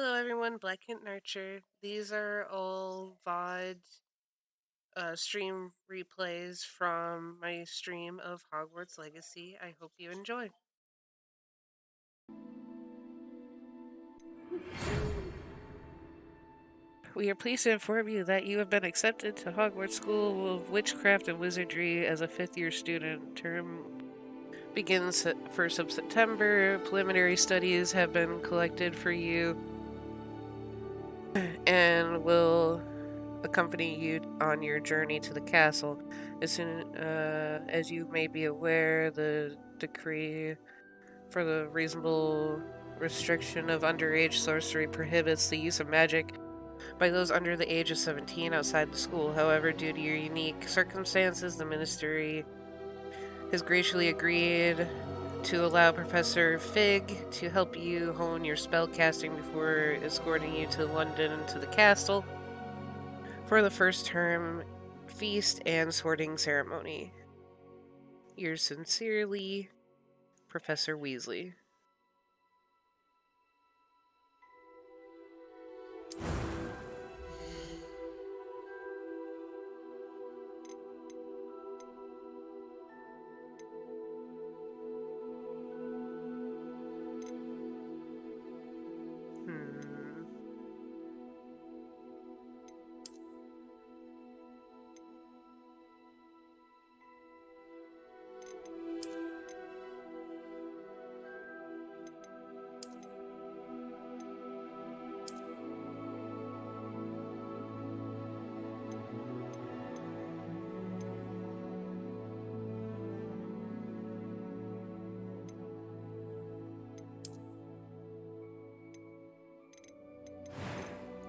Hello everyone, Black Kent Nurture. These are all VOD stream replays from my stream of Hogwarts Legacy. I hope you enjoy. We are pleased to inform you that you have been accepted to Hogwarts School of Witchcraft and Wizardry as a fifth-year student. Term begins 1st of September. Preliminary studies have been collected for you and will accompany you on your journey to the castle. As soon as you may be aware, the decree for the reasonable restriction of underage sorcery prohibits the use of magic by those under the age of 17 outside the school. However, due to your unique circumstances, the ministry has graciously agreed to allow Professor Fig to help you hone your spellcasting before escorting you to London to the castle for the first term feast and sorting ceremony. Yours sincerely, Professor Weasley.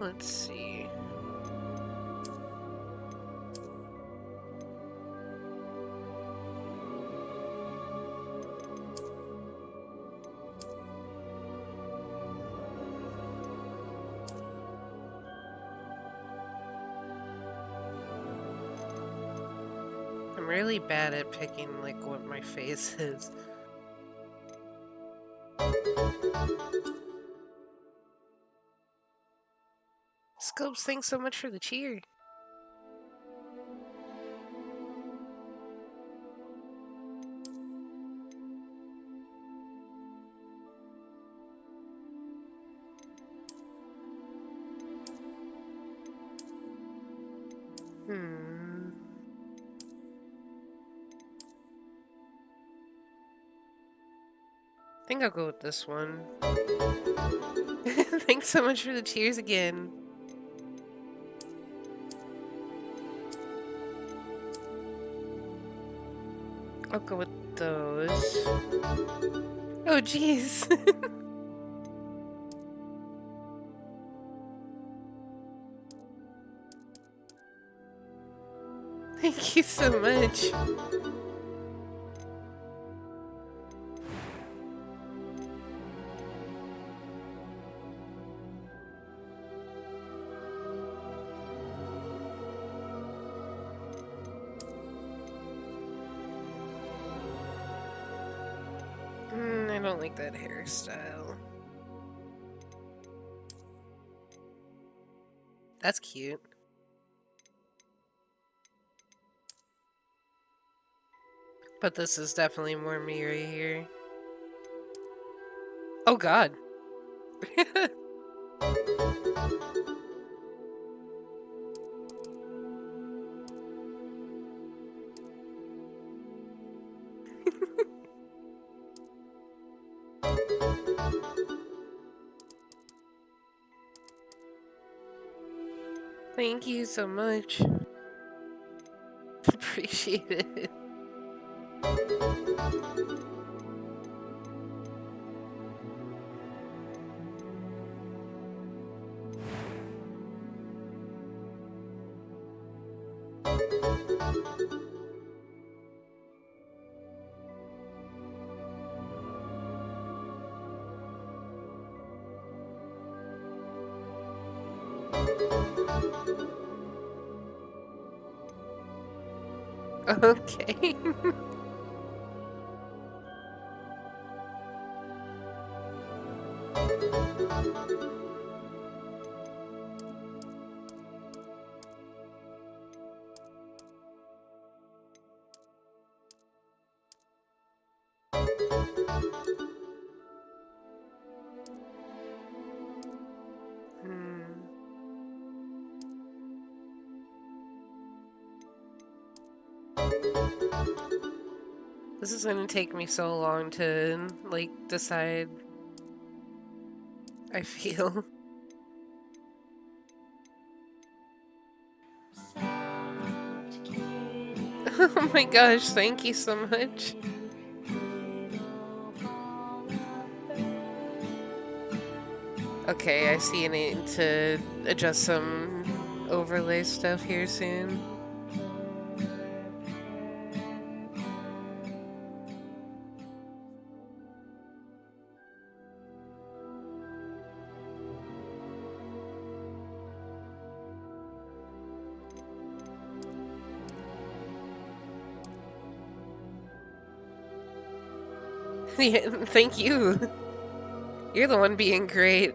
Let's see. I'm really bad at picking like what my face is. Scopes, thanks so much for the cheer. I think I'll go with this one. Thanks so much for the cheers again. I'll go with those. Oh, jeez. Thank you so much. I don't like that hairstyle. That's cute. But this is definitely more me right here. Oh god. Thank you so much. Appreciate it. Okay. This is gonna take me so long to, like, decide. I feel. Oh my gosh, thank you so much. Okay, I see you need to adjust some overlay stuff here soon. Yeah, thank you. You're the one being great.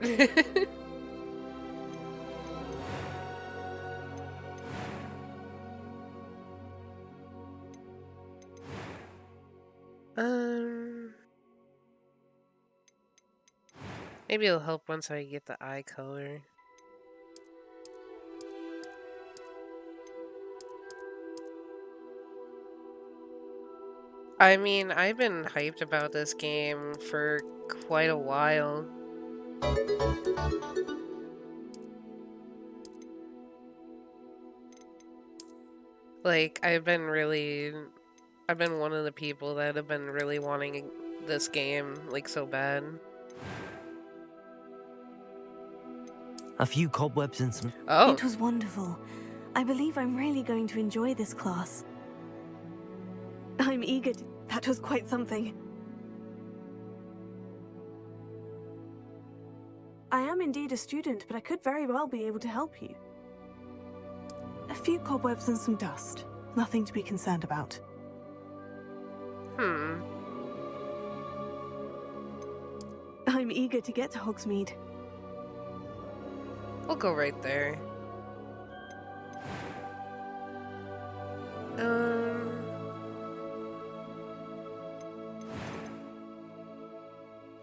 Um, Maybe it'll help once I get the eye color. I mean, I've been hyped about this game for quite a while. Like, I've been one of the people that have been really wanting this game, like, so bad. A few cobwebs and some... Oh. It was wonderful. I believe I'm really going to enjoy this class. I'm eager to... That was quite something. I am indeed a student, but I could very well be able to help you. A few cobwebs and some dust. Nothing to be concerned about. I'm eager to get to Hogsmeade. We'll go right there.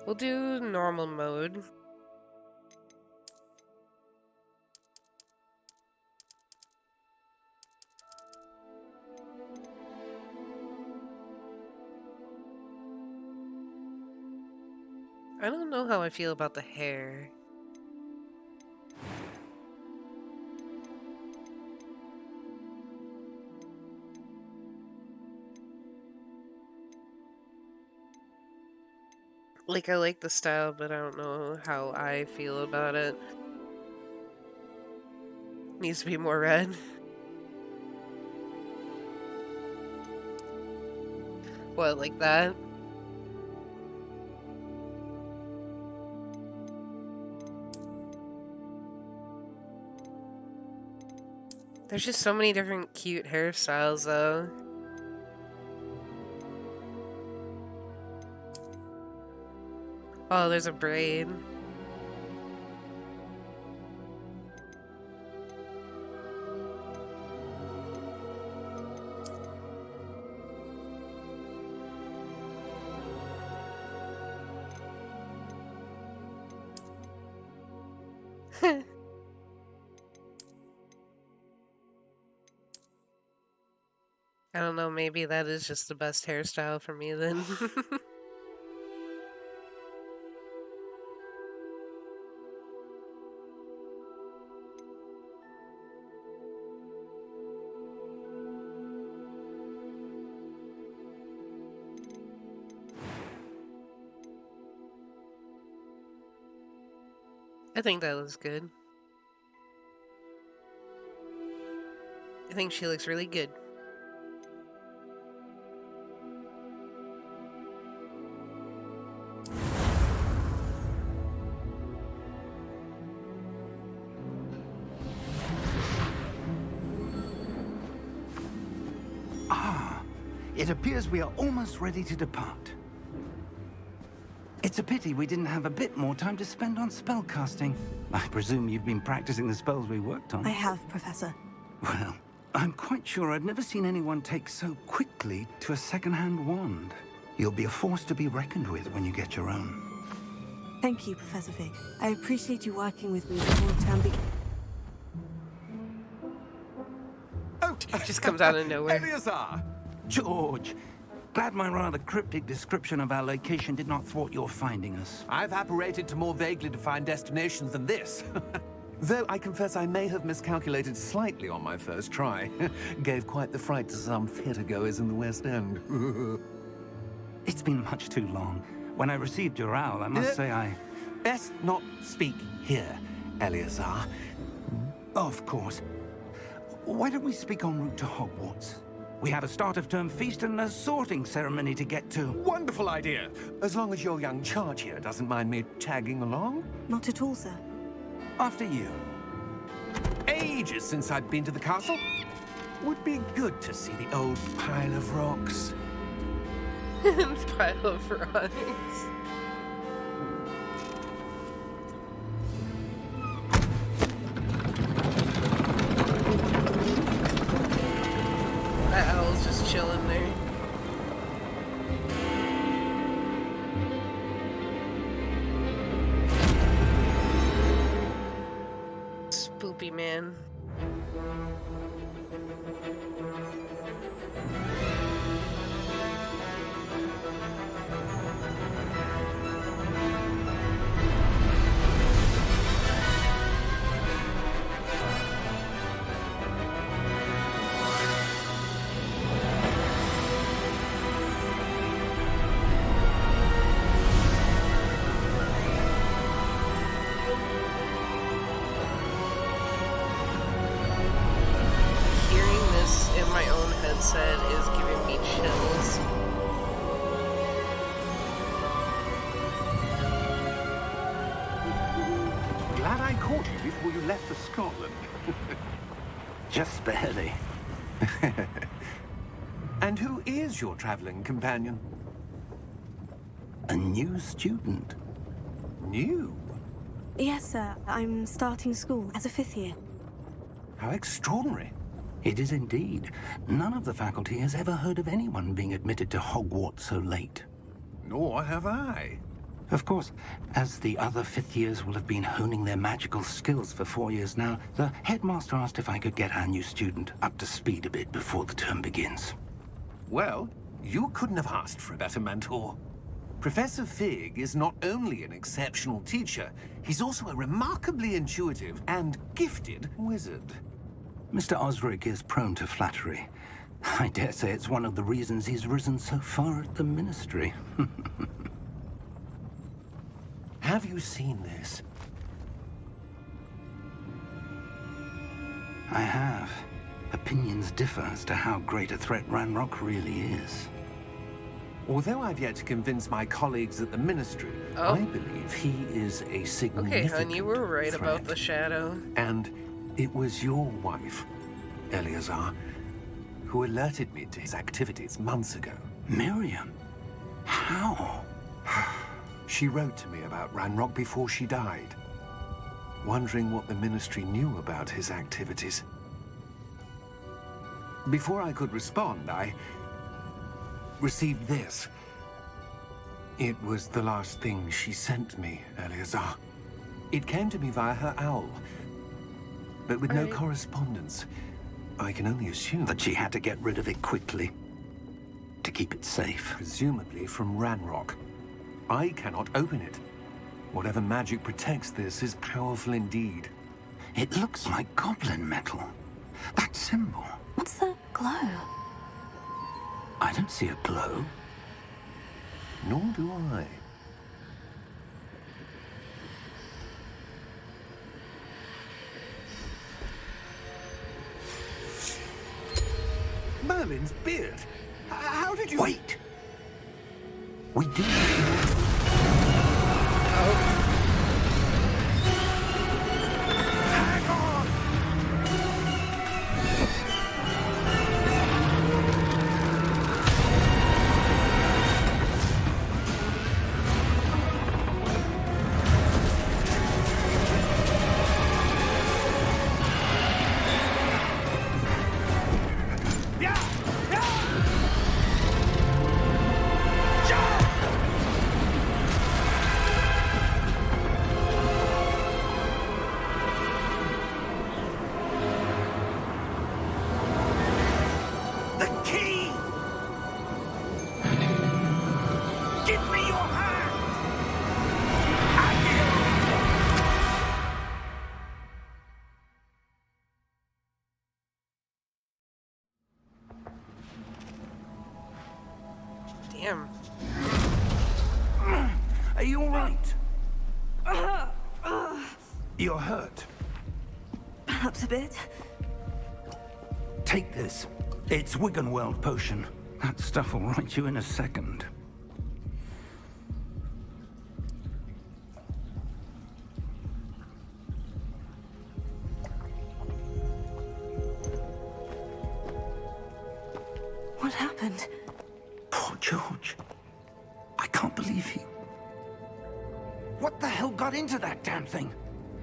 We'll do normal mode. I don't know how I feel about the hair. Like, I like the style, but I don't know how I feel about it. Needs to be more red. What, like that? There's just so many different cute hairstyles, though. Oh, there's a braid. I don't know, maybe that is just the best hairstyle for me then. I think that looks good. I think she looks really good. It appears we are almost ready to depart. It's a pity we didn't have a bit more time to spend on spellcasting. I presume you've been practicing the spells we worked on. I have, Professor. Well, I'm quite sure I've never seen anyone take so quickly to a second-hand wand. You'll be a force to be reckoned with when you get your own. Thank you, Professor Fig. I appreciate you working with me before the term begins. Oh, It just comes out of nowhere. Eleazar! George, Glad my rather cryptic description of our location did not thwart your finding us. I've apparated to more vaguely defined destinations than this. Though I confess I may have miscalculated slightly on my first try. Gave quite the fright to some theatre-goers in the West End. It's been much too long. When I received your owl, I must say I... Best not speak here, Eleazar. Of course. Why don't we speak en route to Hogwarts? We have a start-of-term feast and a sorting ceremony to get to. Wonderful idea! As long as your young charge here doesn't mind me tagging along. Not at all, sir. After you. Ages since I'd been to the castle. Would be good to see the old pile of rocks. Pile of rocks. That owl's just chilling there. Spoopy man. Headset is giving me chills. Glad I caught you before you left for Scotland. Just barely. And who is your traveling companion? A new student. New? Yes, sir. I'm starting school as a 5th year. How extraordinary. It is indeed. None of the faculty has ever heard of anyone being admitted to Hogwarts so late. Nor have I. Of course, as the other 5th years will have been honing their magical skills for 4 years now, the headmaster asked if I could get our new student up to speed a bit before the term begins. Well, you couldn't have asked for a better mentor. Professor Fig is not only an exceptional teacher, he's also a remarkably intuitive and gifted wizard. Mr. Osric is prone to flattery. I dare say it's one of the reasons he's risen so far at the Ministry. Have you seen this? I have. Opinions differ as to how great a threat Ranrock really is. Although I've yet to convince my colleagues at the Ministry, I believe he is a significant Okay, hon, you were right threat. about the shadow. And it was your wife, Eleazar, who alerted me to his activities months ago. Miriam? How? She wrote to me about Ranrock before she died, wondering what the Ministry knew about his activities. Before I could respond, I received this. It was the last thing she sent me, Eleazar. It came to me via her owl, but with no correspondence. I can only assume That she had to get rid of it quickly. To keep it safe. presumably from Ranrock. I cannot open it. Whatever magic protects this is powerful indeed. It looks like goblin metal. That symbol. What's the glow? I don't see a glow. Nor do I. Merlin's beard? How did you... Wait! We do. Hang on! Yeah! Yeah! Jump! Damn. Are you all right? You're hurt. Perhaps a bit. Take this. It's Wiggenweld potion. That stuff will right you in a second. What happened? Poor George. I can't believe he... What the hell got into that damn thing?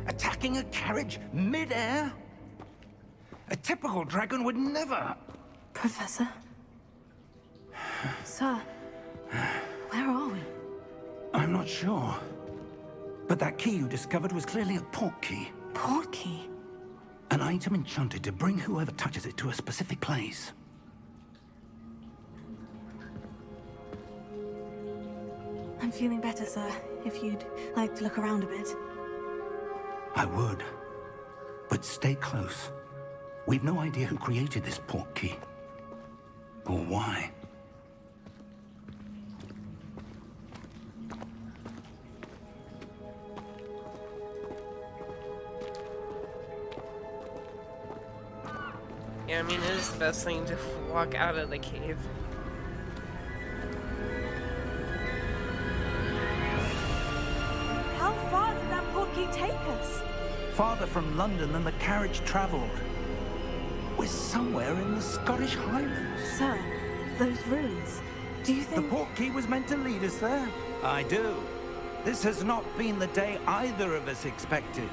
Attacking a carriage mid-air? A typical dragon would never... Professor? Sir, where are we? I'm not sure. But that key you discovered was clearly a port key. Port key? An item enchanted to bring whoever touches it to a specific place. I'm feeling better, sir. If you'd like to look around a bit. I would. But stay close. We've no idea who created this port key. Or why. Yeah, I mean, it is the best thing to walk out of the cave. How far did that port key take us? Farther from London than the carriage traveled. We're somewhere in the Scottish Highlands. Sir, those ruins. Do you The think... port key was meant to lead us there? I do. This has not been the day either of us expected.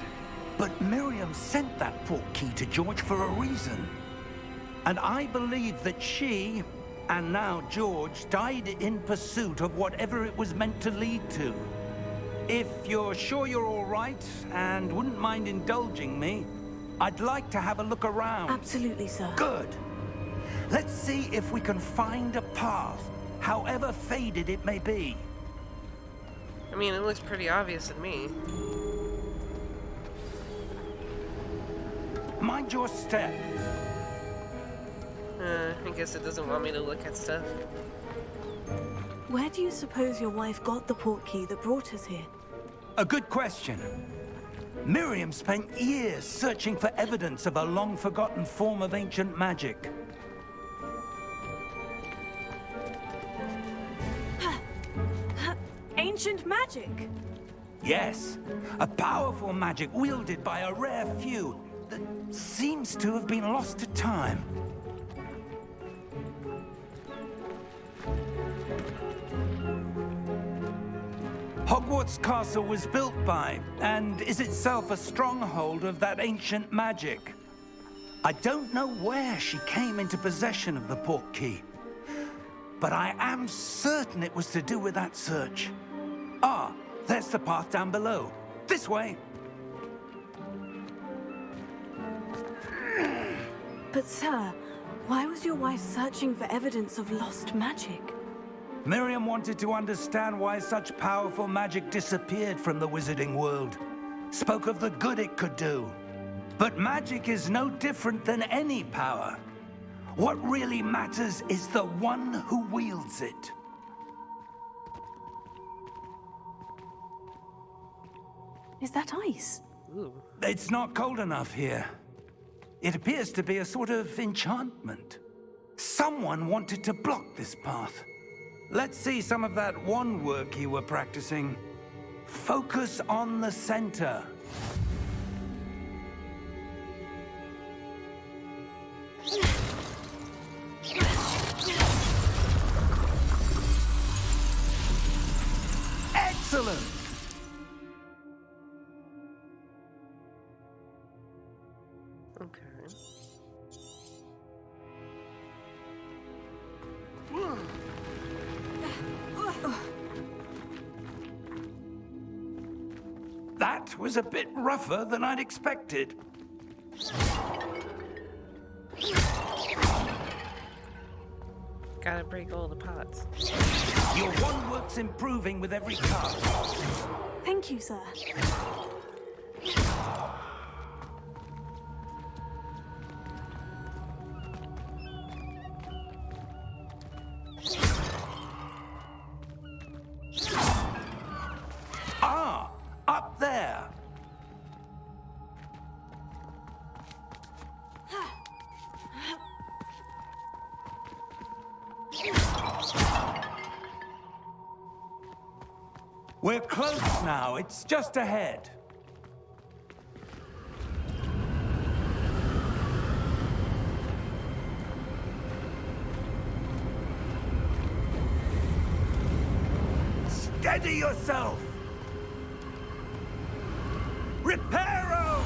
But Miriam sent that port key to George for a reason. And I believe that she, and now George, died in pursuit of whatever it was meant to lead to. If you're sure you're all right, and wouldn't mind indulging me, I'd like to have a look around. Absolutely, sir. Good. Let's see if we can find a path, however faded it may be. I mean, it looks pretty obvious to me. Mind your step. I guess it doesn't want me to look at stuff. Where do you suppose your wife got the port key that brought us here? A good question. Miriam spent years searching for evidence of a long-forgotten form of ancient magic. Ancient magic? Yes, a powerful magic wielded by a rare few that seems to have been lost to time. Hogwarts Castle was built by, and is itself a stronghold of that ancient magic. I don't know where she came into possession of the port key, but I am certain it was to do with that search. Ah, there's the path down below. This way. But sir, why was your wife searching for evidence of lost magic? Miriam wanted to understand why such powerful magic disappeared from the wizarding world. Spoke of the good it could do. But magic is no different than any power. What really matters is the one who wields it. Is that ice? Ooh. It's not cold enough here. It appears to be a sort of enchantment. Someone wanted to block this path. Let's see some of that wand work you were practicing. Focus on the center. Excellent! Okay. That was a bit rougher than I'd expected. Gotta break all the pots. Your wand work's improving with every cast. Thank you, sir. We're close now. It's just ahead. Steady yourself! Reparo!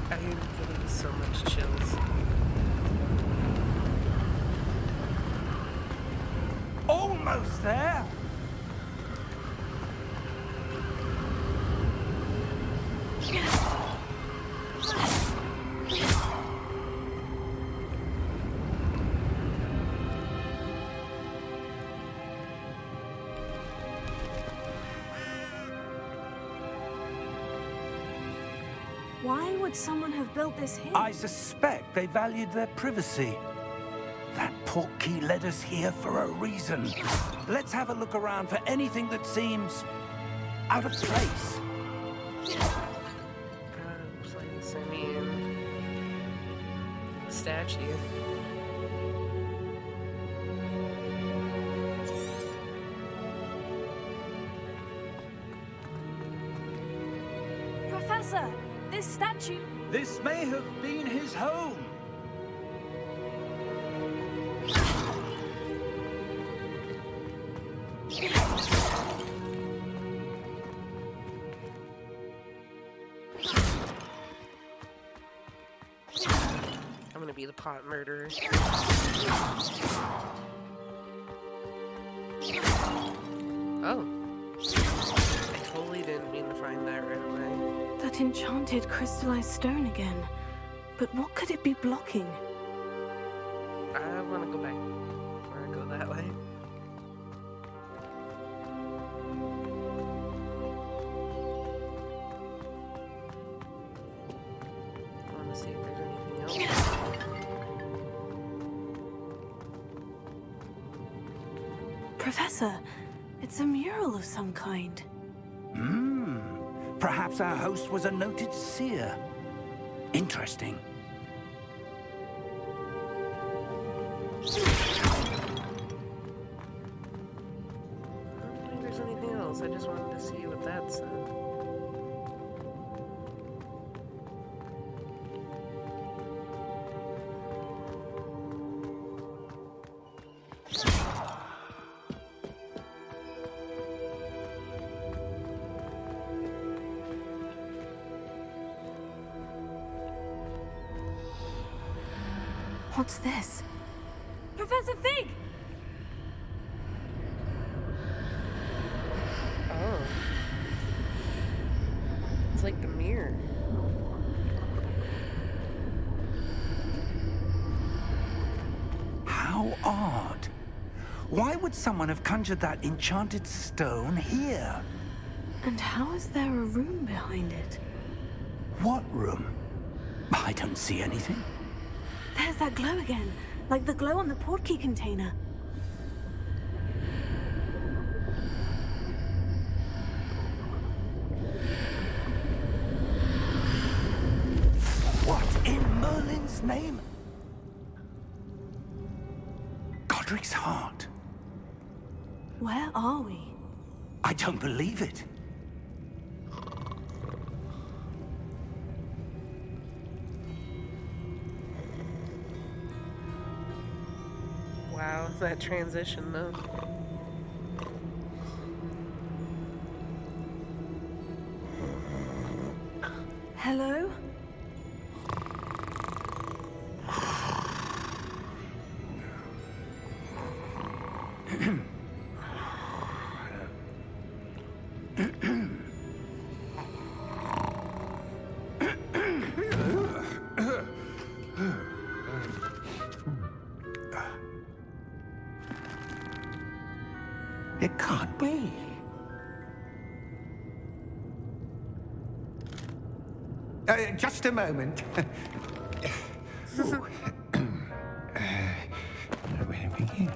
I am getting so much chills. Almost there! Why would someone have built this here? I suspect they valued their privacy. That portkey led us here for a reason. Let's have a look around for anything that seems out of place. Out of place, I mean... statue. Professor, this statue... This may have been his home. I'm gonna be the pot murderer. Oh. I totally didn't mean to find that right away. That enchanted crystallized stone again. But what could it be blocking? I want to go back. I want to go that way. I want to see if there's anything else. Professor, it's a mural of some kind. Perhaps our host was a noted seer. Interesting. I don't think there's anything else. I just wanted to see what that said. What's this? Professor Fig! Oh. It's like the mirror. How odd. Why would someone have conjured that enchanted stone here? And how is there a room behind it? What room? I don't see anything. There's that glow again, like the glow on the portkey container. What in Merlin's name? Godric's heart. Where are we? I don't believe it. Wow, that transition though. Hello? It can't be. Just a moment. Ooh. Where do we begin?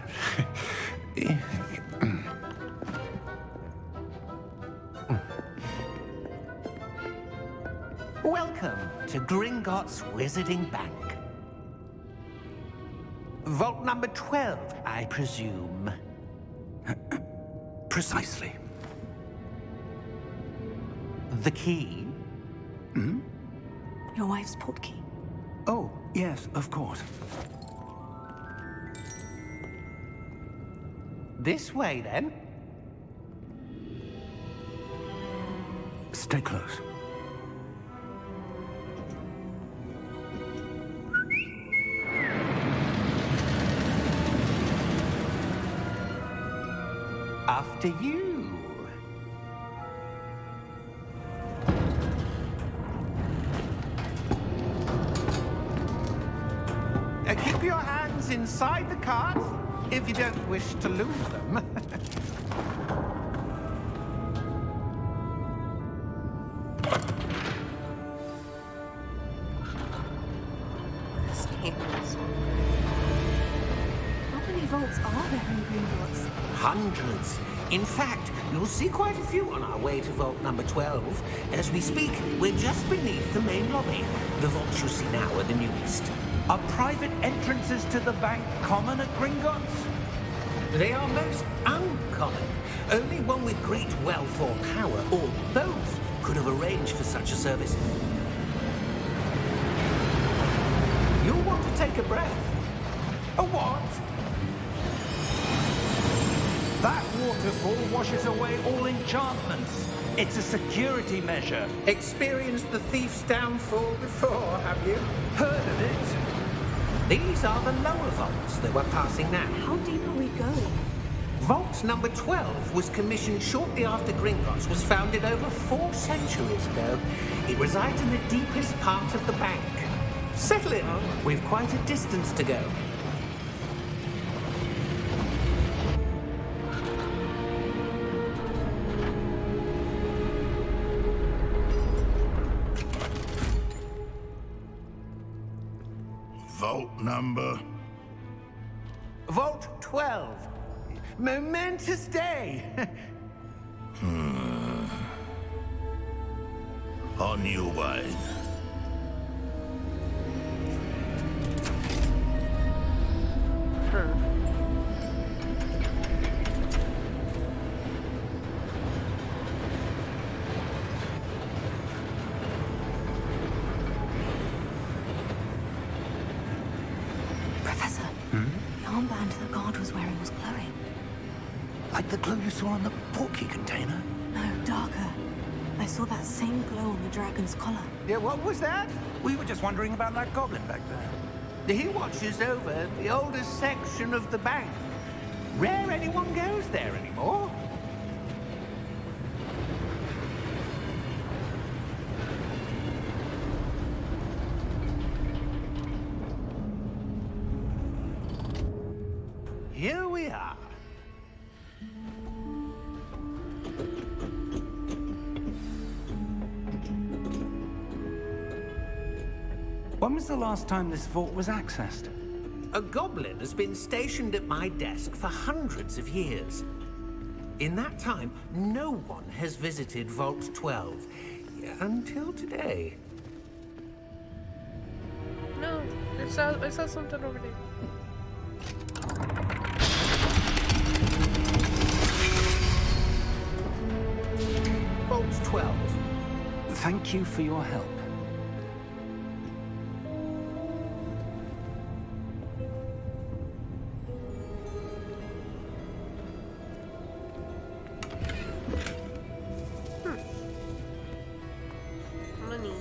Welcome to Gringotts Wizarding Bank. Vault number 12, I presume. Precisely. The key? Your wife's portkey. Oh, yes, of course. This way, then. Stay close. After you. Keep your hands inside the cart if you don't wish to lose them. This game is... How many vaults are there in Gringotts? Hundreds. In fact, you'll see quite a few on our way to vault number 12. As we speak, we're just beneath the main lobby. The vaults you see now are the newest. Are private entrances to the bank common at Gringotts? They are most uncommon. Only one with great wealth or power, or both, could have arranged for such a service. You'll want to take a breath. A what? That waterfall washes away all enchantments. It's a security measure. Experienced the thief's downfall before, have you? Heard of it? These are the lower vaults that we're passing now. How deep are we going? Vault number 12 was commissioned shortly after Gringotts was founded over 4 centuries ago. It resides in the deepest part of the bank. Settle in, we've quite a distance to go. Vault number? Vault 12. Momentous day. On your wine. Professor, the armband the guard was wearing was glowing. Like the glow you saw on the portkey container? No, darker. I saw that same glow on the dragon's collar. Yeah, what was that? We were just wondering about that goblin back there. He watches over the oldest section of the bank. Rare anyone goes there anymore. Here we are. When was the last time this vault was accessed? A goblin has been stationed at my desk for hundreds of years. In that time, no one has visited Vault 12 until today. No, I saw something over there. Vault 12. Thank you for your help. Money.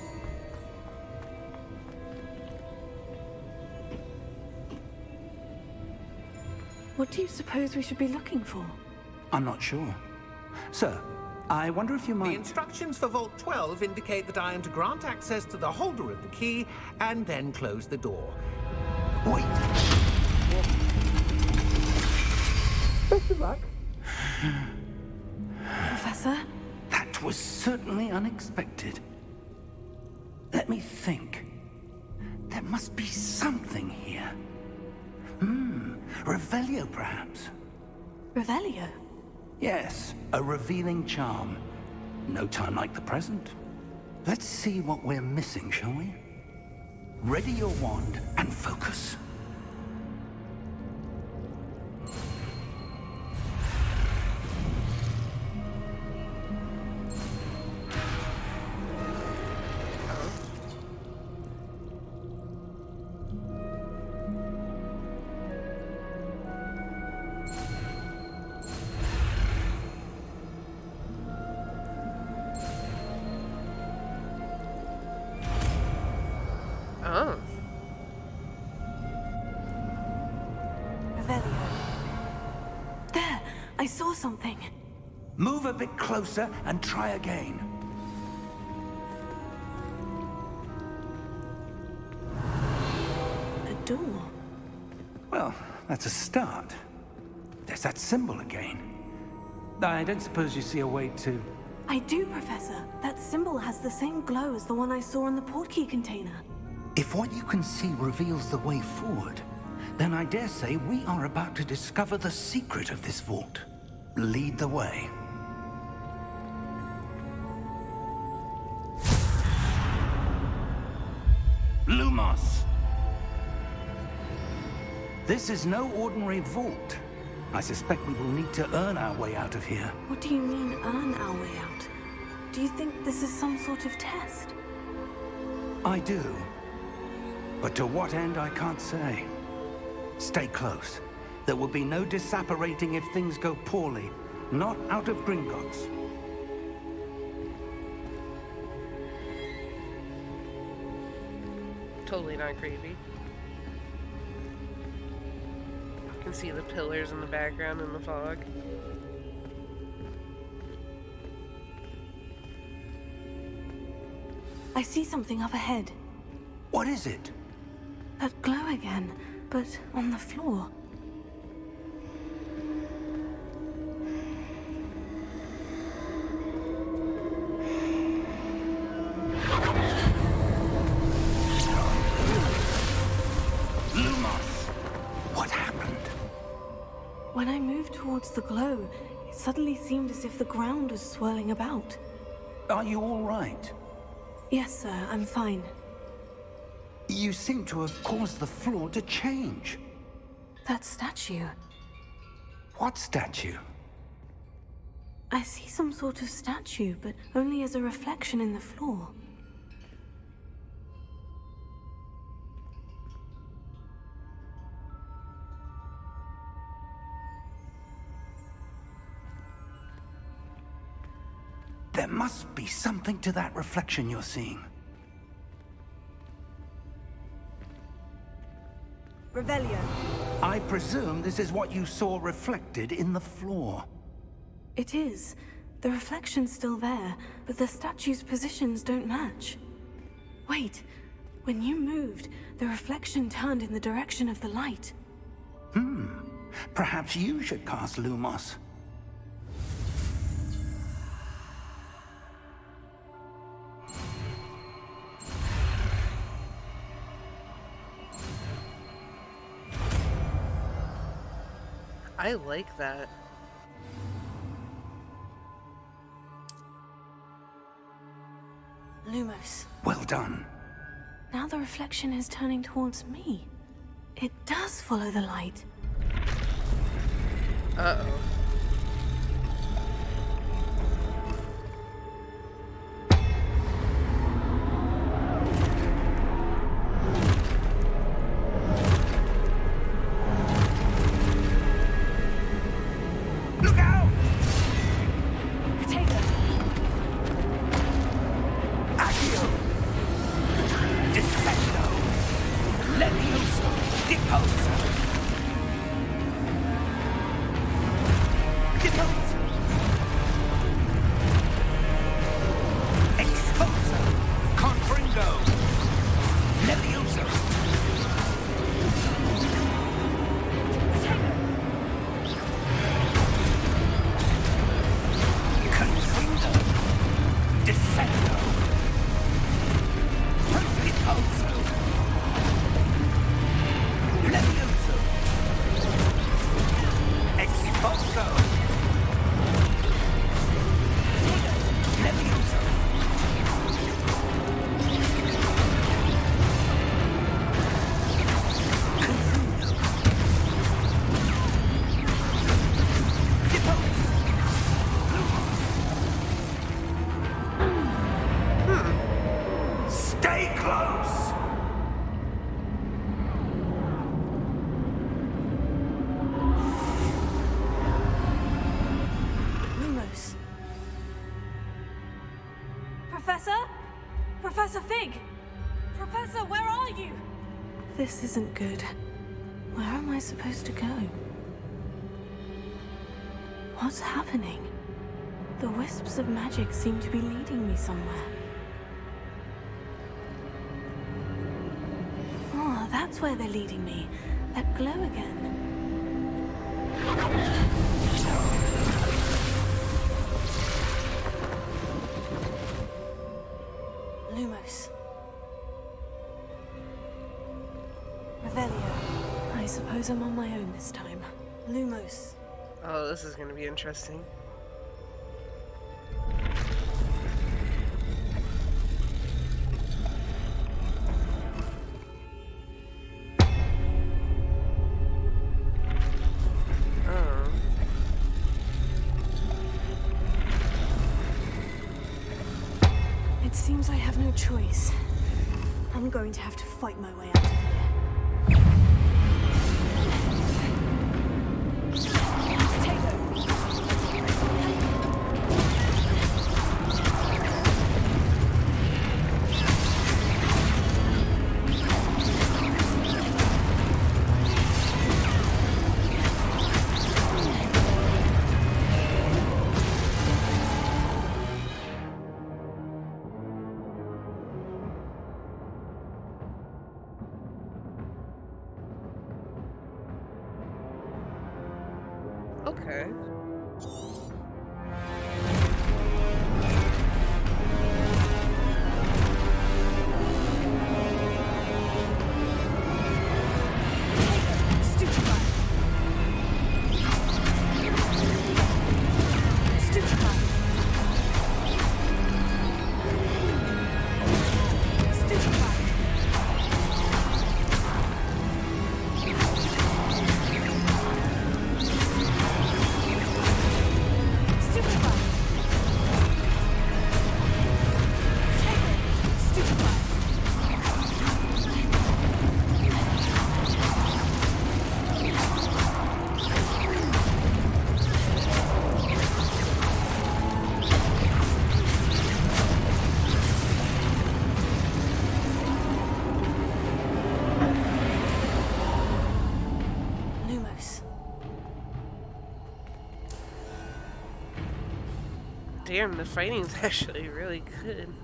What do you suppose we should be looking for? I'm not sure. Sir, I wonder if you The might... instructions for Vault 12 indicate that I am to grant access to the holder of the key and then close the door. Wait. Best of luck. Professor? That was certainly unexpected. Let me think. There must be something here. Revelio, perhaps. Revelio? Yes, a revealing charm. No time like the present. Let's see what we're missing, shall we? Ready your wand and focus. Oh. Revelio. There! I saw something. Move a bit closer and try again. A door. Well, that's a start. There's that symbol again. I don't suppose you see a way to... I do, Professor. That symbol has the same glow as the one I saw in the portkey container. If what you can see reveals the way forward, then I dare say we are about to discover the secret of this vault. Lead the way. Lumos! This is no ordinary vault. I suspect we will need to earn our way out of here. What do you mean, earn our way out? Do you think this is some sort of test? I do. But to what end, I can't say. Stay close. There will be no disapparating if things go poorly. Not out of Gringotts. Totally not creepy. You can see the pillars in the background in the fog. I see something up ahead. What is it? That glow again, but on the floor. Lumos! What happened? When I moved towards the glow, it suddenly seemed as if the ground was swirling about. Are you all right? Yes, sir, I'm fine. You seem to have caused the floor to change. That statue. What statue? I see some sort of statue, but only as a reflection in the floor. There must be something to that reflection you're seeing. Revelio. I presume this is what you saw reflected in the floor. It is. The reflection's still there, but the statue's positions don't match. Wait. When you moved, the reflection turned in the direction of the light. Perhaps you should cast Lumos. I like that. Lumos. Well done. Now the reflection is turning towards me. It does follow the light. Uh-oh. Look out! Take them. Accio! Defendo! Levioso! Deposo! close! Lumos. Professor? Professor Fig! Professor, where are you? This isn't good. Where am I supposed to go? What's happening? The wisps of magic seem to be leading me somewhere. Oh, that's where they're leading me. That glow again. Lumos. Revelio. I suppose I'm on my own this time. Lumos. Oh, this is gonna be interesting. It seems I have no choice. I'm going to have to fight my way out of here. Okay. Damn, the fighting's actually really good.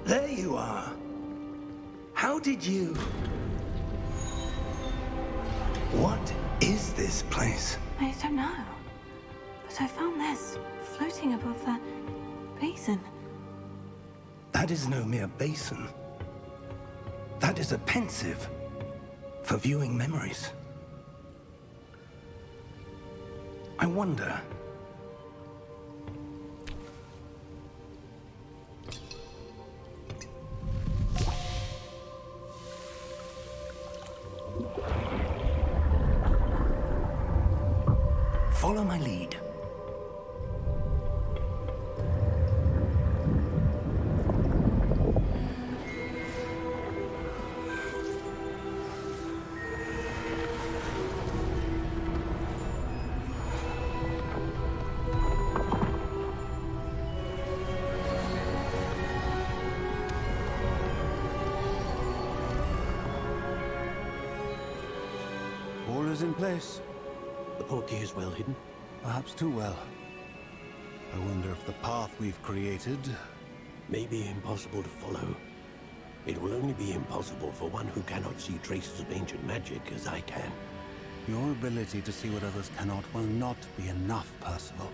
There you are. How did you... What is this place? I don't know. But I found this floating above that basin. That is no mere basin. That is a pensive for viewing memories. I wonder... Follow my lead. in place. The portkey is well hidden. Perhaps too well. I wonder if the path we've created... May be impossible to follow. It will only be impossible for one who cannot see traces of ancient magic as I can. Your ability to see what others cannot will not be enough, Percival.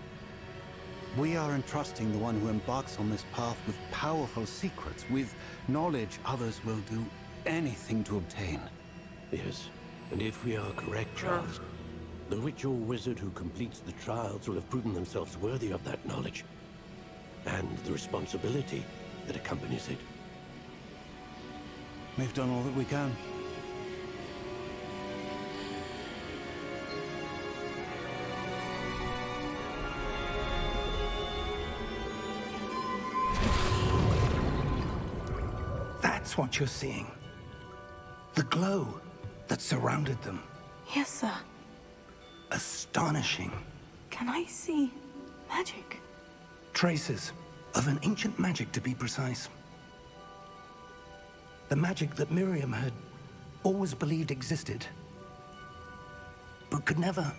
We are entrusting the one who embarks on this path with powerful secrets, with knowledge others will do anything to obtain. Yes, and if we are correct, Charles, the witch or wizard who completes the trials will have proven themselves worthy of that knowledge, and the responsibility that accompanies it. We've done all that we can. That's what you're seeing. The glow that surrounded them. Yes, sir. Astonishing. Can I see magic? Traces of an ancient magic, to be precise. The magic that Miriam had always believed existed, but could never.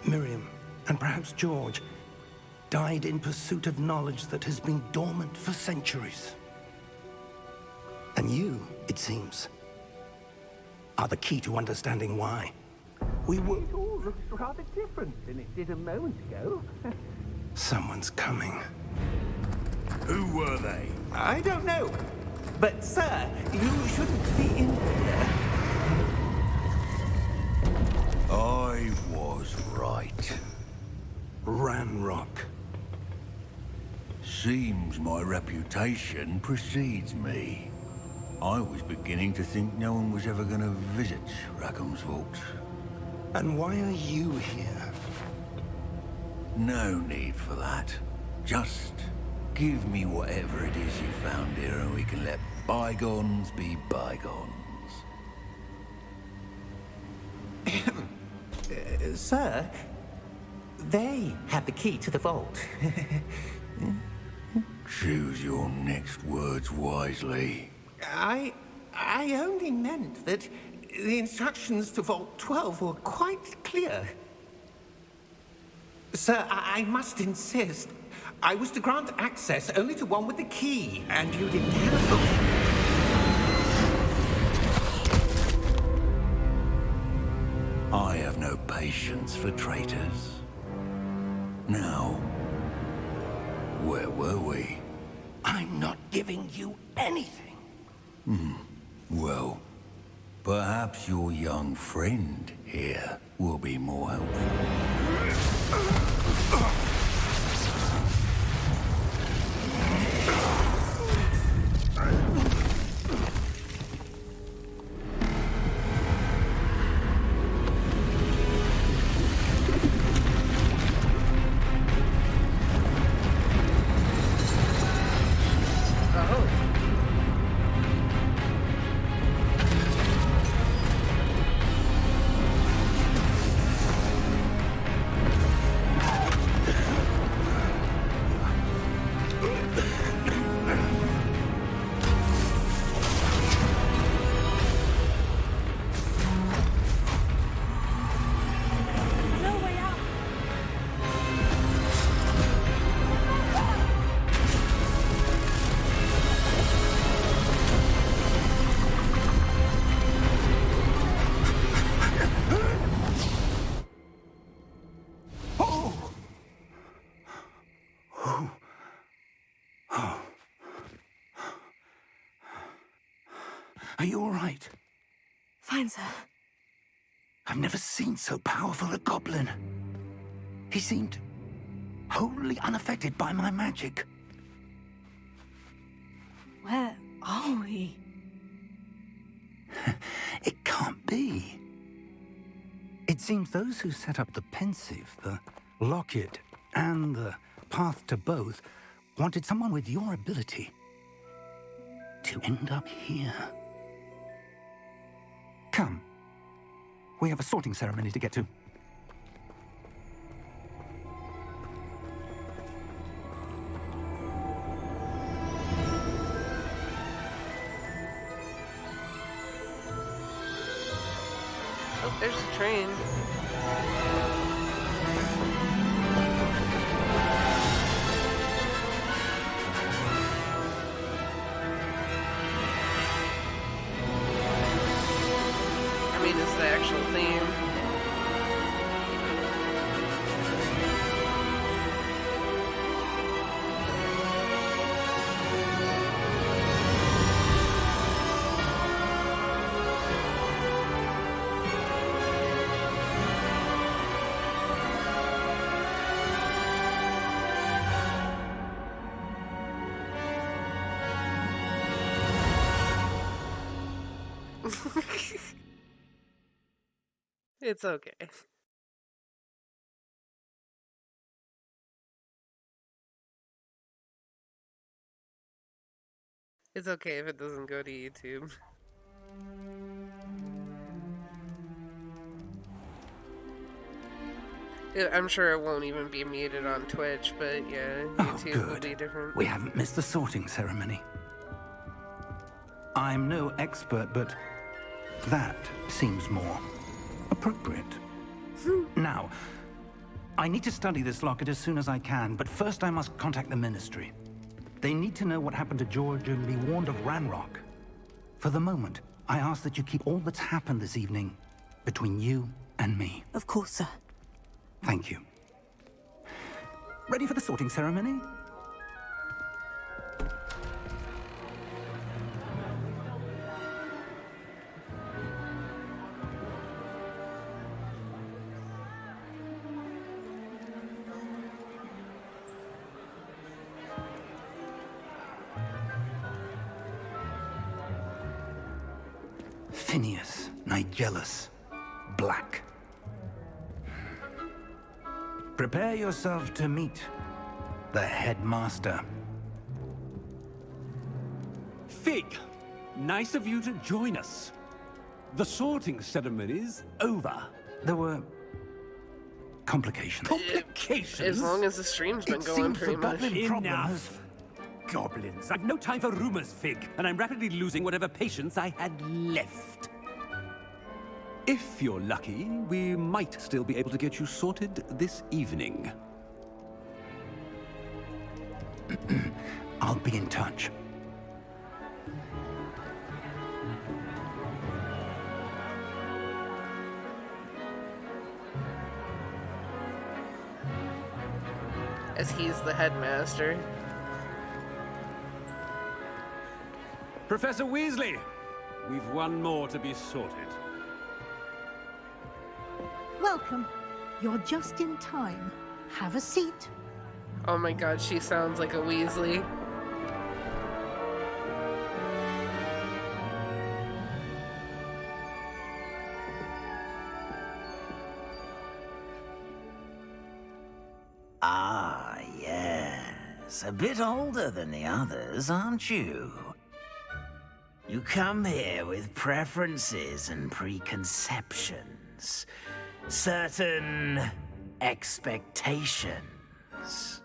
Miriam, and perhaps George, died in pursuit of knowledge that has been dormant for centuries. And you, it seems, are the key to understanding why. We were... It all looks rather different than it did a moment ago. Someone's coming. Who were they? I don't know. But, sir, you shouldn't be in here. I was right. Ranrock. Seems my reputation precedes me. I was beginning to think no one was ever going to visit Rackham's vault. And why are you here? No need for that. Just give me whatever it is you found here and we can let bygones be bygones. Sir, they have the key to the vault. Choose your next words wisely. I only meant that the instructions to Vault 12 were quite clear. Sir, I must insist. I was to grant access only to one with the key, and you didn't have them. I have no patience for traitors. Now, where were we? I'm not giving you anything. Well, perhaps your young friend here will be more helpful. Are you all right? Fine, sir. I've never seen so powerful a goblin. He seemed wholly unaffected by my magic. Where are we? It can't be. It seems those who set up the pensive, the locket, and the path to both wanted someone with your ability to end up here. Come. We have a sorting ceremony to get to. There's the train. I mean, it's the actual theme. It's okay. It's okay if it doesn't go to YouTube. I'm sure it won't even be muted on Twitch, but yeah, YouTube will be different. We haven't missed the sorting ceremony. I'm no expert, but that seems more appropriate. Now, I need to study this locket as soon as I can, but first I must contact the Ministry. They need to know what happened to George and be warned of Ranrock. For the moment, I ask that you keep all that's happened this evening between you and me. Of course, sir. Thank you. Ready for the sorting ceremony? Phineas, Nigellus, Black. Prepare yourself to meet the headmaster. Fig, nice of you to join us. The sorting ceremony's over. There were complications. Complications? As long as the stream's been going pretty much. Enough. Goblins. I've no time for rumors, Fig, and I'm rapidly losing whatever patience I had left. If you're lucky, we might still be able to get you sorted this evening. I'll be in touch. As he's the headmaster. Professor Weasley, we've one more to be sorted. Welcome. You're just in time. Have a seat. Oh my god, she sounds like a Weasley. Ah, yes. A bit older than the others, aren't you? You come here with preferences and preconceptions. Certain expectations.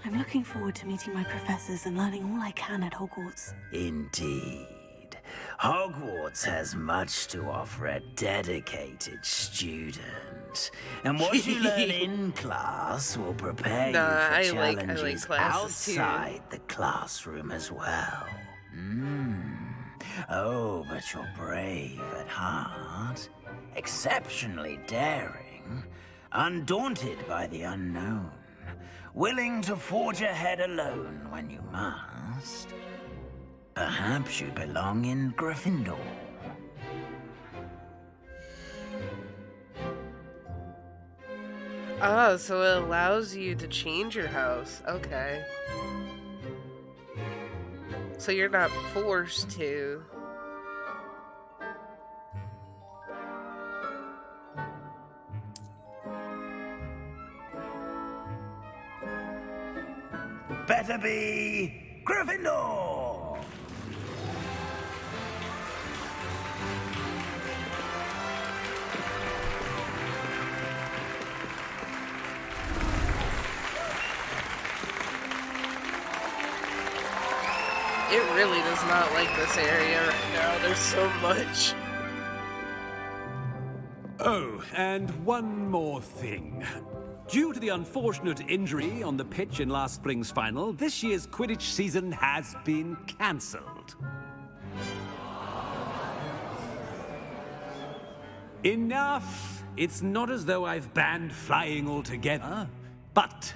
I'm looking forward to meeting my professors and learning all I can at Hogwarts. Indeed. Hogwarts has much to offer a dedicated student. And what you learn in class will prepare you for challenges outside the classroom as well. Oh, but you're brave at heart, exceptionally daring, undaunted by the unknown, willing to forge ahead alone when you must. Perhaps you belong in Gryffindor. Ah, so it allows you to change your house. Okay. So you're not forced to. Better be Gryffindor! It really does not like this area right now. There's so much. Oh, and one more thing. Due to the unfortunate injury on the pitch in last spring's final, this year's Quidditch season has been cancelled. Enough! It's not as though I've banned flying altogether, but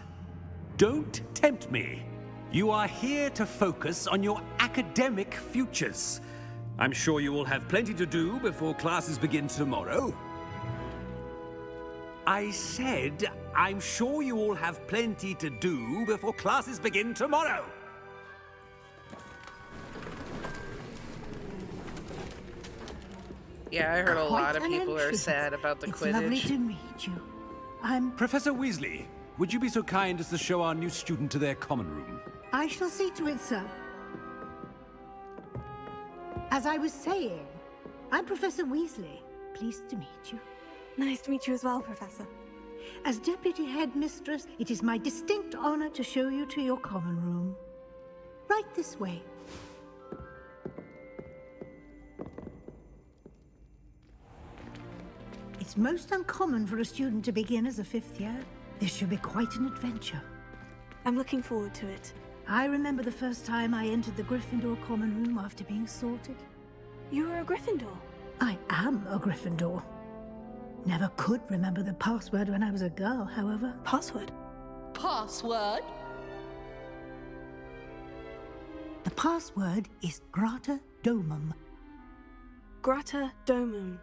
don't tempt me. You are here to focus on your academic futures. I'm sure you will have plenty to do before classes begin tomorrow. I said, I'm sure you all have plenty to do before classes begin tomorrow. Yeah, I heard a Quite lot of an people are entry. sad about the It's Quidditch. lovely to meet you. I'm... Professor Weasley, would you be so kind as to show our new student to their common room? I shall see to it, sir. As I was saying, I'm Professor Weasley. Pleased to meet you. Nice to meet you as well, Professor. As Deputy Headmistress, it is my distinct honor to show you to your common room. Right this way. It's most uncommon for a student to begin as a fifth year. This should be quite an adventure. I'm looking forward to it. I remember the first time I entered the Gryffindor common room after being sorted. You were a Gryffindor? I am a Gryffindor. Never could remember the password when I was a girl, however. Password? Password? The password is Grata Domum. Grata Domum.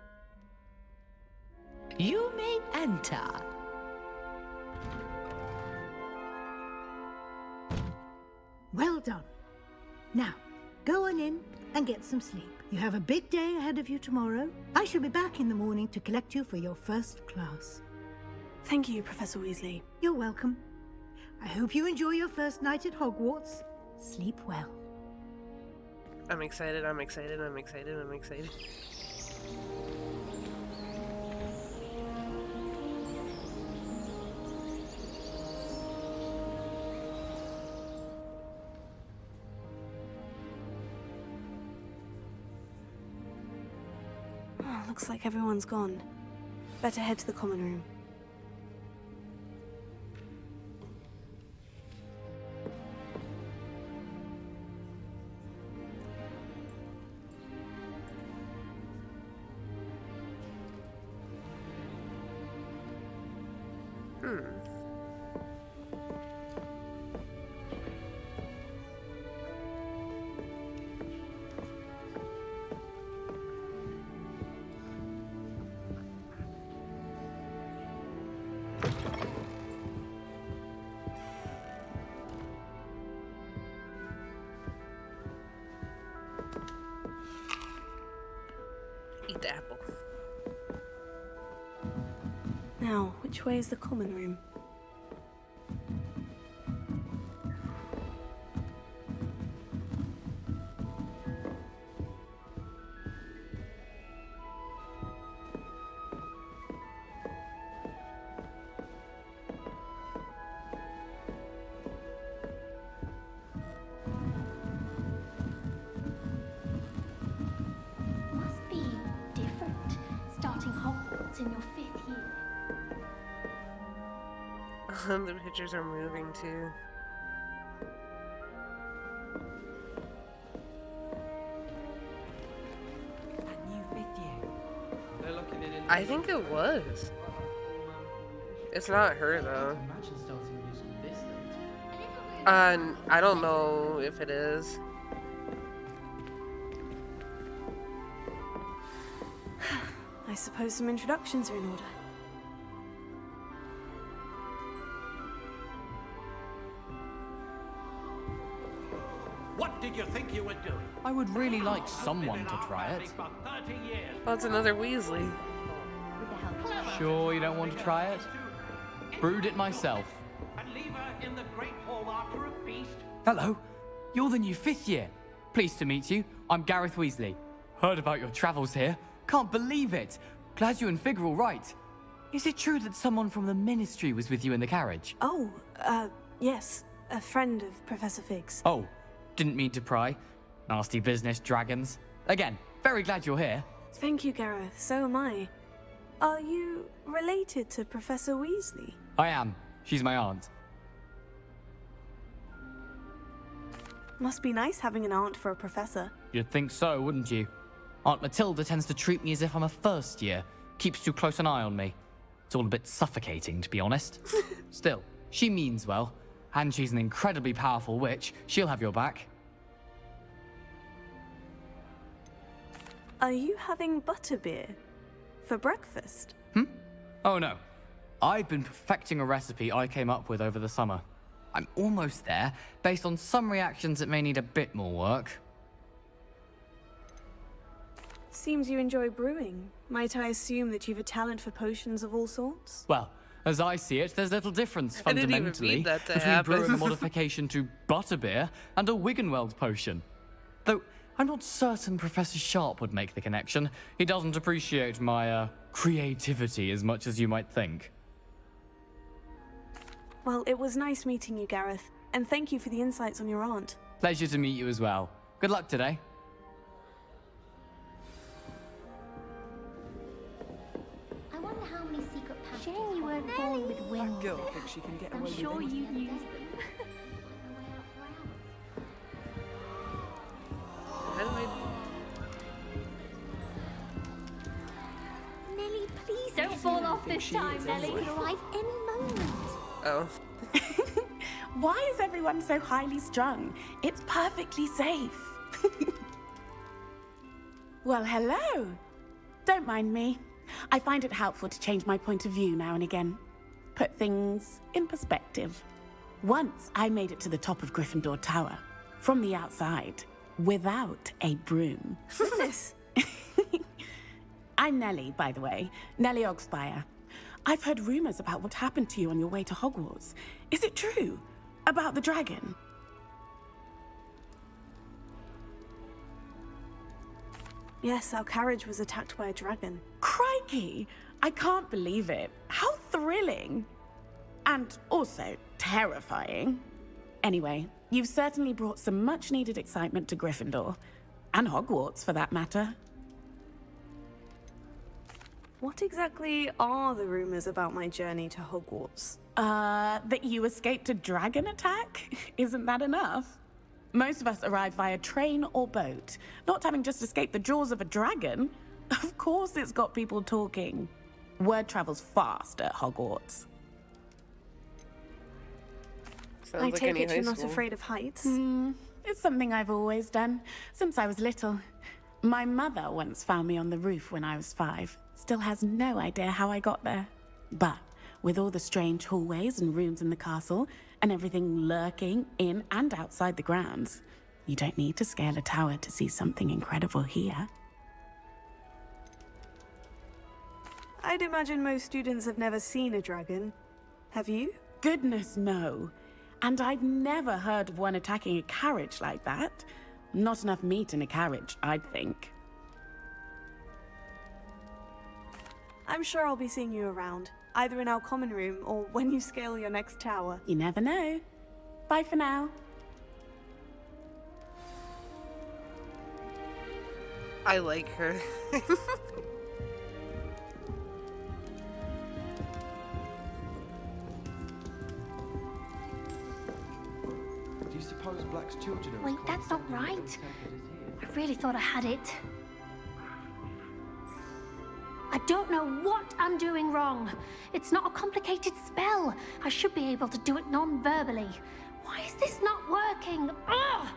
You may enter. Well done. Now, go on in and get some sleep. You have a big day ahead of you tomorrow. I shall be back in the morning to collect you for your first class. Thank you, Professor Weasley. You're welcome. I hope you enjoy your first night at Hogwarts. Sleep well. I'm excited, I'm excited, I'm excited, I'm excited. Oh, looks like everyone's gone. Better head to the common room. Eat the apple. Now, which way is the common room? Must be different, starting Hogwarts in your 5th year. The pictures are moving too. I think it was. It's not her though. I don't know if it is. I suppose some introductions are in order. What did you think you were doing? I would really like someone to try it. Oh, it's another Weasley. Sure you don't want to try it? Brewed it myself. Hello, you're the new 5th year. Pleased to meet you. I'm Gareth Weasley. Heard about your travels here. Can't believe it. Glad you and Fig are all right. Is it true that someone from the Ministry was with you in the carriage? Oh, yes. A friend of Professor Fig's. Oh, didn't mean to pry. Nasty business, dragons. Again, very glad you're here. Thank you, Gareth. So am I. Are you related to Professor Weasley? I am. She's my aunt. Must be nice having an aunt for a professor. You'd think so, wouldn't you? Aunt Matilda tends to treat me as if I'm a first year. Keeps too close an eye on me. It's all a bit suffocating, to be honest. Still, she means well. And she's an incredibly powerful witch. She'll have your back. Are you having butterbeer for breakfast? Oh no. I've been perfecting a recipe I came up with over the summer. I'm almost there, based on some reactions that may need a bit more work. Seems you enjoy brewing. Might I assume that you've a talent for potions of all sorts? Well, as I see it, there's little difference I didn't even fundamentally mean that to between happen. brewing a modification to butterbeer and a Wiggenweld potion. Though I'm not certain Professor Sharp would make the connection. He doesn't appreciate my creativity as much as you might think. Well, it was nice meeting you, Gareth, and thank you for the insights on your aunt. Pleasure to meet you as well. Good luck today. I wonder how many secret passages. Shame you weren't born with wings. Girl thinks she can get I'm away sure with you anything. used them. How do I... Nelly, please don't fall off this time, Nelly. Could arrive any moment. Oh. Why is everyone so highly strung? It's perfectly safe. Well, hello. Don't mind me. I find it helpful to change my point of view now and again. Put things in perspective. Once I made it to the top of Gryffindor Tower, from the outside, without a broom. Goodness. I'm Nellie, by the way. Nellie Ogspire. I've heard rumors about what happened to you on your way to Hogwarts. Is it true? About the dragon? Yes, our carriage was attacked by a dragon. Crikey! I can't believe it. How thrilling! And also terrifying. Anyway, you've certainly brought some much-needed excitement to Gryffindor. And Hogwarts, for that matter. What exactly are the rumors about my journey to Hogwarts? That you escaped a dragon attack? Isn't that enough? Most of us arrive via train or boat, not having just escaped the jaws of a dragon. Of course it's got people talking. Word travels fast at Hogwarts. Sounds I like take any it high you're not school. afraid of heights? It's something I've always done, since I was little. My mother once found me on the roof when I was 5. Still has no idea how I got there. But with all the strange hallways and rooms in the castle, and everything lurking in and outside the grounds, you don't need to scale a tower to see something incredible here. I'd imagine most students have never seen a dragon. Have you? Goodness, no. And I've never heard of one attacking a carriage like that. Not enough meat in a carriage, I'd think. I'm sure I'll be seeing you around, either in our common room or when you scale your next tower. You never know. Bye for now. I like her. Do you suppose Black's children are Wait, that's not right. I really thought I had it. I don't know what I'm doing wrong. It's not a complicated spell. I should be able to do it non-verbally. Why is this not working? Ugh!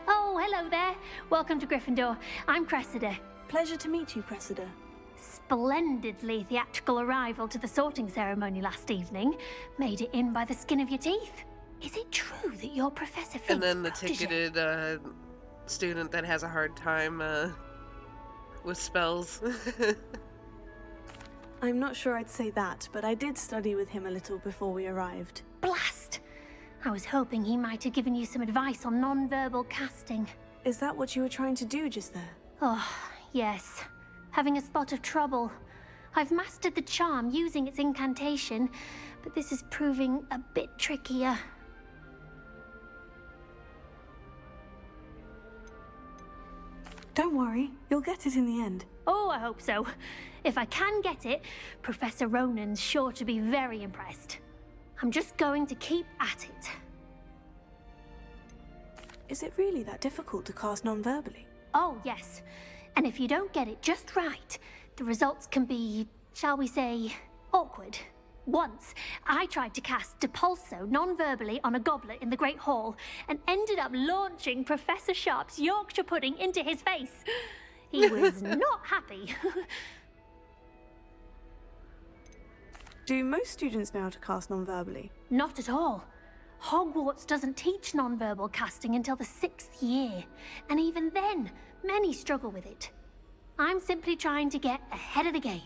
Oh, hello there. Welcome to Gryffindor. I'm Cressida. Pleasure to meet you, Cressida. Splendidly theatrical arrival to the sorting ceremony last evening. Made it in by the skin of your teeth. Is it true that you're Professor Figg's And then the protege? ticketed student that has a hard time with spells. I'm not sure I'd say that, but I did study with him a little before we arrived. Blast! I was hoping he might have given you some advice on non-verbal casting. Is that what you were trying to do just there? Oh, yes. Having a spot of trouble. I've mastered the charm using its incantation, but this is proving a bit trickier. Don't worry, you'll get it in the end. Oh, I hope so. If I can get it, Professor Ronan's sure to be very impressed. I'm just going to keep at it. Is it really that difficult to cast non-verbally? Oh, yes. And if you don't get it just right, the results can be, shall we say, awkward. Once, I tried to cast Depulso non-verbally on a goblet in the Great Hall and ended up launching Professor Sharp's Yorkshire pudding into his face. He was not happy. Do most students know how to cast non-verbally? Not at all. Hogwarts doesn't teach non-verbal casting until the 6th year, and even then, many struggle with it. I'm simply trying to get ahead of the game.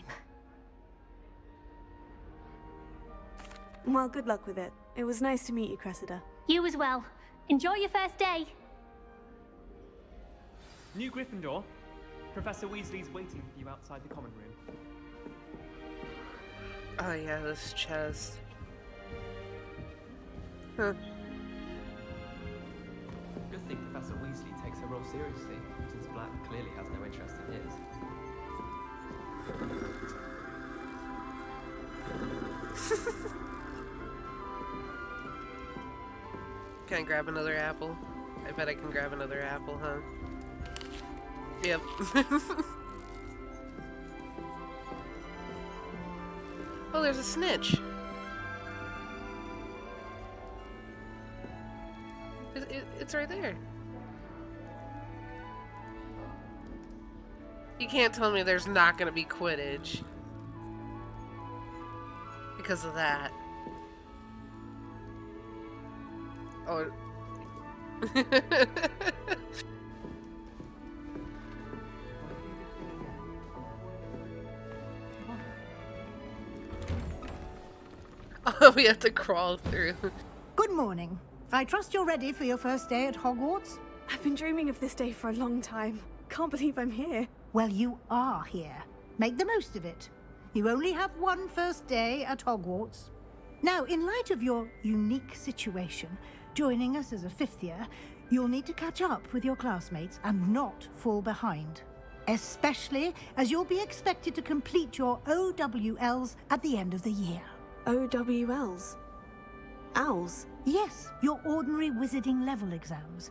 Well, good luck with it. It was nice to meet you, Cressida. You as well. Enjoy your first day. New Gryffindor. Professor Weasley's waiting for you outside the common room. Oh yeah, this chest. Huh. Good thing Professor Weasley takes her role seriously, since Black clearly has no interest in his. Can I grab another apple? I bet I can grab another apple, huh? Yep. Oh, there's a snitch. It's right there. You can't tell me there's not gonna be Quidditch because of that. Oh. Oh, we have to crawl through. Good morning. I trust you're ready for your first day at Hogwarts? I've been dreaming of this day for a long time. Can't believe I'm here. Well, you are here. Make the most of it. You only have one first day at Hogwarts. Now, in light of your unique situation, joining us as a 5th year, you'll need to catch up with your classmates and not fall behind. Especially as you'll be expected to complete your OWLs at the end of the year. OWLs? Owls? Yes, your ordinary wizarding level exams.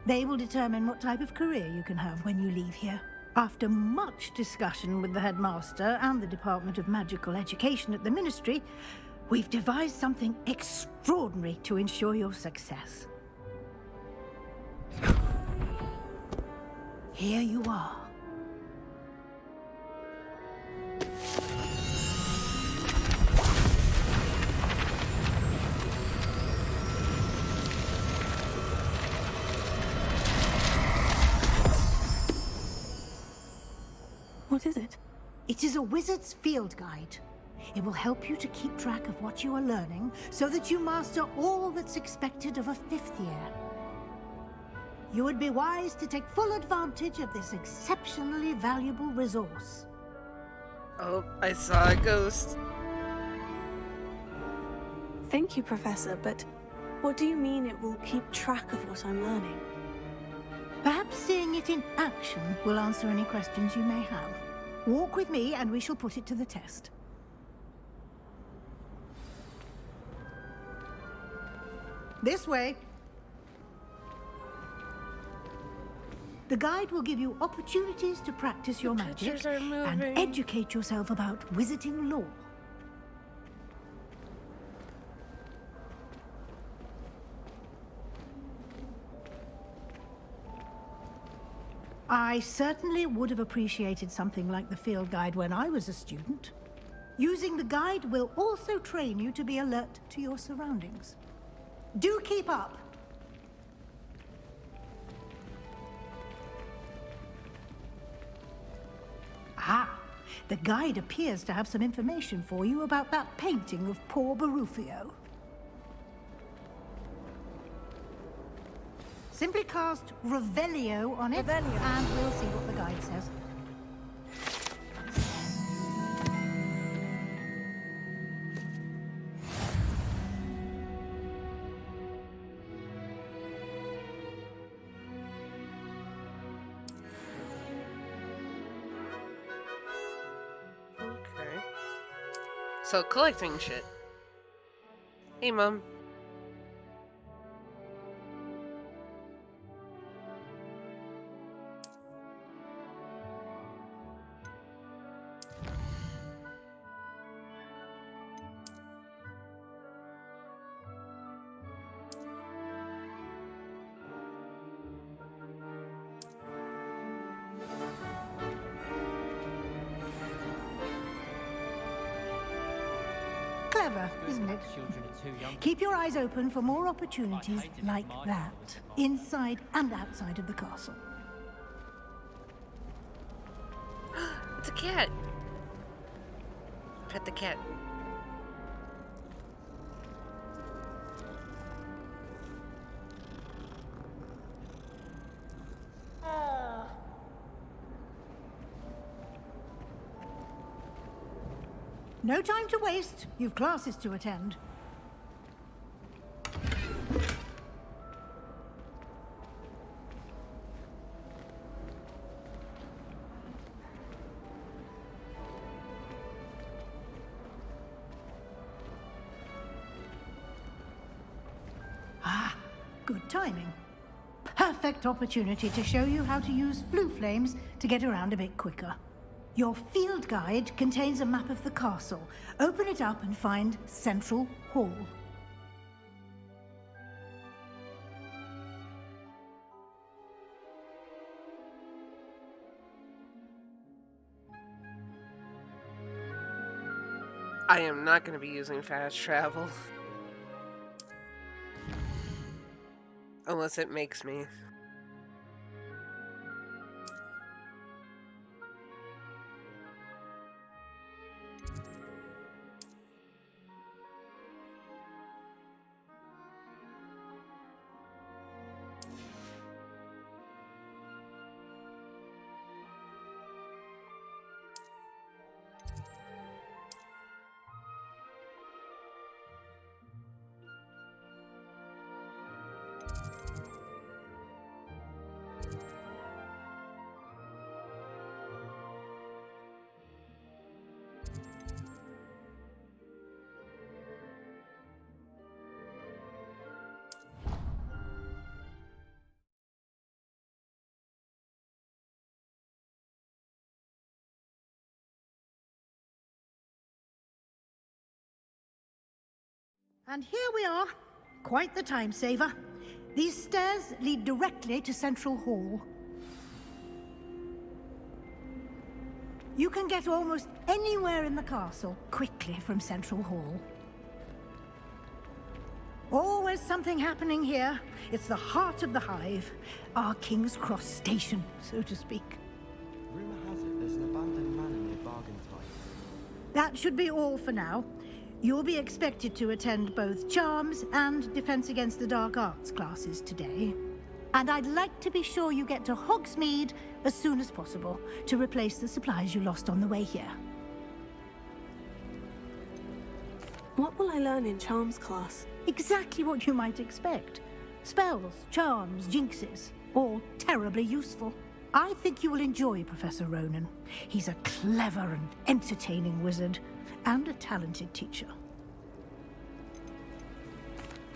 They will determine what type of career you can have when you leave here. After much discussion with the headmaster and the Department of Magical Education at the Ministry, we've devised something extraordinary to ensure your success. Here you are. What is it? It is a wizard's field guide. It will help you to keep track of what you are learning so that you master all that's expected of a 5th year. You would be wise to take full advantage of this exceptionally valuable resource. Oh, I saw a ghost. Thank you, Professor, but what do you mean it will keep track of what I'm learning? Perhaps seeing it in action will answer any questions you may have. Walk with me and we shall put it to the test. This way. The guide will give you opportunities to practice your magic and educate yourself about wizarding lore. I certainly would have appreciated something like the field guide when I was a student. Using the guide will also train you to be alert to your surroundings. Do keep up! Ah, the guide appears to have some information for you about that painting of poor Barufio. Simply cast Revelio on it, and we'll see what the guide says. So, collecting shit. Hey, Mom. Clever, isn't it? Keep your eyes open for more opportunities like that, inside and outside of the castle. It's a cat. Pet the cat. No time to waste. You've classes to attend. Ah, good timing. Perfect opportunity to show you how to use flue flames to get around a bit quicker. Your field guide contains a map of the castle. Open it up and find Central Hall. I am not going to be using fast travel. Unless it makes me. And here we are. Quite the time saver. These stairs lead directly to Central Hall. You can get almost anywhere in the castle quickly from Central Hall. Always something happening here. It's the heart of the hive. Our King's Cross station, so to speak. Rumor has it there's an abandoned manor near Bargain's. That should be all for now. You'll be expected to attend both Charms and Defense Against the Dark Arts classes today. And I'd like to be sure you get to Hogsmeade as soon as possible to replace the supplies you lost on the way here. What will I learn in Charms class? Exactly what you might expect. Spells, charms, jinxes, all terribly useful. I think you will enjoy Professor Ronan. He's a clever and entertaining wizard, and a talented teacher.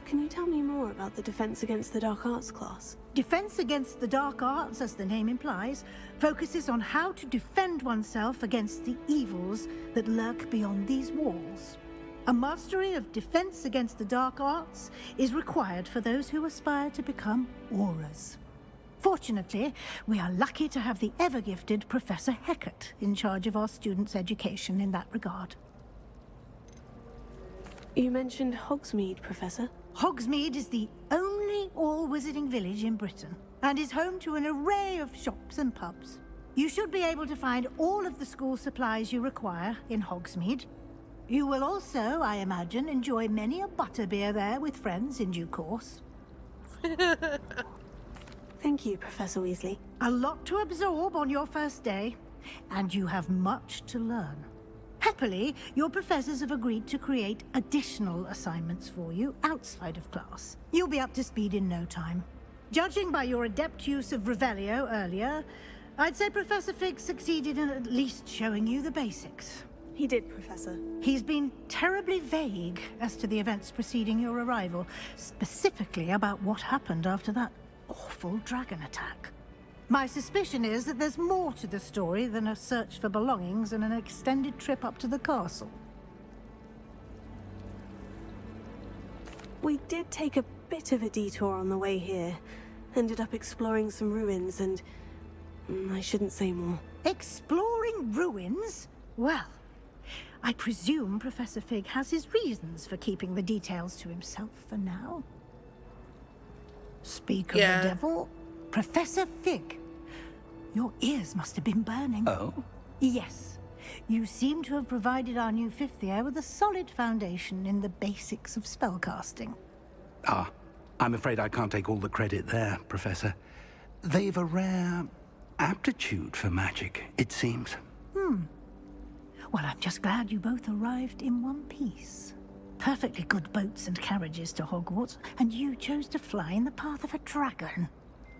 Can you tell me more about the Defense Against the Dark Arts class? Defense Against the Dark Arts, as the name implies, focuses on how to defend oneself against the evils that lurk beyond these walls. A mastery of Defense Against the Dark Arts is required for those who aspire to become Aurors. Fortunately, we are lucky to have the ever-gifted Professor Hecat in charge of our students' education in that regard. You mentioned Hogsmeade, Professor. Hogsmeade is the only all-wizarding village in Britain, and is home to an array of shops and pubs. You should be able to find all of the school supplies you require in Hogsmeade. You will also, I imagine, enjoy many a butterbeer there with friends in due course. Thank you, Professor Weasley. A lot to absorb on your first day, and you have much to learn. Happily, your professors have agreed to create additional assignments for you outside of class. You'll be up to speed in no time. Judging by your adept use of Revelio earlier, I'd say Professor Fig succeeded in at least showing you the basics. He did, Professor. He's been terribly vague as to the events preceding your arrival, specifically about what happened after that awful dragon attack. My suspicion is that there's more to the story than a search for belongings and an extended trip up to the castle. We did take a bit of a detour on the way here. Ended up exploring some ruins and... I shouldn't say more. Exploring ruins? Well, I presume Professor Fig has his reasons for keeping the details to himself for now. Speak of the devil, Professor Fig. Your ears must have been burning. Oh? Yes. You seem to have provided our new fifth year with a solid foundation in the basics of spellcasting. Ah, I'm afraid I can't take all the credit there, Professor. They've a rare aptitude for magic, it seems. Well, I'm just glad you both arrived in one piece. Perfectly good boats and carriages to Hogwarts, and you chose to fly in the path of a dragon.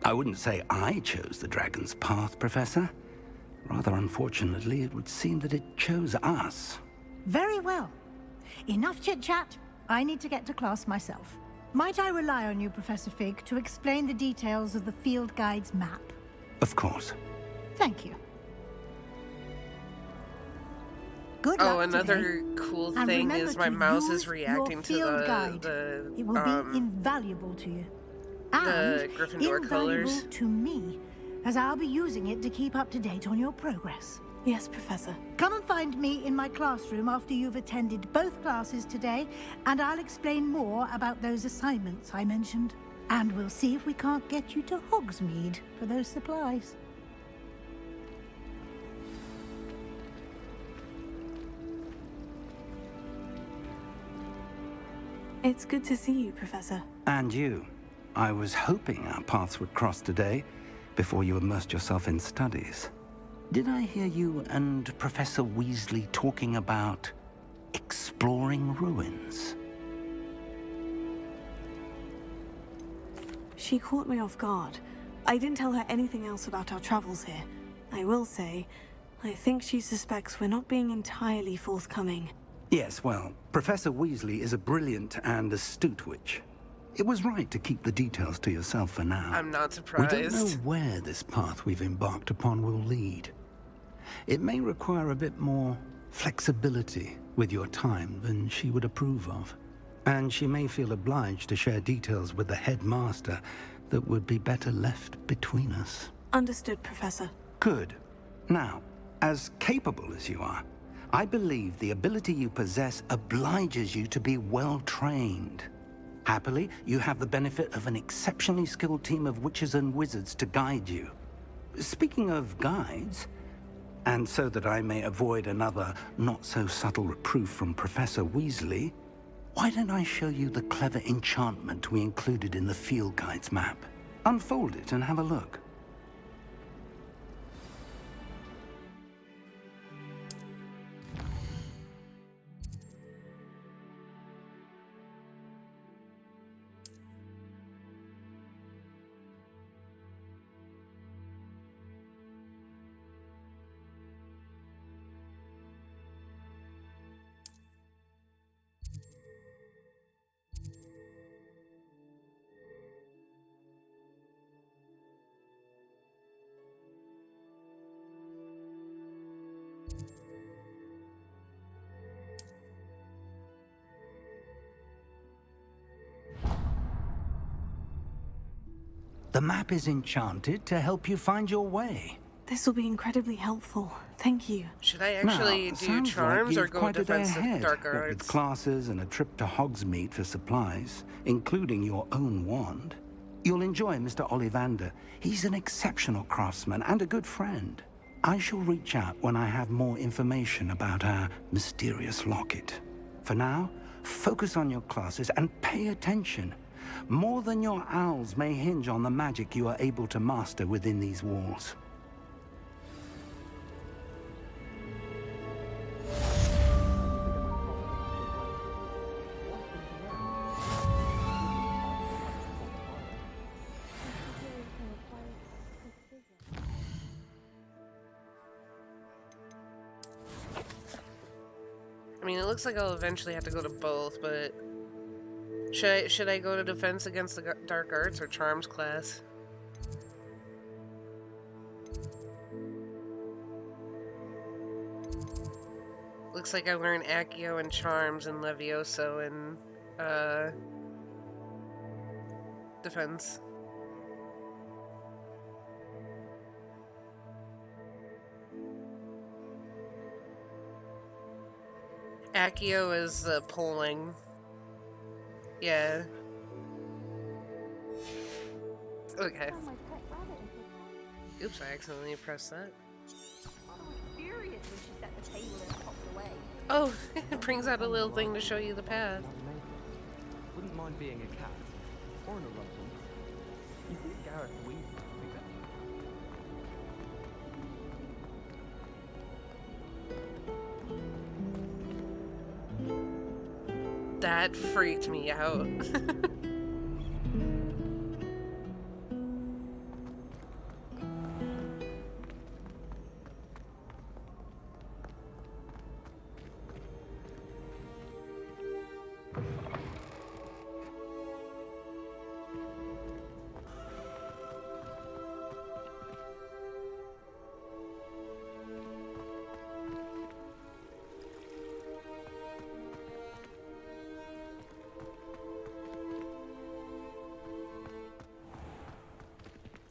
I wouldn't say I chose the dragon's path, Professor. Rather unfortunately, it would seem that it chose us. Very well. Enough chit-chat. I need to get to class myself. Might I rely on you, Professor Fig, to explain the details of the field guide's map? Of course. Thank you. Good luck another today. cool And thing remember is my to mouse use is reacting your to field guide. It will be invaluable to you. And Gryffindor invaluable colors. to me, as I'll be using it to keep up to date on your progress. Yes, Professor. Come and find me in my classroom after you've attended both classes today, and I'll explain more about those assignments I mentioned. And we'll see if we can't get you to Hogsmeade for those supplies. It's good to see you, Professor. And you. I was hoping our paths would cross today, before you immersed yourself in studies. Did I hear you and Professor Weasley talking about exploring ruins? She caught me off guard. I didn't tell her anything else about our travels here. I will say, I think she suspects we're not being entirely forthcoming. Yes, well, Professor Weasley is a brilliant and astute witch. It was right to keep the details to yourself for now. I'm not We surprised. don't know where this path we've embarked upon will lead. It may require a bit more flexibility with your time than she would approve of. And she may feel obliged to share details with the headmaster that would be better left between us. Understood, Professor. Good. Now, as capable as you are, I believe the ability you possess obliges you to be well trained. Happily, you have the benefit of an exceptionally skilled team of witches and wizards to guide you. Speaking of guides, and so that I may avoid another not-so-subtle reproof from Professor Weasley, why don't I show you the clever enchantment we included in the field guide's map? Unfold it and have a look. The map is enchanted to help you find your way. This will be incredibly helpful. Thank you. Should I actually do charms or go quite a day defensive ahead, dark what arts? with classes and a trip to Hogsmeade for supplies, including your own wand. You'll enjoy Mr. Ollivander. He's an exceptional craftsman and a good friend. I shall reach out when I have more information about our mysterious locket. For now, focus on your classes and pay attention. More than your owls may hinge on the magic you are able to master within these walls. mean, it looks like I'll eventually have to go to both, but should I go to defense against the dark arts or charms class? Looks like I learned Accio and charms and Levioso and defense. Accio is the polling. Yeah. Okay. Oops, I accidentally pressed that. Oh, it brings out a little thing to show you the path. Wouldn't mind being a cat or an orangutan. You think Gareth Weasley would be better? That freaked me out.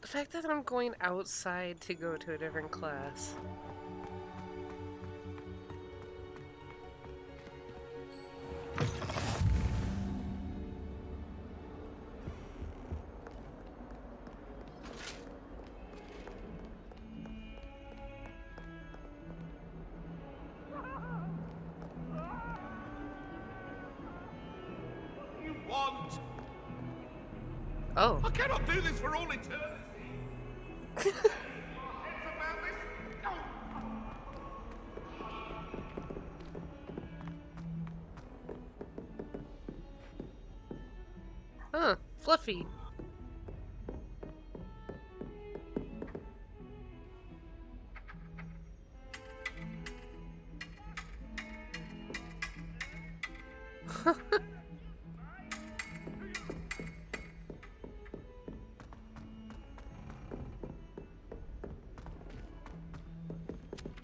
The fact that I'm going outside to go to a different class. You want? Oh. I cannot do this for all eternity. Huh, Fluffy.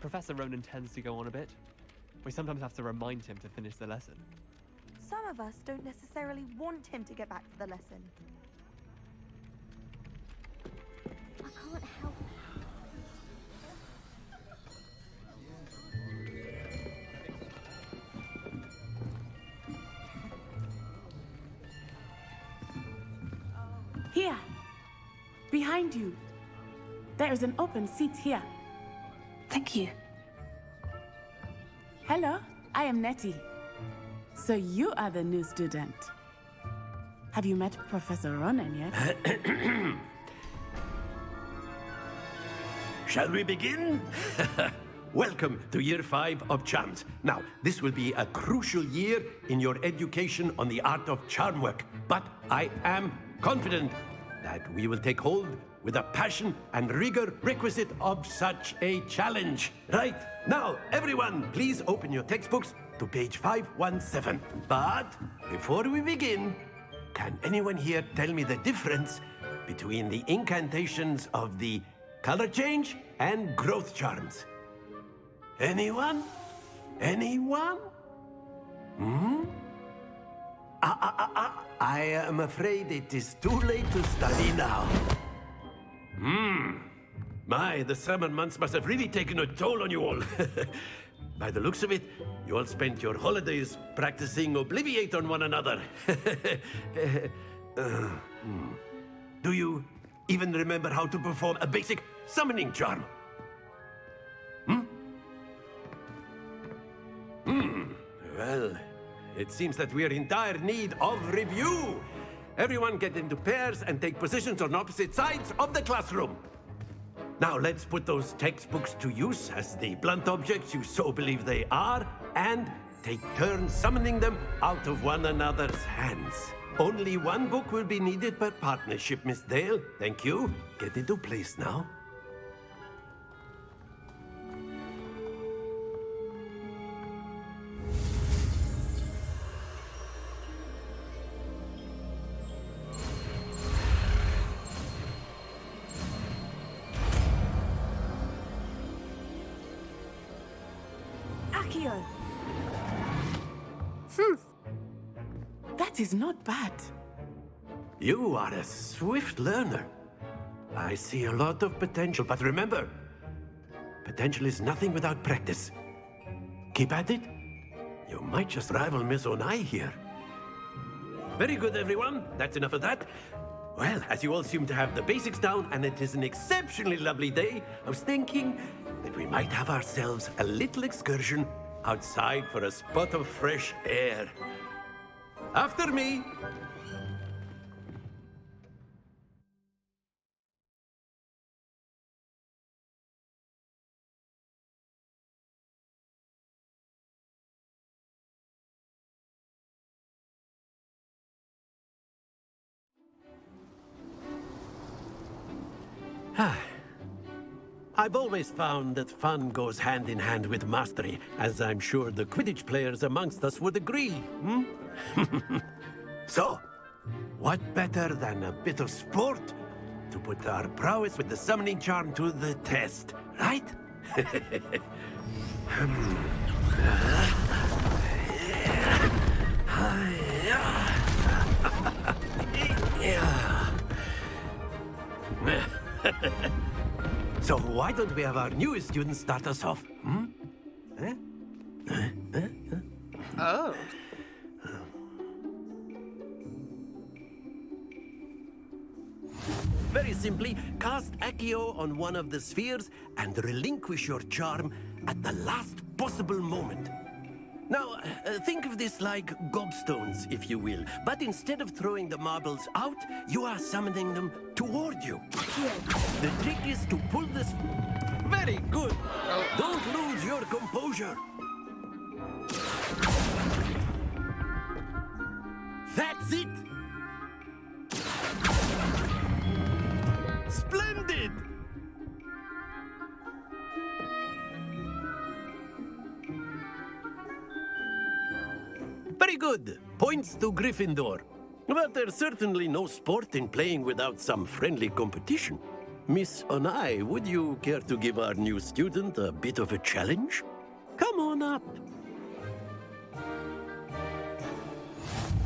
Professor Ronan tends to go on a bit. We sometimes have to remind him to finish the lesson. Some of us don't necessarily want him to get back to the lesson. I can't help Here. Behind you. There is an open seat here. Thank you. Hello, I am Nettie. So you are the new student. Have you met Professor Ronan yet? Shall we begin? Welcome to Year 5 of Charms. Now, this will be a crucial year in your education on the art of charm work, but I am confident that we will take hold with the passion and rigor requisite of such a challenge. Right, now, everyone, please open your textbooks to page 517. But before we begin, can anyone here tell me the difference between the incantations of the color change and growth charms? Anyone? Anyone? I am afraid it is too late to study now. My, the summer months must have really taken a toll on you all. By the looks of it, you all spent your holidays practicing Obliviate on one another. Do you even remember how to perform a basic summoning charm? Well, it seems that we are in dire need of review. Everyone get into pairs and take positions on opposite sides of the classroom. Now let's put those textbooks to use as the blunt objects you so believe they are, and take turns summoning them out of one another's hands. Only one book will be needed per partnership, Miss Dale. Thank you. Get into place now. Accio. That is not bad. You are a swift learner. I see a lot of potential, but remember, potential is nothing without practice. Keep at it. You might just rival Miss Onai here. Very good, everyone. That's enough of that. Well, as you all seem to have the basics down, and it is an exceptionally lovely day, I was thinking that we might have ourselves a little excursion outside for a spot of fresh air. After me. I've always found that fun goes hand in hand with mastery, as I'm sure the Quidditch players amongst us would agree, hmm? So, what better than a bit of sport to put our prowess with the summoning charm to the test, right? So why don't we have our newest student start us off? Hmm? Oh. Very simply, cast Accio on one of the spheres and relinquish your charm at the last possible moment. Now, think of this like gobstones, if you will. But instead of throwing the marbles out, you are summoning them toward you. The trick is to pull this... Very good! Don't lose your composure. That's it! Splendid! Very good. Points to Gryffindor. But there's certainly no sport in playing without some friendly competition. Miss Onai, would you care to give our new student a bit of a challenge? Come on up.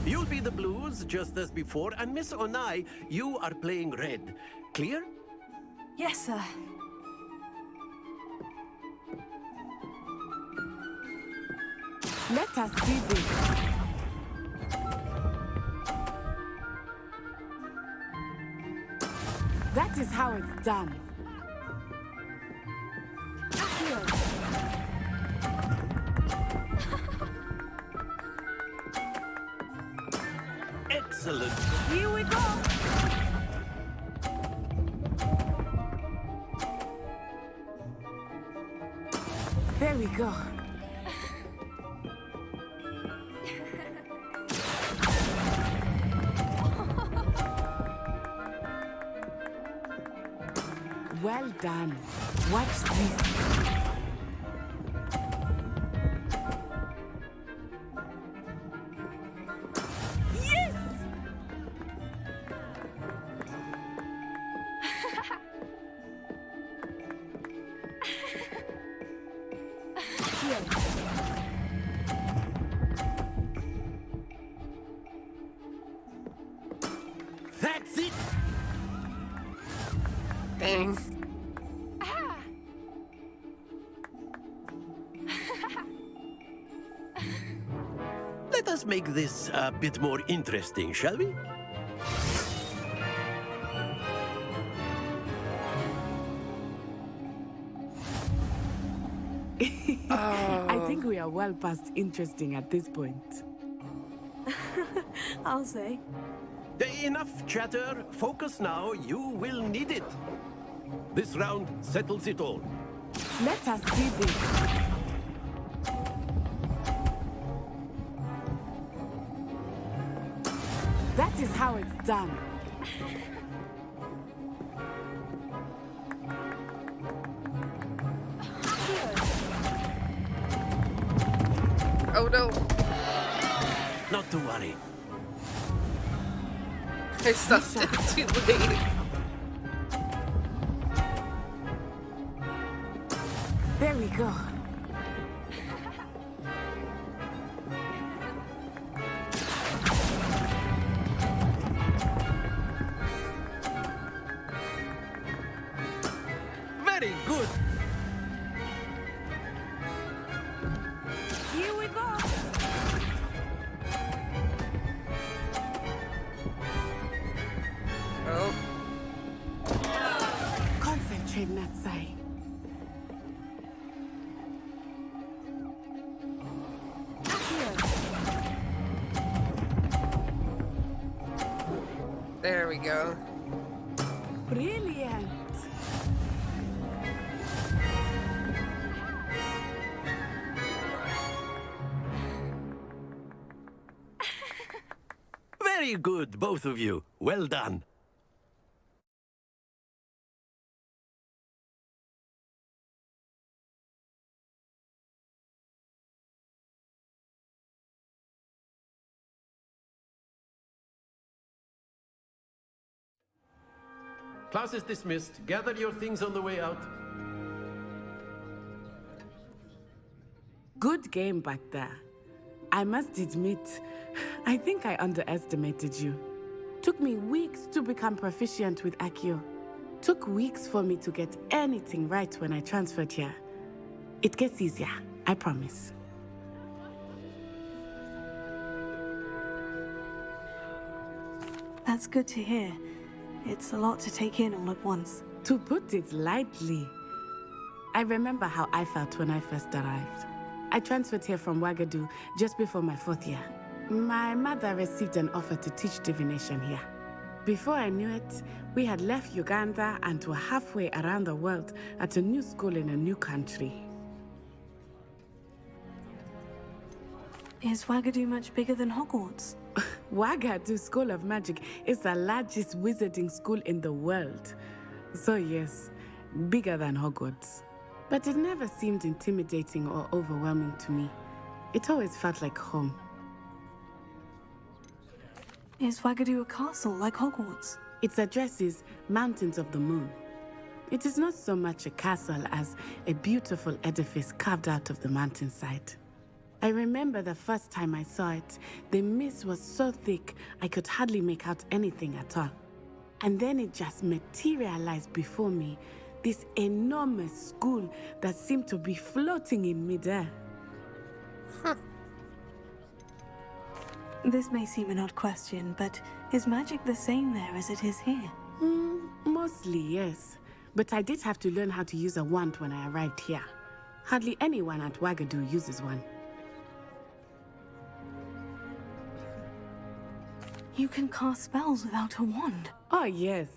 You'll be the blues, just as before, and Miss Onai, you are playing red. Clear? Yes, sir. Let us see this. That is how it's done. Excellent. Here we go. There we go. Well done. Watch this. Yes! That's it! Dang. Let us make this a bit more interesting, shall we? I think we are well past interesting at this point. I'll say. Enough chatter. Focus now. You will need it. This round settles it all. Let us see this. That is how it's done. Oh no. Not to worry. I stopped it too late. There we go. Natsai. There we go. Brilliant. Very good, both of you. Well done. Class is dismissed. Gather your things on the way out. Good game back there. I must admit, I think I underestimated you. Took me weeks to become proficient with Accio. Took weeks for me to get anything right when I transferred here. It gets easier, I promise. That's good to hear. It's a lot to take in all at once. To put it lightly, I remember how I felt when I first arrived. I transferred here from Wagadu just before my 4th year. My mother received an offer to teach divination here. Before I knew it, we had left Uganda and were halfway around the world at a new school in a new country. Is Wagadu much bigger than Hogwarts? Wagadu School of Magic is the largest wizarding school in the world. So yes, bigger than Hogwarts. But it never seemed intimidating or overwhelming to me. It always felt like home. Is Wagadu a castle like Hogwarts? Its address is Mountains of the Moon. It is not so much a castle as a beautiful edifice carved out of the mountainside. I remember the first time I saw it, the mist was so thick I could hardly make out anything at all. And then it just materialized before me, this enormous school that seemed to be floating in midair. This may seem an odd question, but is magic the same there as it is here? Mostly, yes. But I did have to learn how to use a wand when I arrived here. Hardly anyone at Wagadu uses one. You can cast spells without a wand? Oh, yes.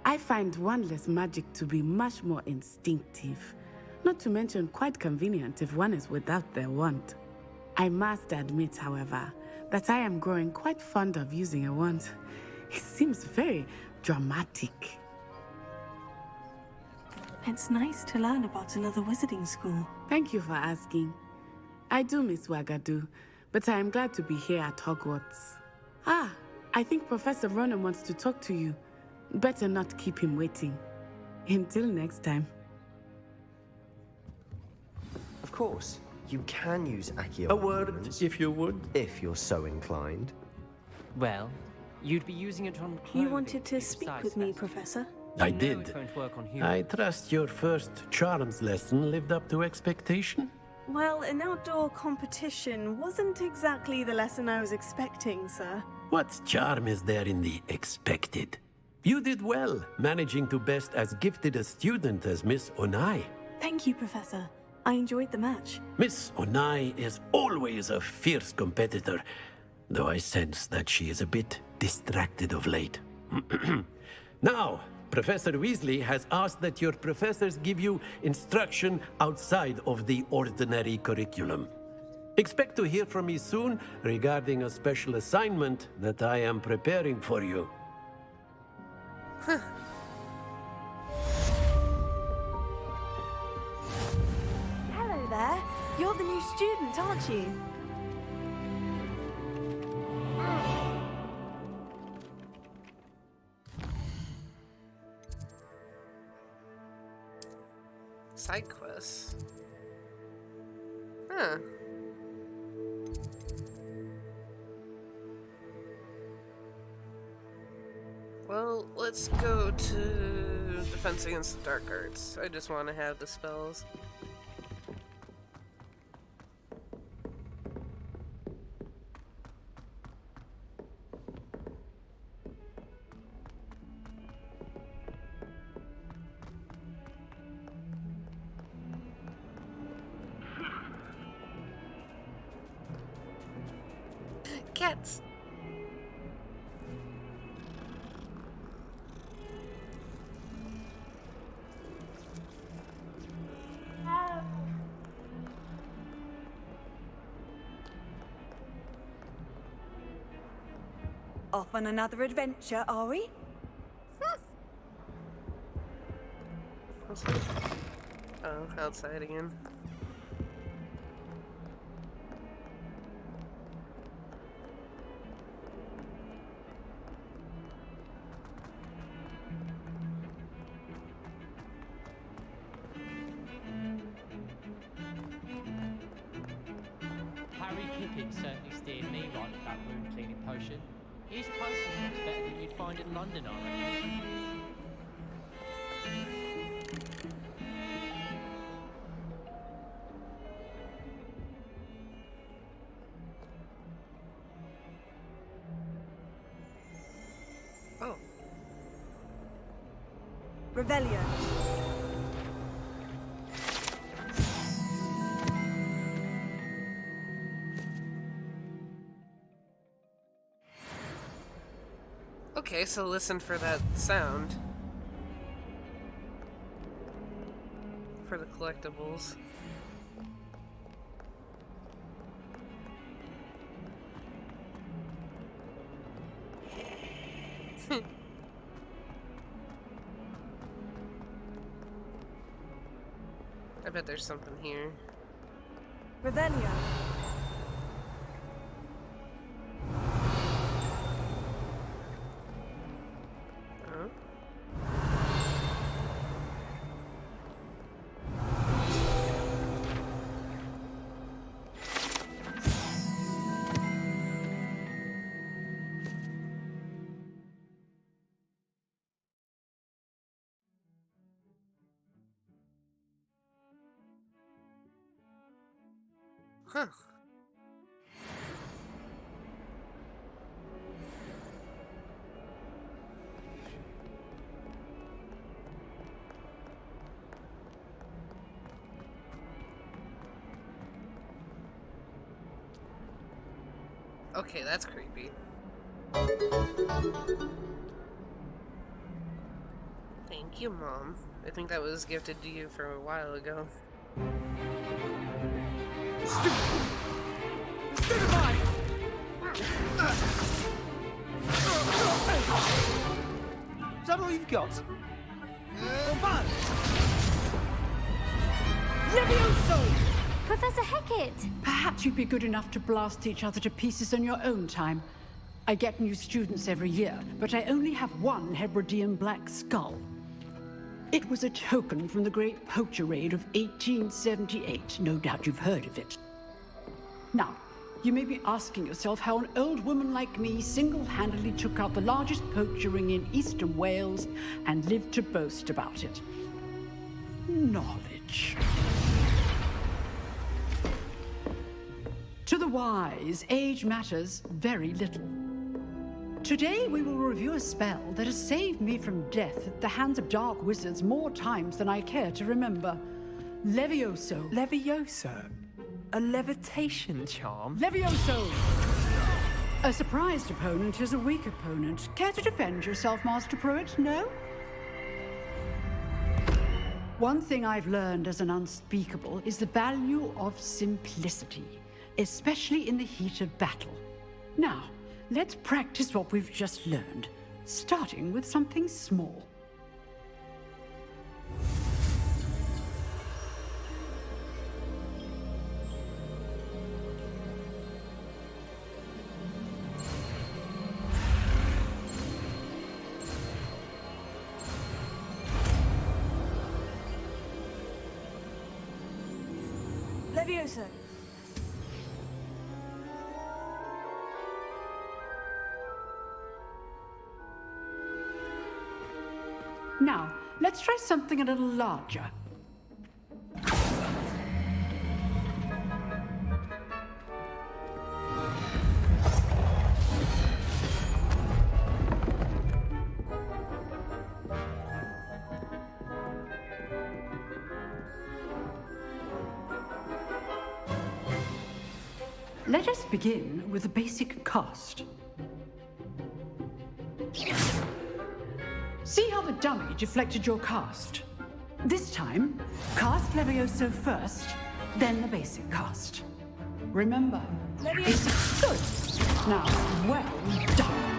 I find wandless magic to be much more instinctive. Not to mention quite convenient if one is without their wand. I must admit, however, that I am growing quite fond of using a wand. It seems very dramatic. It's nice to learn about another wizarding school. Thank you for asking. I do miss Wagadu, but I am glad to be here at Hogwarts. Ah, I think Professor Ronan wants to talk to you. Better not keep him waiting. Until next time. Of course, you can use Accio. A word, if you would. If you're so inclined. Well, you'd be using it on clothing. You wanted to speak with me, Professor? I did. I trust your first charms lesson lived up to expectation? Well, an outdoor competition wasn't exactly the lesson I was expecting, sir. What charm is there in the expected? You did well, managing to best as gifted a student as Miss Onai. Thank you, Professor. I enjoyed the match. Miss Onai is always a fierce competitor, though I sense that she is a bit distracted of late. Now, Professor Weasley has asked that your professors give you instruction outside of the ordinary curriculum. Expect to hear from me soon regarding a special assignment that I am preparing for you. Hello there. You're the new student, aren't you? Side quests. Huh. Well, let's go to Defense Against the Dark Arts. I just want to have the spells. Cats. Off on another adventure, are we? Oh, outside again. Harry Pippin certainly steered me right with that wound cleaning potion. His potion looks better than you'd find in London, I reckon. Oh. Revelio. Okay, so listen for that sound. For the collectibles. I bet there's something here. Revelio. Huh? Huh. Okay, that's creepy. Thank you, Mom. I think that was gifted to you from a while ago. Stupefy! Is that all you've got? Bad. Levioso! Professor Hecat! Perhaps you'd be good enough to blast each other to pieces in your own time. I get new students every year, but I only have one Hebridean black skull. It was a token from the Great Poacher Raid of 1878. No doubt you've heard of it. Now, you may be asking yourself how an old woman like me single-handedly took out the largest poacher ring in eastern Wales and lived to boast about it. Knowledge. To the wise, age matters very little. Today we will review a spell that has saved me from death at the hands of dark wizards more times than I care to remember. Levioso. Levioso? A levitation charm? Levioso! A surprised opponent is a weak opponent. Care to defend yourself, Master Pruitt? No? One thing I've learned as an unspeakable is the value of simplicity, especially in the heat of battle. Now, let's practice what we've just learned, starting with something small. Levioso. Now, let's try something a little larger. Let us begin with the basic cast. See how the dummy deflected your cast? This time, cast Levioso first, then the basic cast. Remember, basic good. Now, well done.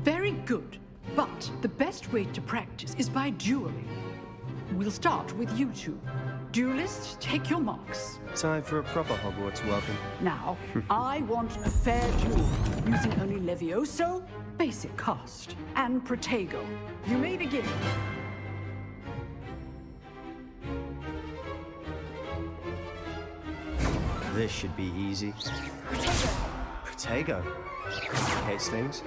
Very good, but the best way to practice is by dueling. We'll start with you two. Duelists, take your marks. Time for a proper Hogwarts welcome. Now, I want a fair duel, using only Levioso, basic cast, and Protego. You may begin. This should be easy. Protego. Complicates things.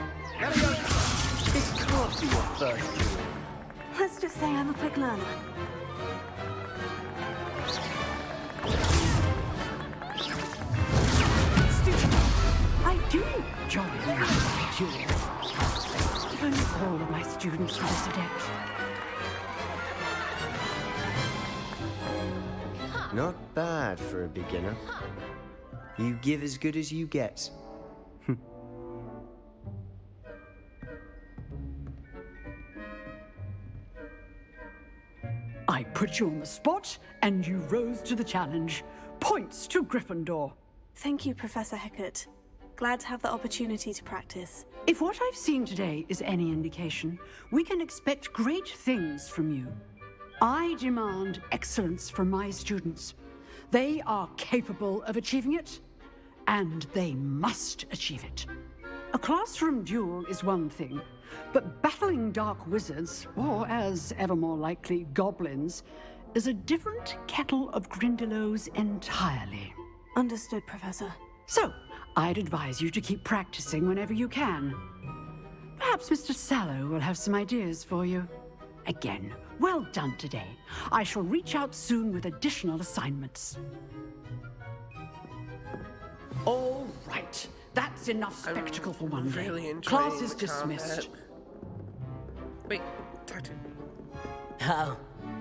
This can't be your first duel. Let's just say I'm a quick learner. Stupid. I do enjoy duels. If only all of my students were this adept. Not bad for a beginner. You give as good as you get. I put you on the spot, and you rose to the challenge. Points to Gryffindor. Thank you, Professor Hecat. Glad to have the opportunity to practice. If what I've seen today is any indication, we can expect great things from you. I demand excellence from my students. They are capable of achieving it, and they must achieve it. A classroom duel is one thing, but battling dark wizards, or as ever more likely, goblins, is a different kettle of Grindylows entirely. Understood, Professor. So, I'd advise you to keep practicing whenever you can. Perhaps Mr. Sallow will have some ideas for you. Again, well done today. I shall reach out soon with additional assignments. All right. That's enough spectacle for one day. Really Class is the dismissed. combat. Wait, Tartan. Oh,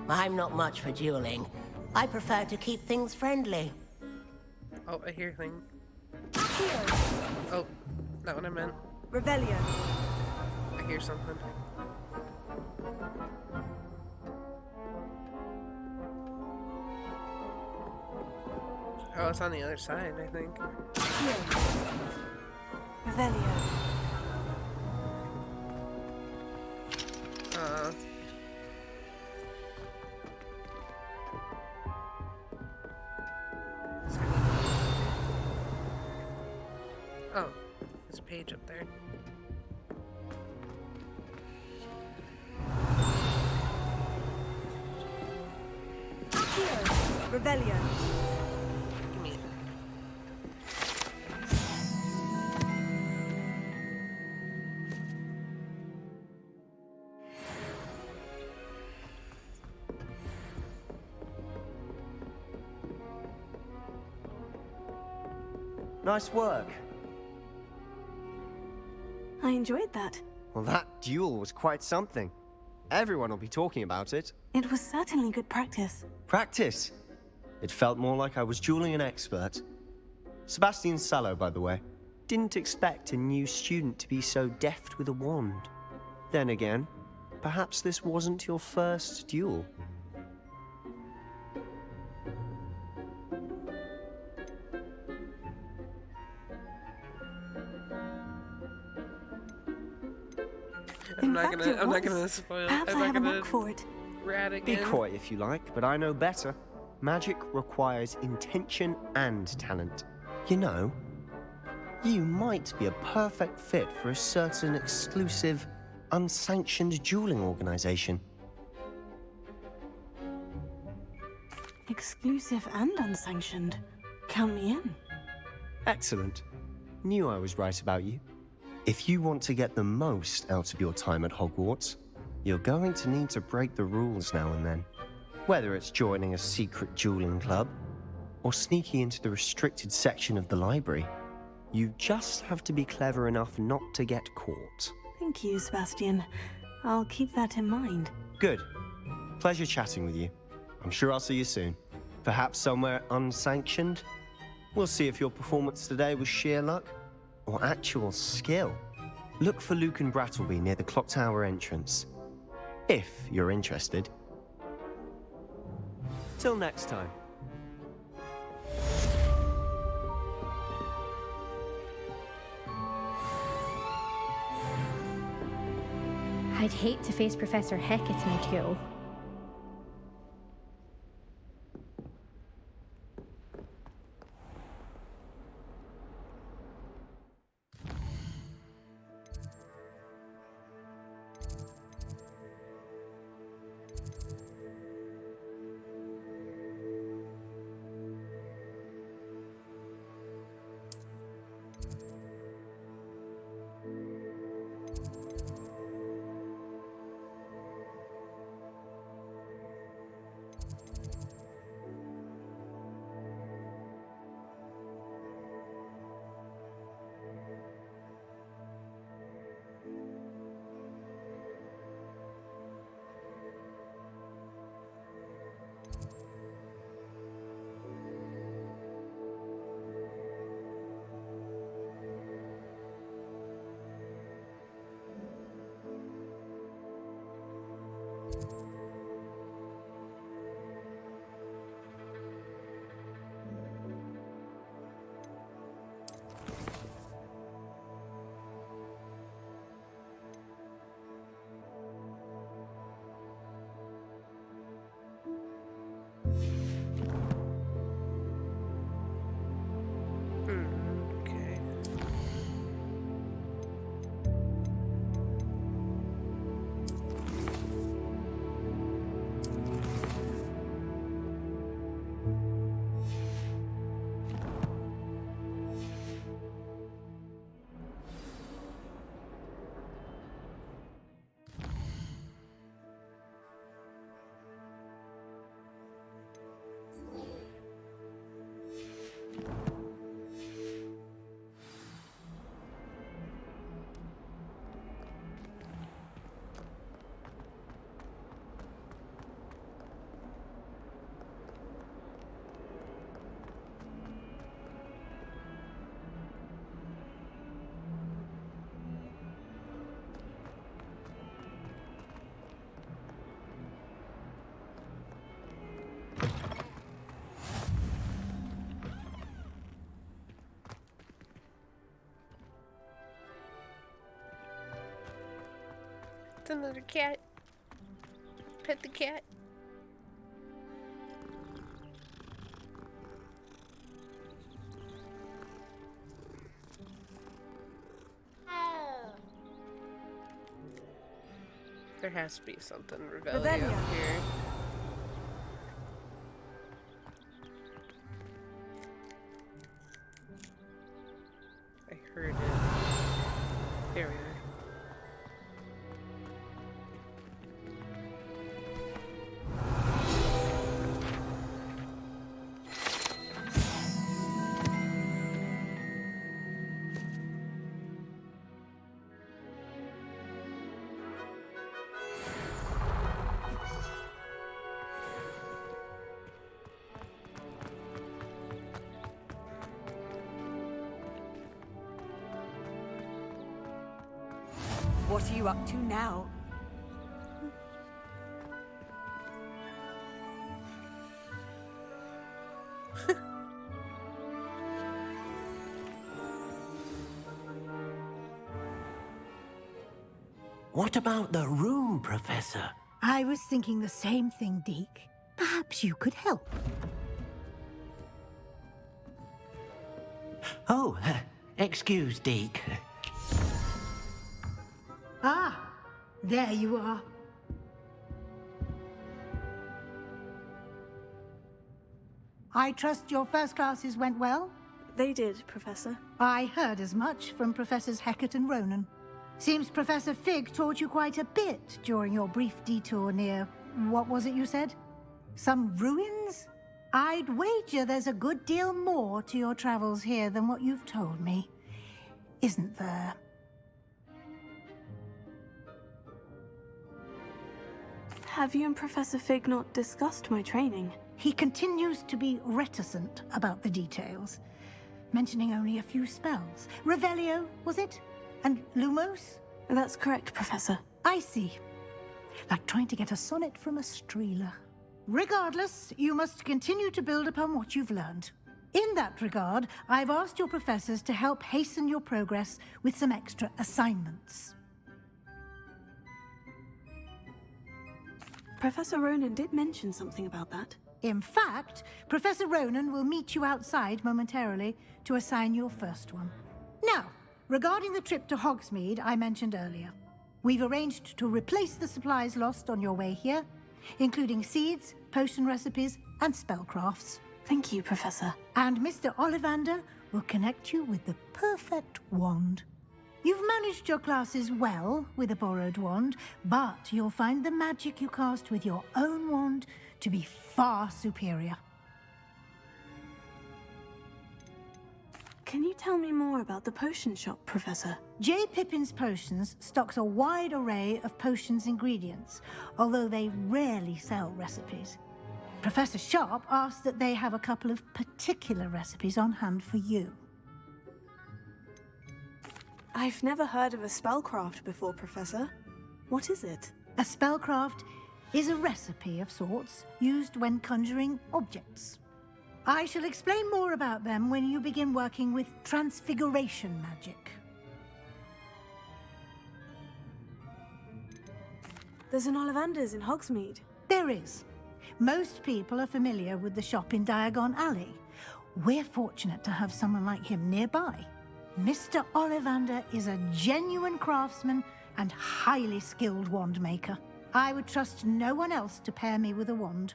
I'm not much for dueling. I prefer to keep things friendly. Oh, I hear things. Oh, not what I meant. Revelio. I hear something. Oh, it's on the other side, I think. Revelio. Oh, there's a page up there. Revelio. Give me it. Nice work. I enjoyed that. Well, that duel was quite something. Everyone will be talking about it. It was certainly good practice. Practice. It felt more like I was dueling an expert. Sebastian Sallow, by the way. Didn't expect a new student to be so deft with a wand. Then again, perhaps this wasn't your first duel. I'm not gonna spoil. Perhaps I'm I not have a gonna mark for it. rat Be again. coy if you like, but I know better. Magic requires intention and talent. You know, you might be a perfect fit for a certain exclusive, unsanctioned dueling organization. Exclusive and unsanctioned. Count me in. Excellent. Knew I was right about you. If you want to get the most out of your time at Hogwarts, you're going to need to break the rules now and then. Whether it's joining a secret dueling club, or sneaking into the restricted section of the library, you just have to be clever enough not to get caught. Thank you, Sebastian. I'll keep that in mind. Good. Pleasure chatting with you. I'm sure I'll see you soon. Perhaps somewhere unsanctioned? We'll see if your performance today was sheer luck or actual skill. Look for Luke and Brattleby near the clock tower entrance, if you're interested. Till next time. I'd hate to face Professor Hecat in a duel. Okay. It's another cat. Pet the cat. There has to be something rebellious here. I heard it. There we are. What are you up to now? What about the room, Professor? I was thinking the same thing, Deke. Perhaps you could help. Oh, excuse, Deke. Ah, there you are. I trust your first classes went well? They did, Professor. I heard as much from Professors Hecat and Ronan. Seems Professor Fig taught you quite a bit during your brief detour near... what was it you said? Some ruins? I'd wager there's a good deal more to your travels here than what you've told me. Isn't there? Have you and Professor Fig not discussed my training? He continues to be reticent about the details, mentioning only a few spells. Revelio, was it? And Lumos? That's correct, Professor. I see. Like trying to get a sonnet from a streeler. Regardless, you must continue to build upon what you've learned. In that regard, I've asked your professors to help hasten your progress with some extra assignments. Professor Ronan did mention something about that. In fact, Professor Ronan will meet you outside momentarily to assign your first one. Now, regarding the trip to Hogsmeade I mentioned earlier, we've arranged to replace the supplies lost on your way here, including seeds, potion recipes, and spellcrafts. Thank you, Professor. And Mr. Ollivander will connect you with the perfect wand. You've managed your classes well with a borrowed wand, but you'll find the magic you cast with your own wand to be far superior. Can you tell me more about the potion shop, Professor? J. Pippin's Potions stocks a wide array of potions ingredients, although they rarely sell recipes. Professor Sharp asked that they have a couple of particular recipes on hand for you. I've never heard of a spellcraft before, Professor. What is it? A spellcraft is a recipe of sorts used when conjuring objects. I shall explain more about them when you begin working with transfiguration magic. There's an Ollivander's in Hogsmeade. There is. Most people are familiar with the shop in Diagon Alley. We're fortunate to have someone like him nearby. Mr. Ollivander is a genuine craftsman and highly skilled wand maker. I would trust no one else to pair me with a wand.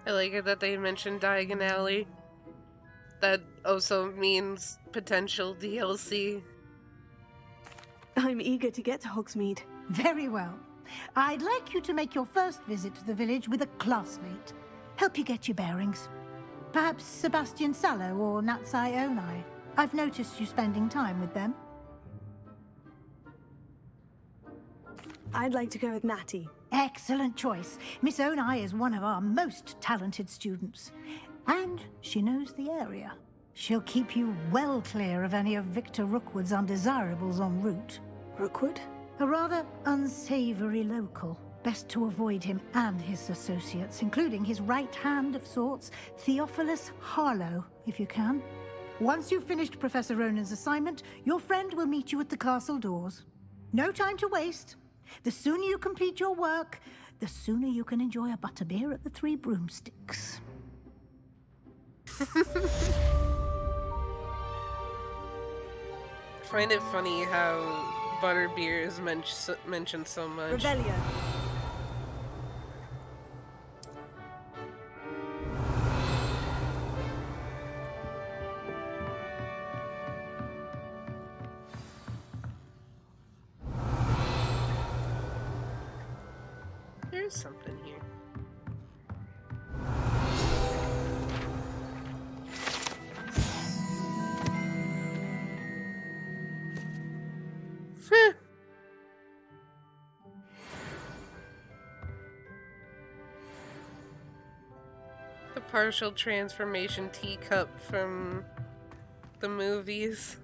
I like it that they mentioned Diagon Alley. That also means potential DLC. I'm eager to get to Hogsmeade. Very well. I'd like you to make your first visit to the village with a classmate. Help you get your bearings. Perhaps Sebastian Sallow or Natsai Onai. I've noticed you spending time with them. I'd like to go with Natty. Excellent choice. Miss Onai is one of our most talented students. And she knows the area. She'll keep you well clear of any of Victor Rookwood's undesirables en route. Rookwood? A rather unsavory local. Best to avoid him and his associates, including his right hand of sorts, Theophilus Harlow, if you can. Once you've finished Professor Ronan's assignment, your friend will meet you at the castle doors. No time to waste. The sooner you complete your work, the sooner you can enjoy a butterbeer at the Three Broomsticks. Find it funny how butterbeer is mentioned so much. Revelio. There's something here. The partial transformation teacup from the movies.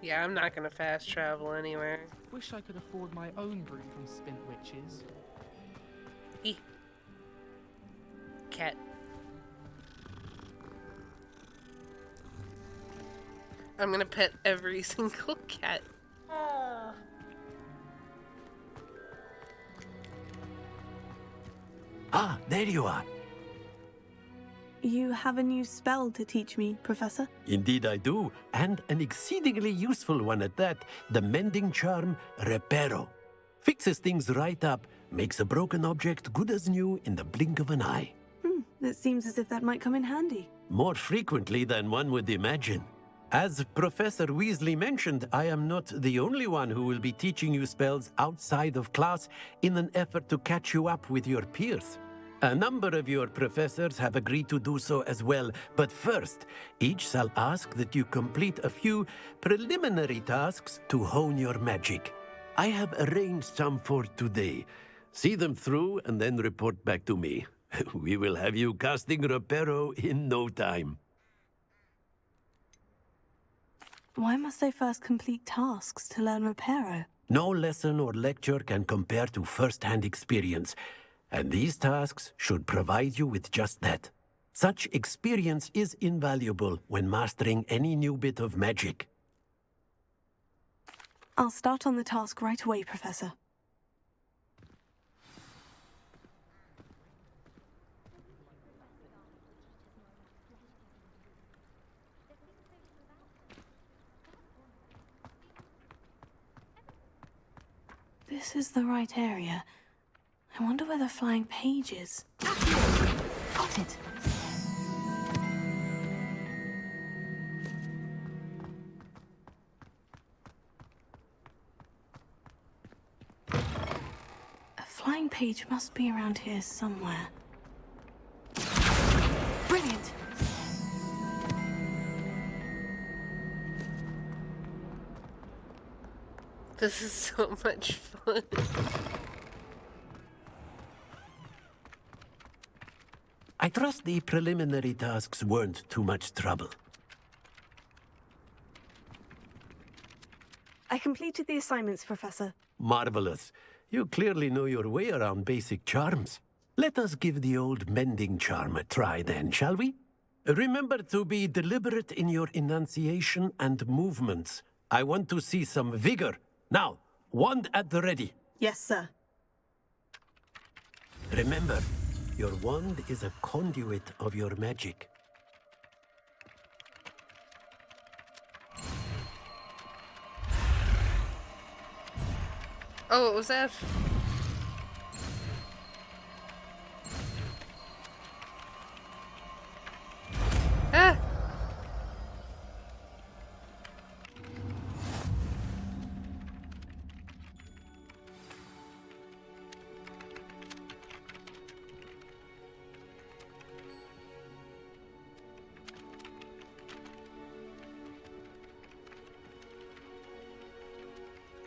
Yeah, I'm not gonna fast travel anywhere. Wish I could afford my own brew from Spint Witches. Cat. I'm gonna pet every single cat. Ah, there you are. You have a new spell to teach me, Professor? Indeed I do, and an exceedingly useful one at that. The mending charm, Reparo. Fixes things right up, makes a broken object good as new in the blink of an eye. It seems as if that might come in handy. More frequently than one would imagine. As Professor Weasley mentioned, I am not the only one who will be teaching you spells outside of class in an effort to catch you up with your peers. A number of your professors have agreed to do so as well, but first, each shall ask that you complete a few preliminary tasks to hone your magic. I have arranged some for today. See them through and then report back to me. We will have you casting Reparo in no time. Why must I first complete tasks to learn Reparo? No lesson or lecture can compare to first-hand experience, and these tasks should provide you with just that. Such experience is invaluable when mastering any new bit of magic. I'll start on the task right away, Professor. This is the right area. I wonder where the flying page is. Got it. A flying page must be around here somewhere. Brilliant! This is so much fun. I trust the preliminary tasks weren't too much trouble. I completed the assignments, Professor. Marvelous. You clearly know your way around basic charms. Let us give the old mending charm a try then, shall we? Remember to be deliberate in your enunciation and movements. I want to see some vigor. Now, wand at the ready. Yes, sir. Remember, your wand is a conduit of your magic. Oh, what was that? Ah!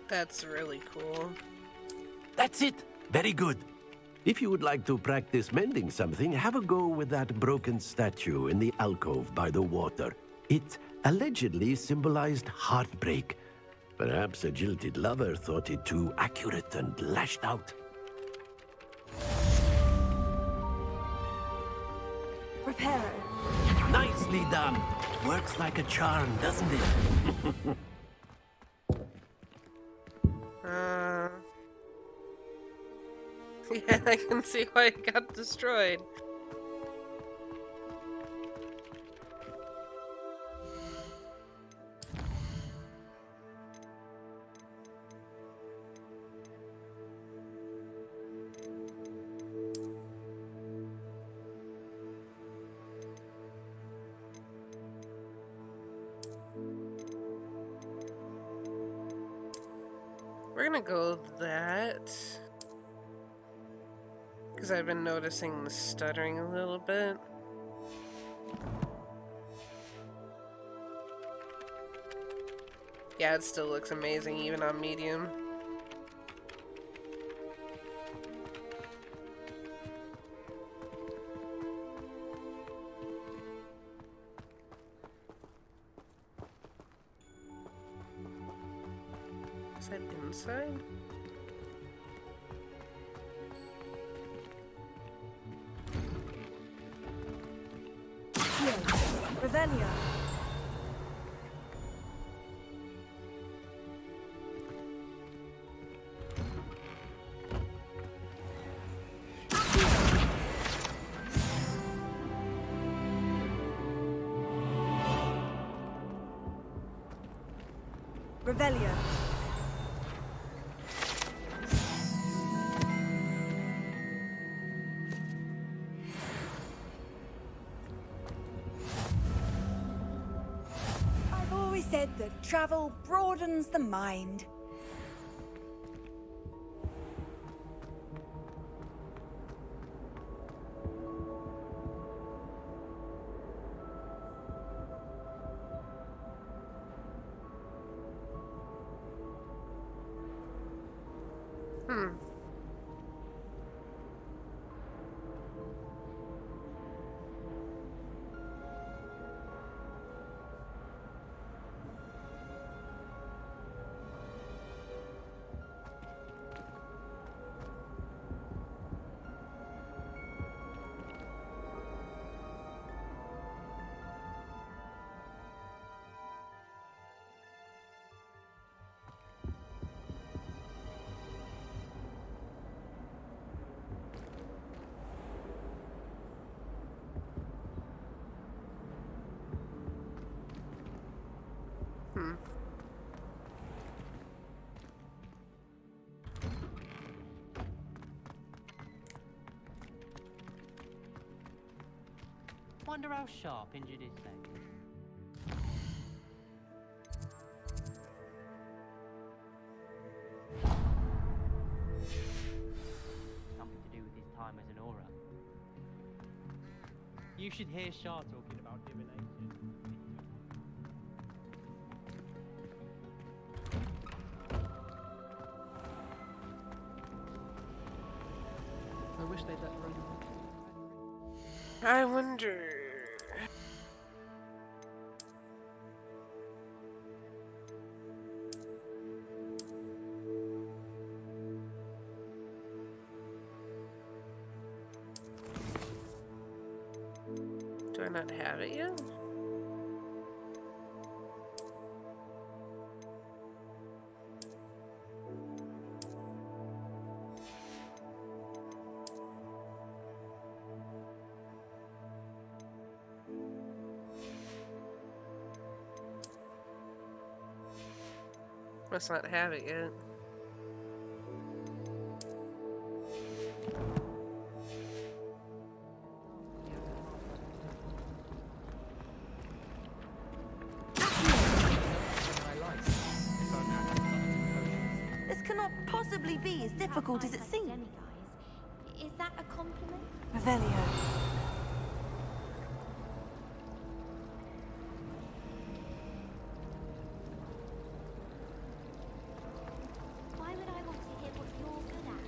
That's really cool. That's it. Very good. If you would like to practice mending something, have a go with that broken statue in the alcove by the water. It allegedly symbolized heartbreak. Perhaps a jilted lover thought it too accurate and lashed out. Reparo. Nicely done. Works like a charm, doesn't it? Yeah, I can see why it got destroyed. We're gonna go with that. Because I've been noticing the stuttering a little bit. Yeah, it still looks amazing even on medium. Is that inside? Revelio. Revelio. Said that travel broadens the mind. Hmm. Hmm. Wonder how Sharp injured his leg. Something to do with his time as an aura. You should hear Sharp talking about divination. I wish they'd let Rome. I wonder. Do I not have it yet? Must not have it yet. This cannot possibly be as difficult as it seems. Is that a compliment? Revelio. Why would I want to hear what you're good at?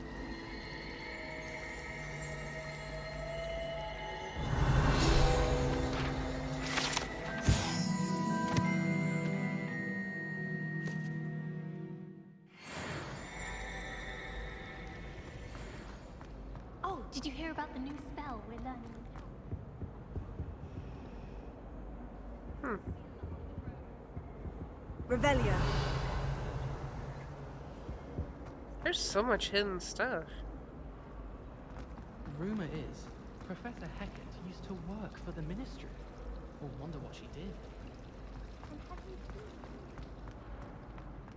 Oh, did you hear about the new spell we're learning? Revelio. There's so much hidden stuff. Rumor is, Professor Hecat used to work for the Ministry. Or wonder what she did.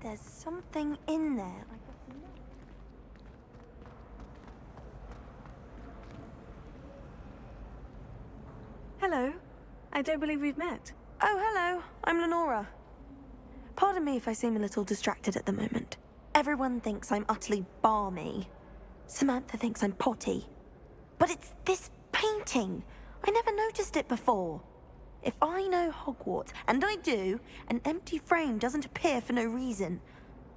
There's something in there. I got to know. Hello. I don't believe we've met. Oh, hello. I'm Lenora. Pardon me if I seem a little distracted at the moment. Everyone thinks I'm utterly balmy. Samantha thinks I'm potty. But it's this painting. I never noticed it before. If I know Hogwarts, and I do, an empty frame doesn't appear for no reason.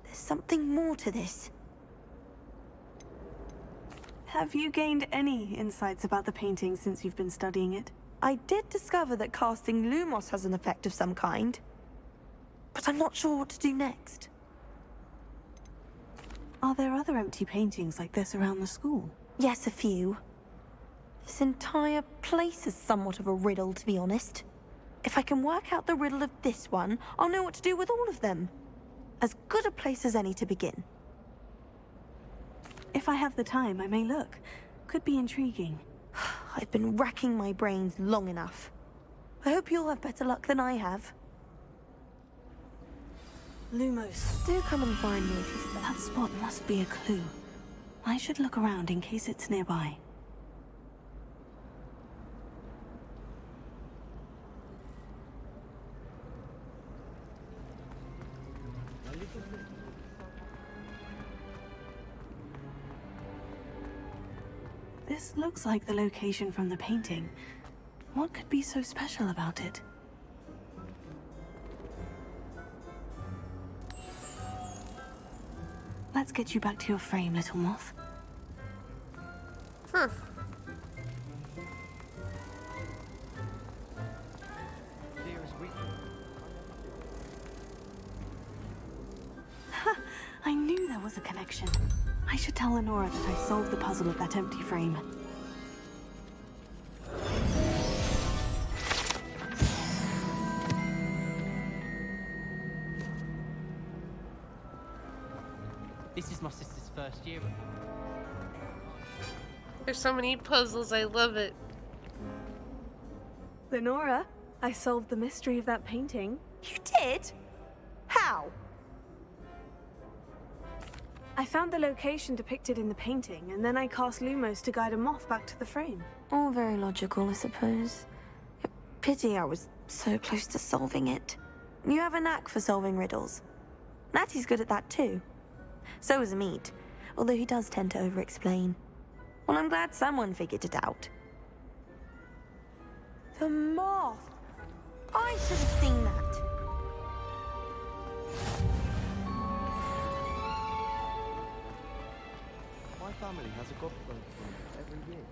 There's something more to this. Have you gained any insights about the painting since you've been studying it? I did discover that casting Lumos has an effect of some kind. But I'm not sure what to do next. Are there other empty paintings like this around the school? Yes, a few. This entire place is somewhat of a riddle, to be honest. If I can work out the riddle of this one, I'll know what to do with all of them. As good a place as any to begin. If I have the time, I may look. Could be intriguing. I've been racking my brains long enough. I hope you'll have better luck than I have. Lumos. Do come and find me if you stay. That spot must be a clue. I should look around in case it's nearby. This looks like the location from the painting. What could be so special about it? Let's get you back to your frame, little moth. Huh. I knew there was a connection. I should tell Lenora that I solved the puzzle of that empty frame. This is my sister's first year. There's so many puzzles, I love it. Lenora, I solved the mystery of that painting. You did? How? I found the location depicted in the painting, and then I cast Lumos to guide a moth back to the frame. All very logical, I suppose. Pity I was so close to solving it. You have a knack for solving riddles. Natty's good at that too. So is Amit, although he does tend to over-explain. Well, I'm glad someone figured it out. The moth! I should have seen that. My family has a goblin every year.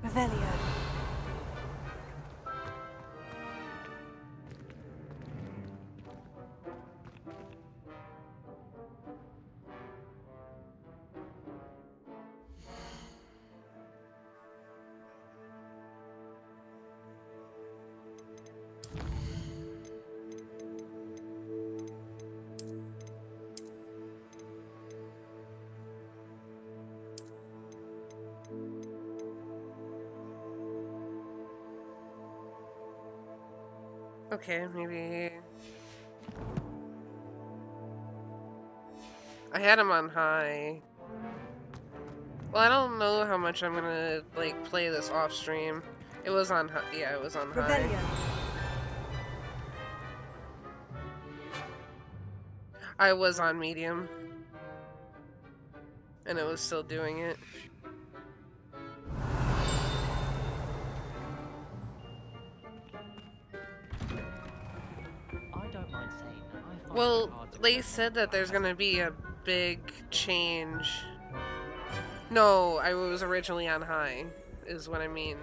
Revelio. Okay, maybe... I had him on high. Well, I don't know how much I'm gonna, like, play this off stream. It was on high. Yeah, it was on high. I was on medium. And it was still doing it. Well, they said that there's gonna be a big change. No, I was originally on high, is what I mean.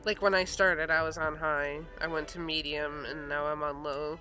Like when I started, I was on high. I went to medium, and now I'm on low.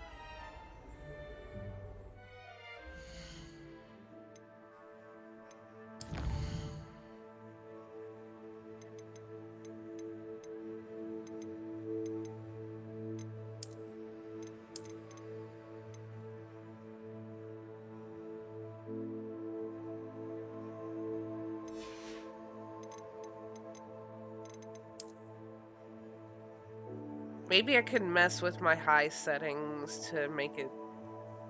Maybe I could mess with my high settings to make it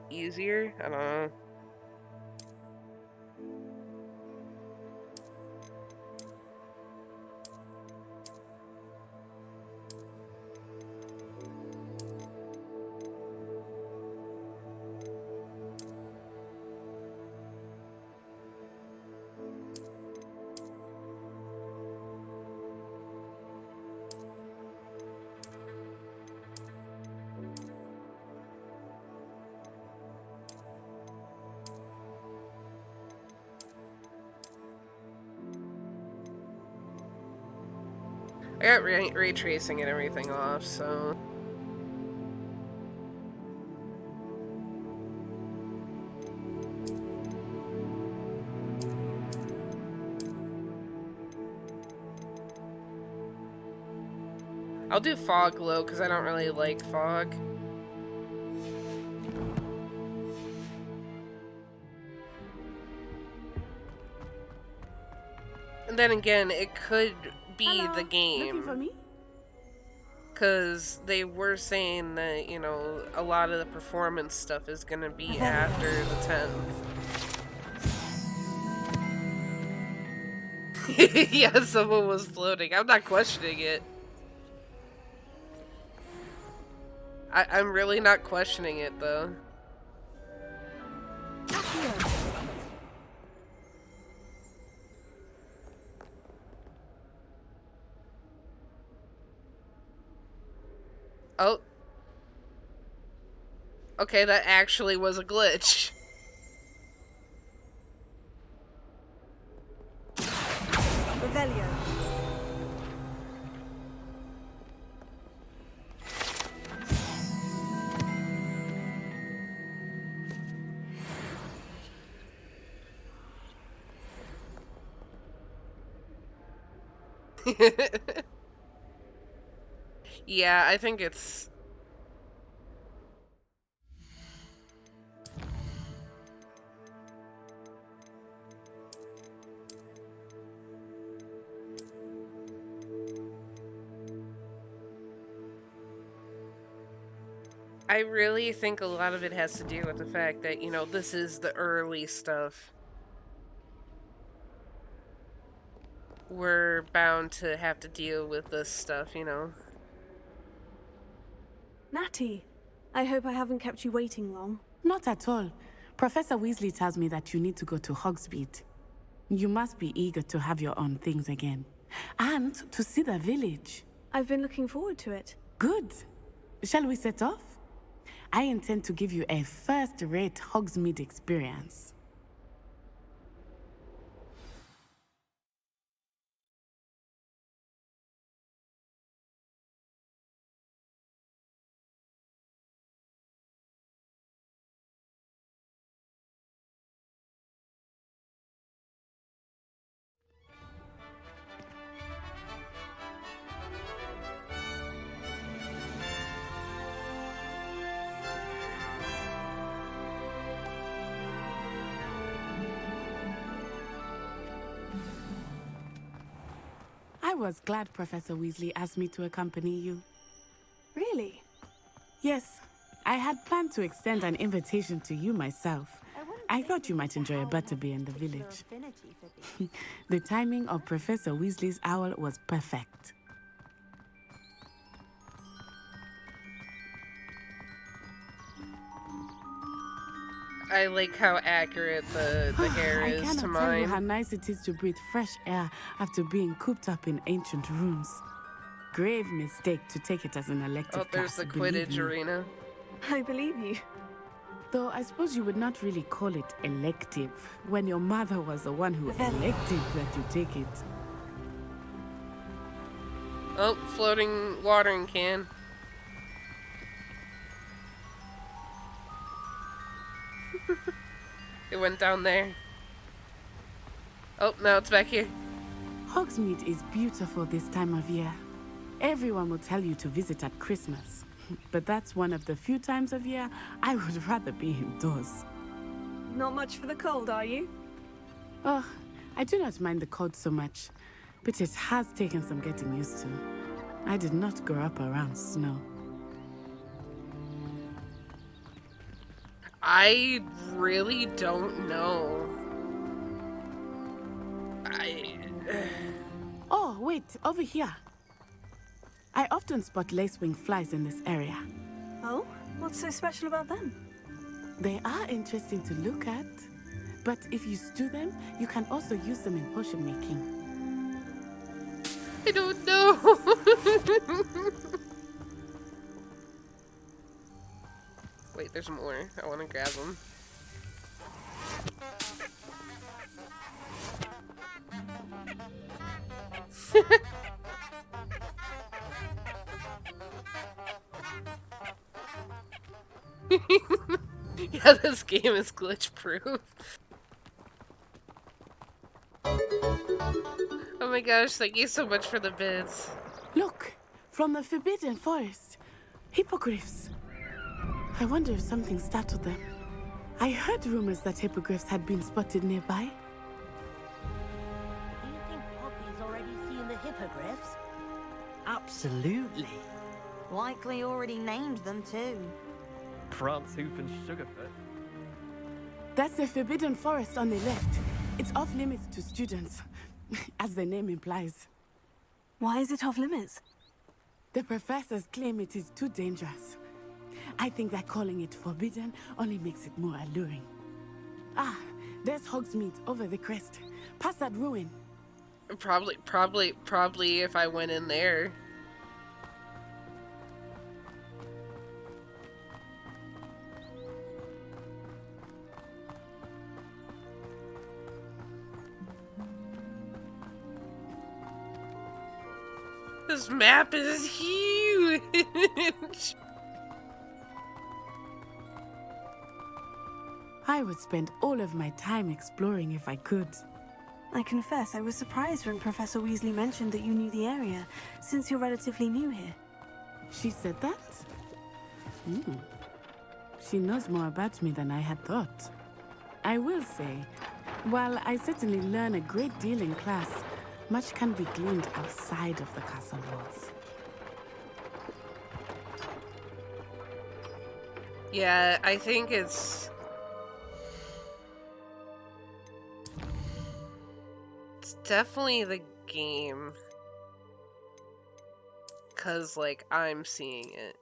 easier. I don't know. I got ray tracing and everything off, so... I'll do fog glow because I don't really like fog. And then again, it could be the game. Looking for me? Because they were saying that, you know, a lot of the performance stuff is going to be after the 10th. Yeah, someone was floating. I'm not questioning it. I'm really not questioning it, though. Oh. Okay, that actually was a glitch. Revelio. Yeah, I think it's... I really think a lot of it has to do with the fact that, you know, this is the early stuff. We're bound to have to deal with this stuff, you know. Natty, I hope I haven't kept you waiting long. Not at all. Professor Weasley tells me that you need to go to Hogsmeade. You must be eager to have your own things again. And to see the village. I've been looking forward to it. Good. Shall we set off? I intend to give you a first-rate Hogsmeade experience. I was glad Professor Weasley asked me to accompany you. Really? Yes. I had planned to extend an invitation to you myself. I thought you might enjoy a butterbeer in the village. The timing of Professor Weasley's owl was perfect. I like how accurate the hair is to I cannot tell you mine. how nice it is to breathe fresh air after being cooped up in ancient rooms. Grave mistake to take it as an elective Oh, there's class, the believe Quidditch me. arena. I believe you. Though I suppose you would not really call it elective when your mother was the one who elected that you take it. Oh, floating watering can. It went down there. Oh, now it's back here. Hogsmeade is beautiful this time of year. Everyone will tell you to visit at Christmas. But that's one of the few times of year I would rather be indoors. Not much for the cold, are you? Oh, I do not mind the cold so much, but it has taken some getting used to. I did not grow up around snow. I really don't know. Oh, wait, over here. I often spot lacewing flies in this area. Oh? What's so special about them? They are interesting to look at, but if you stew them, you can also use them in potion making. I don't know. Wait, there's more. I want to grab them. Yeah, this game is glitch proof. Oh my gosh, thank you so much for the bits. Look, From the Forbidden Forest. Hippogriffs. I wonder if something startled them. I heard rumors that hippogriffs had been spotted nearby. Do you think Poppy's already seen the hippogriffs? Absolutely. Likely already named them too. Prance Hoof and Sugarfoot. That's the Forbidden Forest on the left. It's off limits to students, as the name implies. Why is it off limits? The professors claim it is too dangerous. I think that calling it forbidden only makes it more alluring. Ah, there's Hogsmeade over the crest. Past that ruin. Probably if I went in there. This map is huge! I would spend all of my time exploring if I could. I confess, I was surprised when Professor Weasley mentioned that you knew the area, since you're relatively new here. She said that? She knows more about me than I had thought. I will say, while I certainly learn a great deal in class, much can be gleaned outside of the castle walls. Yeah, I think it's definitely the game. 'Cause, like, I'm seeing it.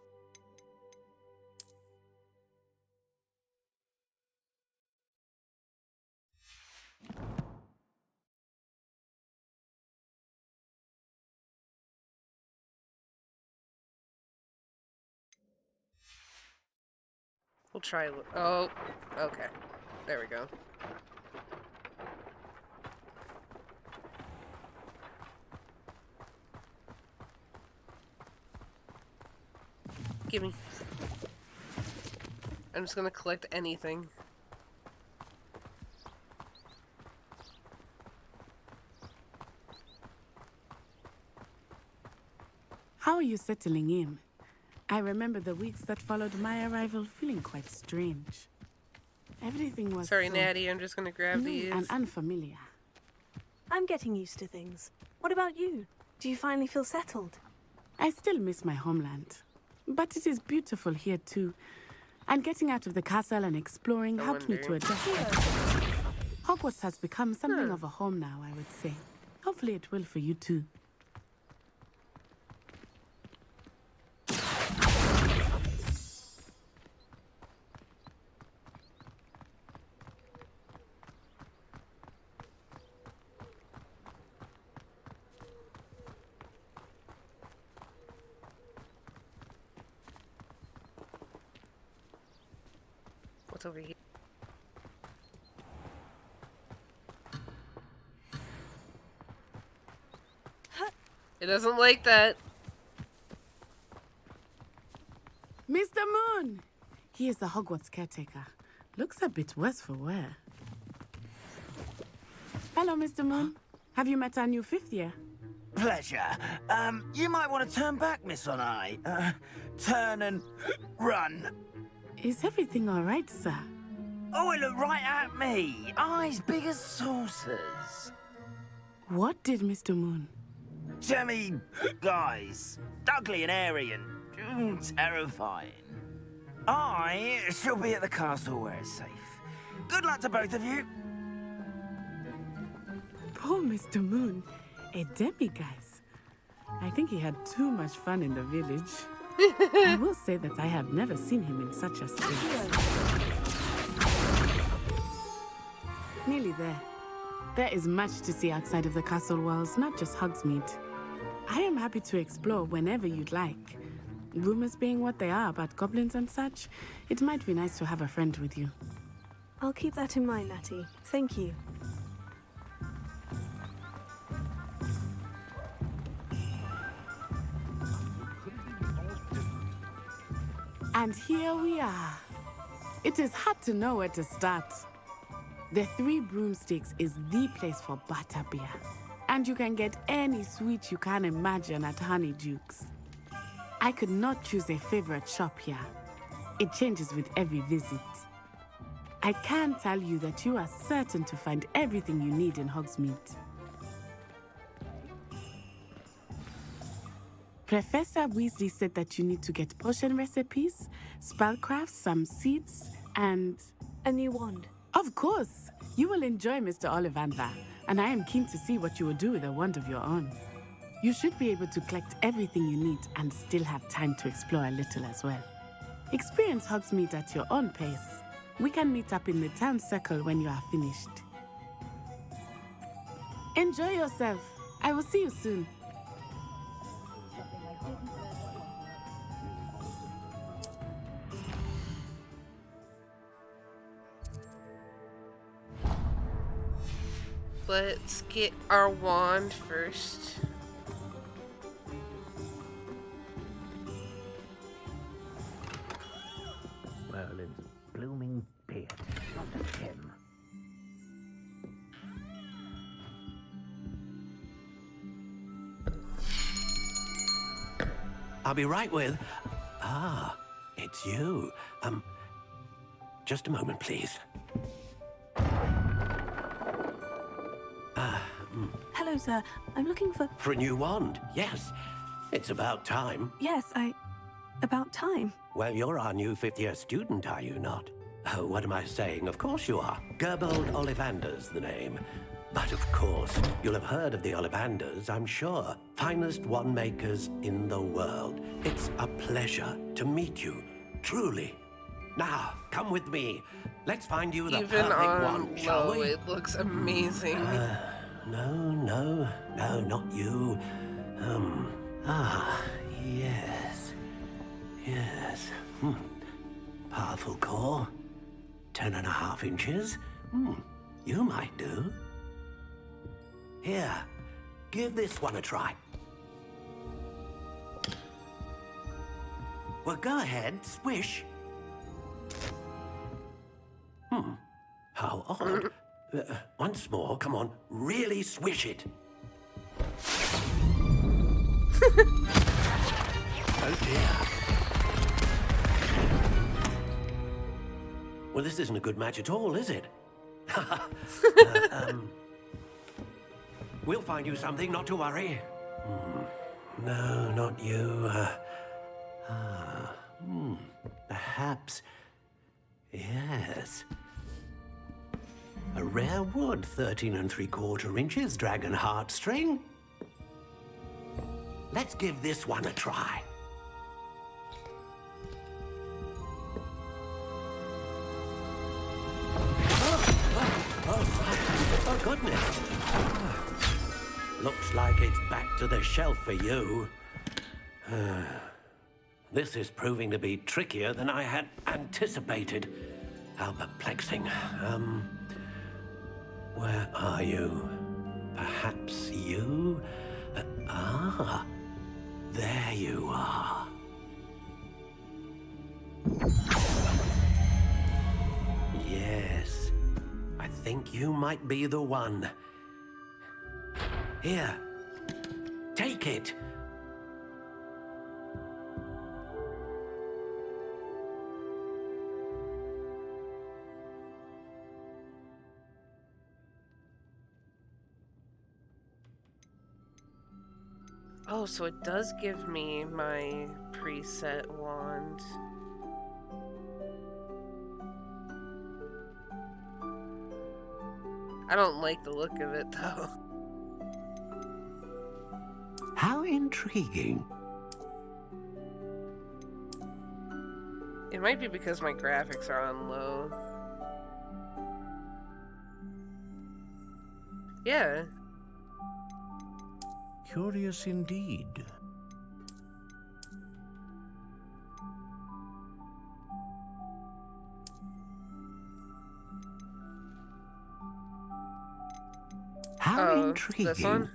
We'll try. Oh, okay. There we go. Gimme. I'm just gonna collect anything. How are you settling in? I remember the weeks that followed my arrival feeling quite strange. Everything was Sorry, so Natty, I'm just gonna grab new these. and unfamiliar. I'm getting used to things. What about you? Do you finally feel settled? I still miss my homeland. But it is beautiful here too. And getting out of the castle and exploring helped me to adjust. Hogwarts has become something of a home now, I would say. Hopefully it will for you too. What's over here? It doesn't like that. Mr. Moon! He is the Hogwarts caretaker. Looks a bit worse for wear. Hello, Mr. Moon. Have you met our new fifth year? Pleasure. You might want to turn back, Miss Onai. Turn and run. Is everything all right, sir? Oh, it looked right at me. Eyes big as saucers. What did Mr. Moon? Jemmy, guys. Ugly and airy and terrifying. I shall be at the castle where it's safe. Good luck to both of you. Poor Mr. Moon. A demiguise. I think he had too much fun in the village. I will say that I have never seen him in such a state. Nearly there. There is much to see outside of the castle walls, not just Hogsmeade. I am happy to explore whenever you'd like. Rumors being what they are about goblins and such, it might be nice to have a friend with you. I'll keep that in mind, Natty. Thank you. And here we are. It is hard to know where to start. The Three Broomsticks is the place for butterbeer. And you can get any sweet you can imagine at Honeydukes. I could not choose a favorite shop here. It changes with every visit. I can tell you that you are certain to find everything you need in Hogsmeade. Professor Weasley said that you need to get potion recipes, spellcrafts, some seeds, and... a new wand. Of course! You will enjoy Mr. Ollivander, and I am keen to see what you will do with a wand of your own. You should be able to collect everything you need and still have time to explore a little as well. Experience Hogsmeade at your own pace. We can meet up in the town circle when you are finished. Enjoy yourself. I will see you soon. Let's get our wand first. Merlin's blooming beard, not a him. I'll be right with... Ah, it's you. Just a moment, please. Hello, sir. I'm looking for... For a new wand, yes. It's about time. Yes, about time. Well, you're our new fifth-year student, are you not? Oh, what am I saying? Of course you are. Gerbold Ollivander's the name. But of course, you'll have heard of the Ollivanders, I'm sure. Finest wand makers in the world. It's a pleasure to meet you, truly. Now, come with me. Let's find you the Even perfect on wand, shall low, we? it looks amazing. No, not you. Yes. Powerful core. 10.5 inches. You might do. Here, give this one a try. Well, go ahead, swish. How odd. Once more, come on, really swish it. Oh dear. Well, this isn't a good match at all, is it? We'll find you something, not to worry. No, not you. Perhaps. Yes. A rare wood, 13 3/4 inches, dragon heartstring. Let's give this one a try. Oh, goodness. Looks like it's back to the shelf for you. This is proving to be trickier than I had anticipated. How perplexing. Where are you? Perhaps you? There you are. Yes, I think you might be the one. Here, take it. Oh, so it does give me my preset wand. I don't like the look of it, though. How intriguing. It might be because my graphics are on low. Yeah. Curious indeed. How intriguing. This one?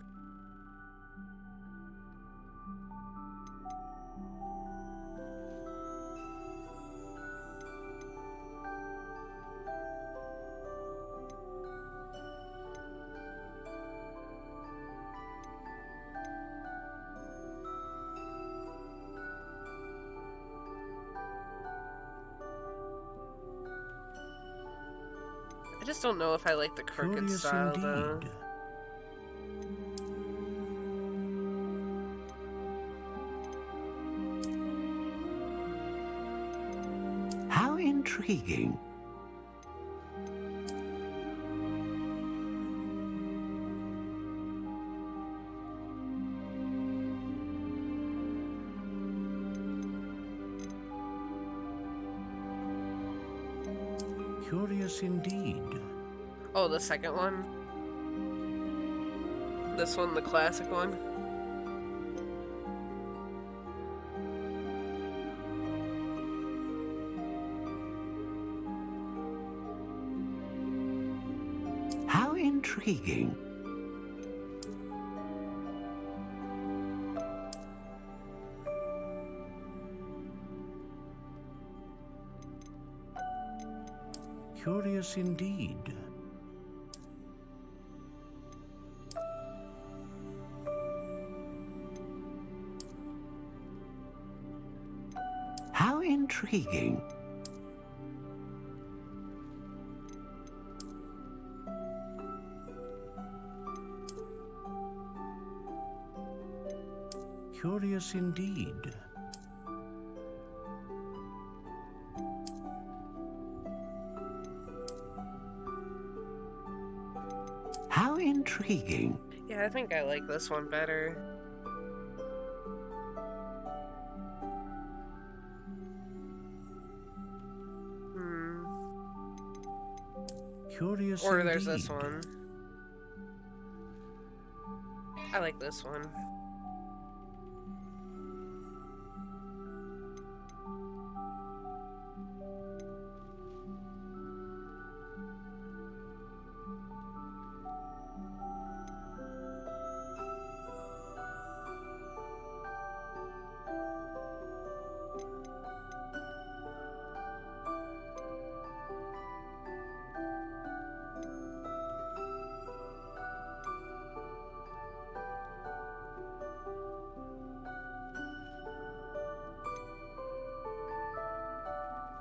just don't know if I like the crooked Curious style, though. indeed. How intriguing. Curious indeed. Oh, the second one? This one, the classic one? How intriguing. Curious indeed. How intriguing. Curious indeed. How intriguing. Yeah, I think I like this one better. Curious Or indeed. there's this one. I like this one.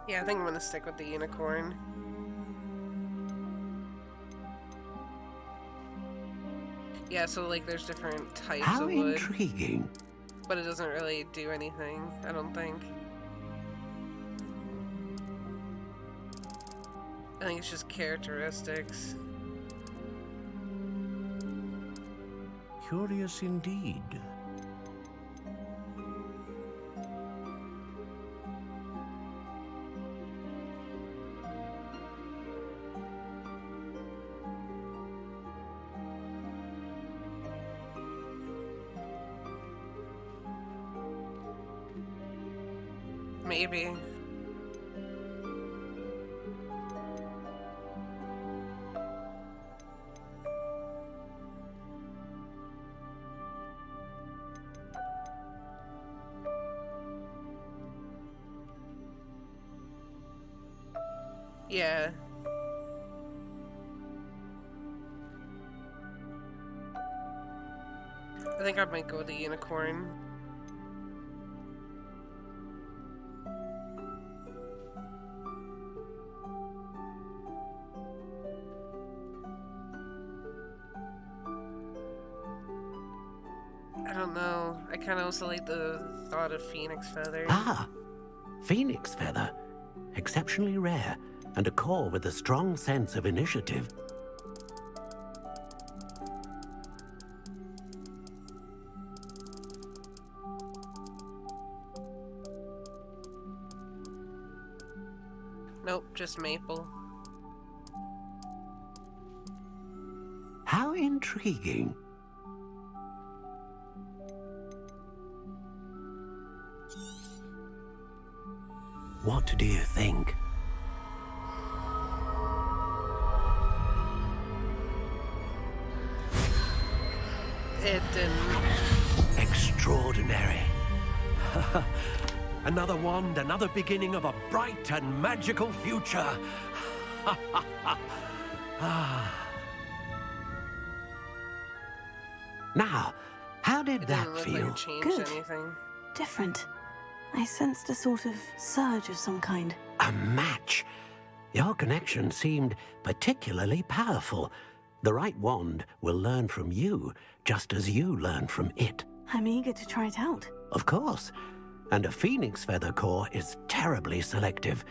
Yeah, I think I'm gonna stick with the unicorn. Yeah, so like there's different types How of wood. intriguing. But it doesn't really do anything, I don't think. I think it's just characteristics. Curious indeed. Maybe. Yeah. I think I might go with the unicorn. I don't know. I kind of also like the thought of phoenix feather. Ah, phoenix feather. Exceptionally rare, and a core with a strong sense of initiative. Nope, just maple. How intriguing. What do you think? It didn't. Extraordinary. Another wand, another beginning of a bright and magical future. Now, how did that Didn't look feel? like it changed Good. anything. Different. I sensed a sort of surge of some kind. A match. Your connection seemed particularly powerful. The right wand will learn from you, just as you learn from it. I'm eager to try it out. Of course. And a phoenix feather core is terribly selective.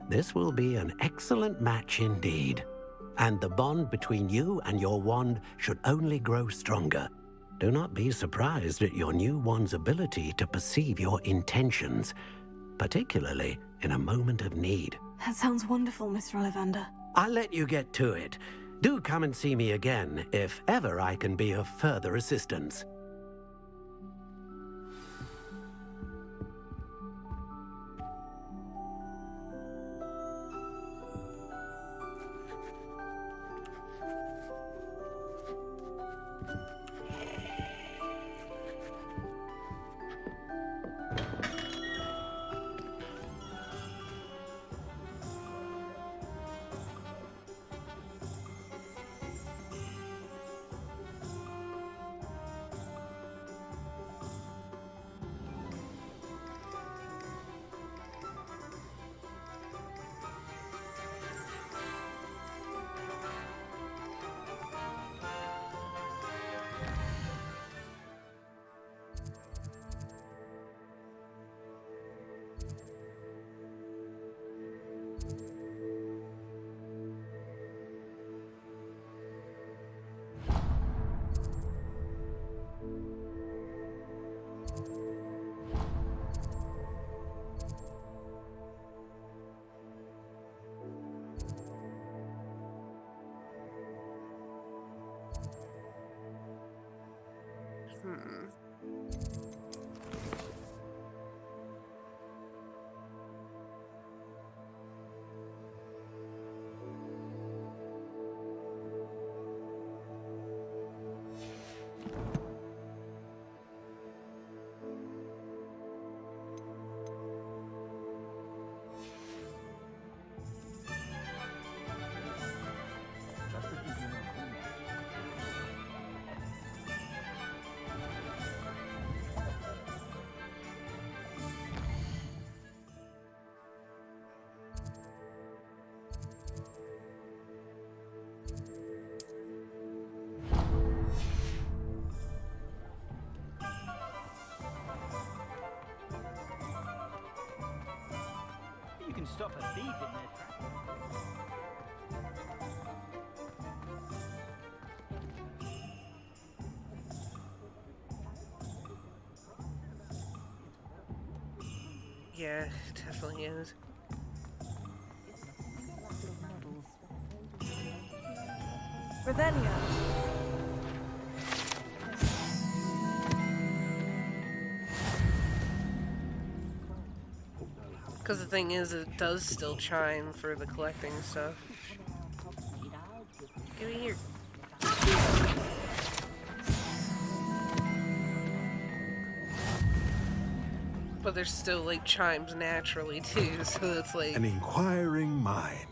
This will be an excellent match indeed. And the bond between you and your wand should only grow stronger. Do not be surprised at your new wand's ability to perceive your intentions, particularly in a moment of need. That sounds wonderful, Mr. Ollivander. I'll let you get to it. Do come and see me again if ever I can be of further assistance. You can stop a thief in their tracks. Yeah, it definitely is. Revelio. Because the thing is, it does still chime for the collecting stuff. Give me here. But there's still like chimes naturally too, so it's like an inquiring mind.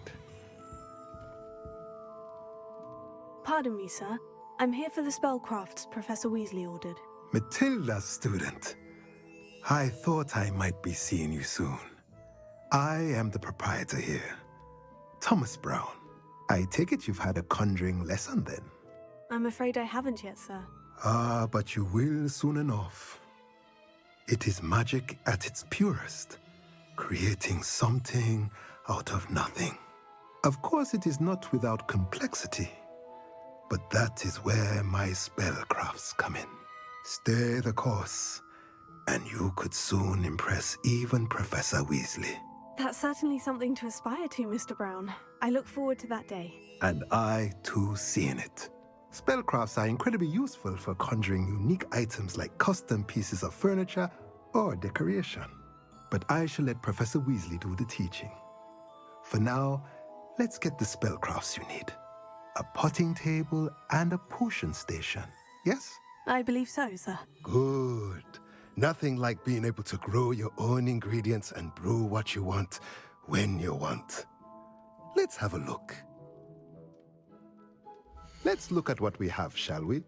Pardon me, sir. I'm here for the spellcrafts Professor Weasley ordered. Matilda's student. I thought I might be seeing you soon. I am the proprietor here, Thomas Brown. I take it you've had a conjuring lesson then? I'm afraid I haven't yet, sir. Ah, but you will soon enough. It is magic at its purest, creating something out of nothing. Of course, it is not without complexity, but that is where my spellcrafts come in. Stay the course, and you could soon impress even Professor Weasley. That's certainly something to aspire to, Mr. Brown. I look forward to that day. And I, too, seeing it. Spellcrafts are incredibly useful for conjuring unique items like custom pieces of furniture or decoration. But I shall let Professor Weasley do the teaching. For now, let's get the spellcrafts you need. A potting table and a potion station, yes? I believe so, sir. Good. Nothing like being able to grow your own ingredients and brew what you want when you want. Let's have a look. Let's look at what we have, shall we?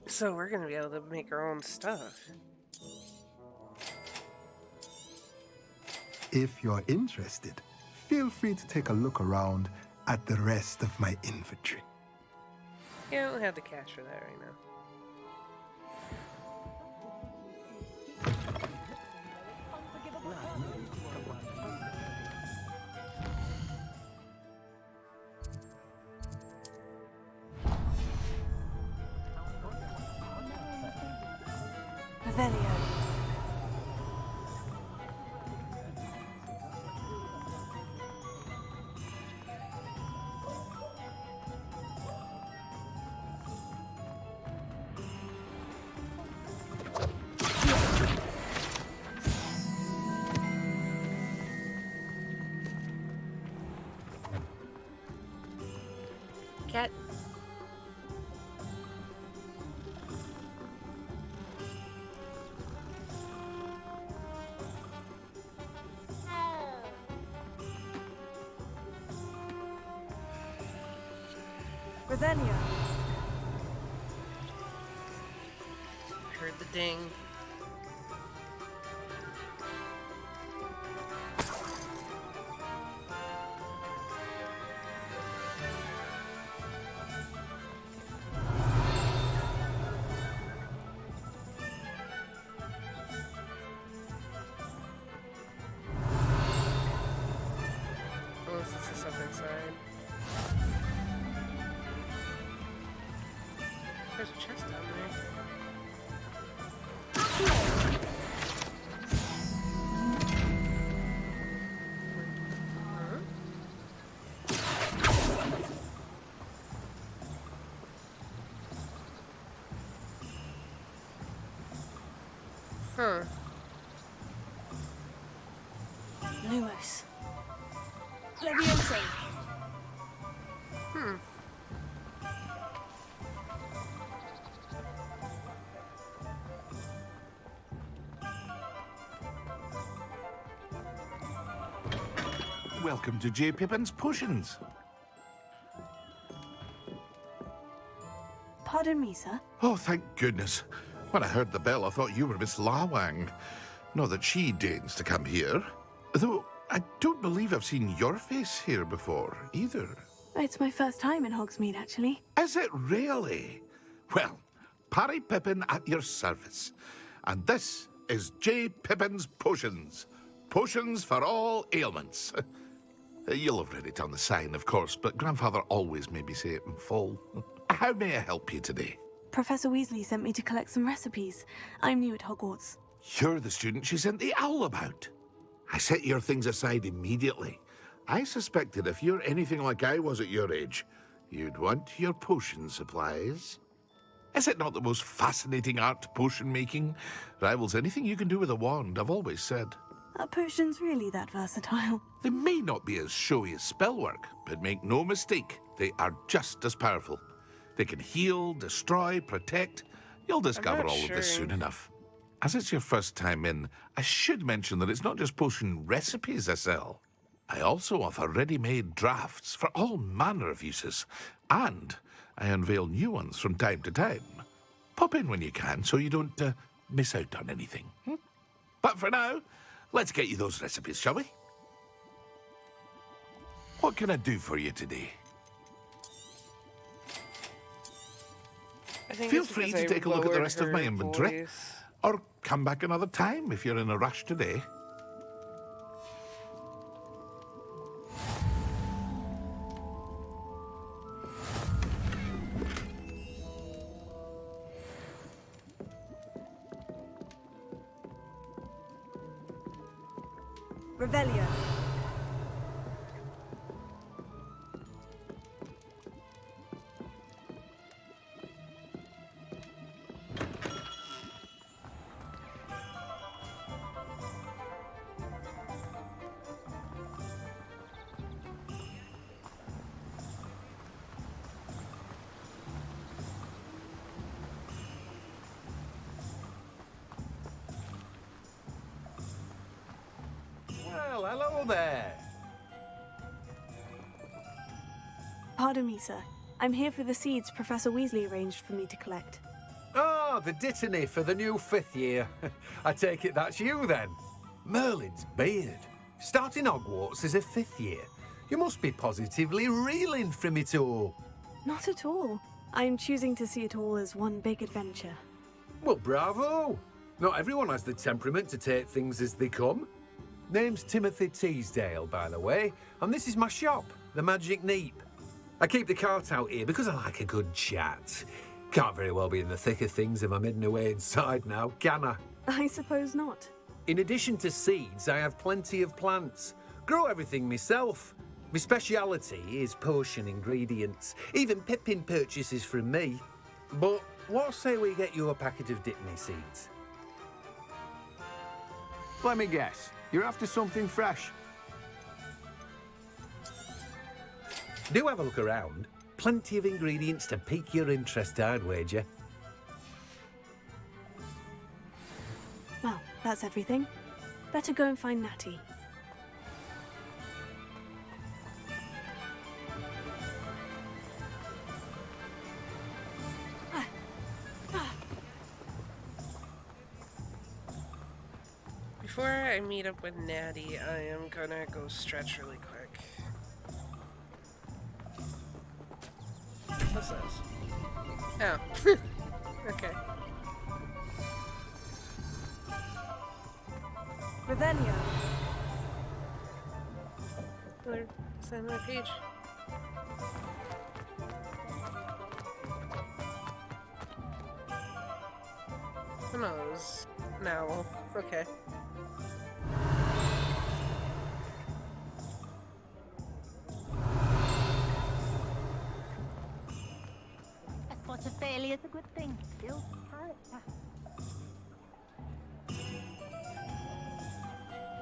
so we're gonna be able to make our own stuff. If you're interested, feel free to take a look around at the rest of my inventory. Yeah, I don't have the cash for that right now. Revelio. Cat. Revelio. Heard the ding. Oh, this is something inside. There's a chest down there. Huh. Lumos. Leviosa. Hmm. Welcome to J. Pippin's Potions. Pardon me, sir. Oh, thank goodness. When I heard the bell, I thought you were Miss Lawang. Not that she deigns to come here. Though, I don't believe I've seen your face here before, either. It's my first time in Hogsmeade, actually. Is it really? Well, Parry Pippin at your service. And this is J. Pippin's Potions. Potions for all ailments. You'll have read it on the sign, of course, but Grandfather always made me say it in full. How may I help you today? Professor Weasley sent me to collect some recipes. I'm new at Hogwarts. You're the student she sent the owl about. I set your things aside immediately. I suspected if you're anything like I was at your age, you'd want your potion supplies. Is it not the most fascinating art, potion making? Rivals anything you can do with a wand, I've always said. Are potions really that versatile? They may not be as showy as spellwork, but make no mistake, they are just as powerful. They can heal, destroy, protect. You'll discover all of this soon enough. As it's your first time in, I should mention that it's not just potion recipes I sell. I also offer ready-made drafts for all manner of uses, and I unveil new ones from time to time. Pop in when you can so you don't miss out on anything. But for now, let's get you those recipes, shall we? What can I do for you today? Feel free to take a look at the rest of my inventory. Or come back another time if you're in a rush today. Revelio. Well, hello there. Pardon me, sir. I'm here for the seeds Professor Weasley arranged for me to collect. Oh, the dittany for the new 5th year. I take it that's you then. Merlin's beard. Starting Hogwarts as a 5th year. You must be positively reeling from it all. Not at all. I'm choosing to see it all as one big adventure. Well, bravo! Not everyone has the temperament to take things as they come. Name's Timothy Teasdale, by the way, and this is my shop, the Magic Neep. I keep the cart out here because I like a good chat. Can't very well be in the thick of things if I'm hidden away inside now, can I? I suppose not. In addition to seeds, I have plenty of plants. Grow everything myself. My speciality is potion ingredients. Even Pippin purchases from me. But what say we get you a packet of Dittany seeds? Let me guess. You're after something fresh. Do have a look around. Plenty of ingredients to pique your interest, I'd wager. Well, that's everything. Better go and find Natty. Before I meet up with Natty, I am gonna go stretch really quick. What's this? Oh. Okay. Revelio. Send my page. Who knows? No. Okay. A spot of failure is a good thing. Builds character.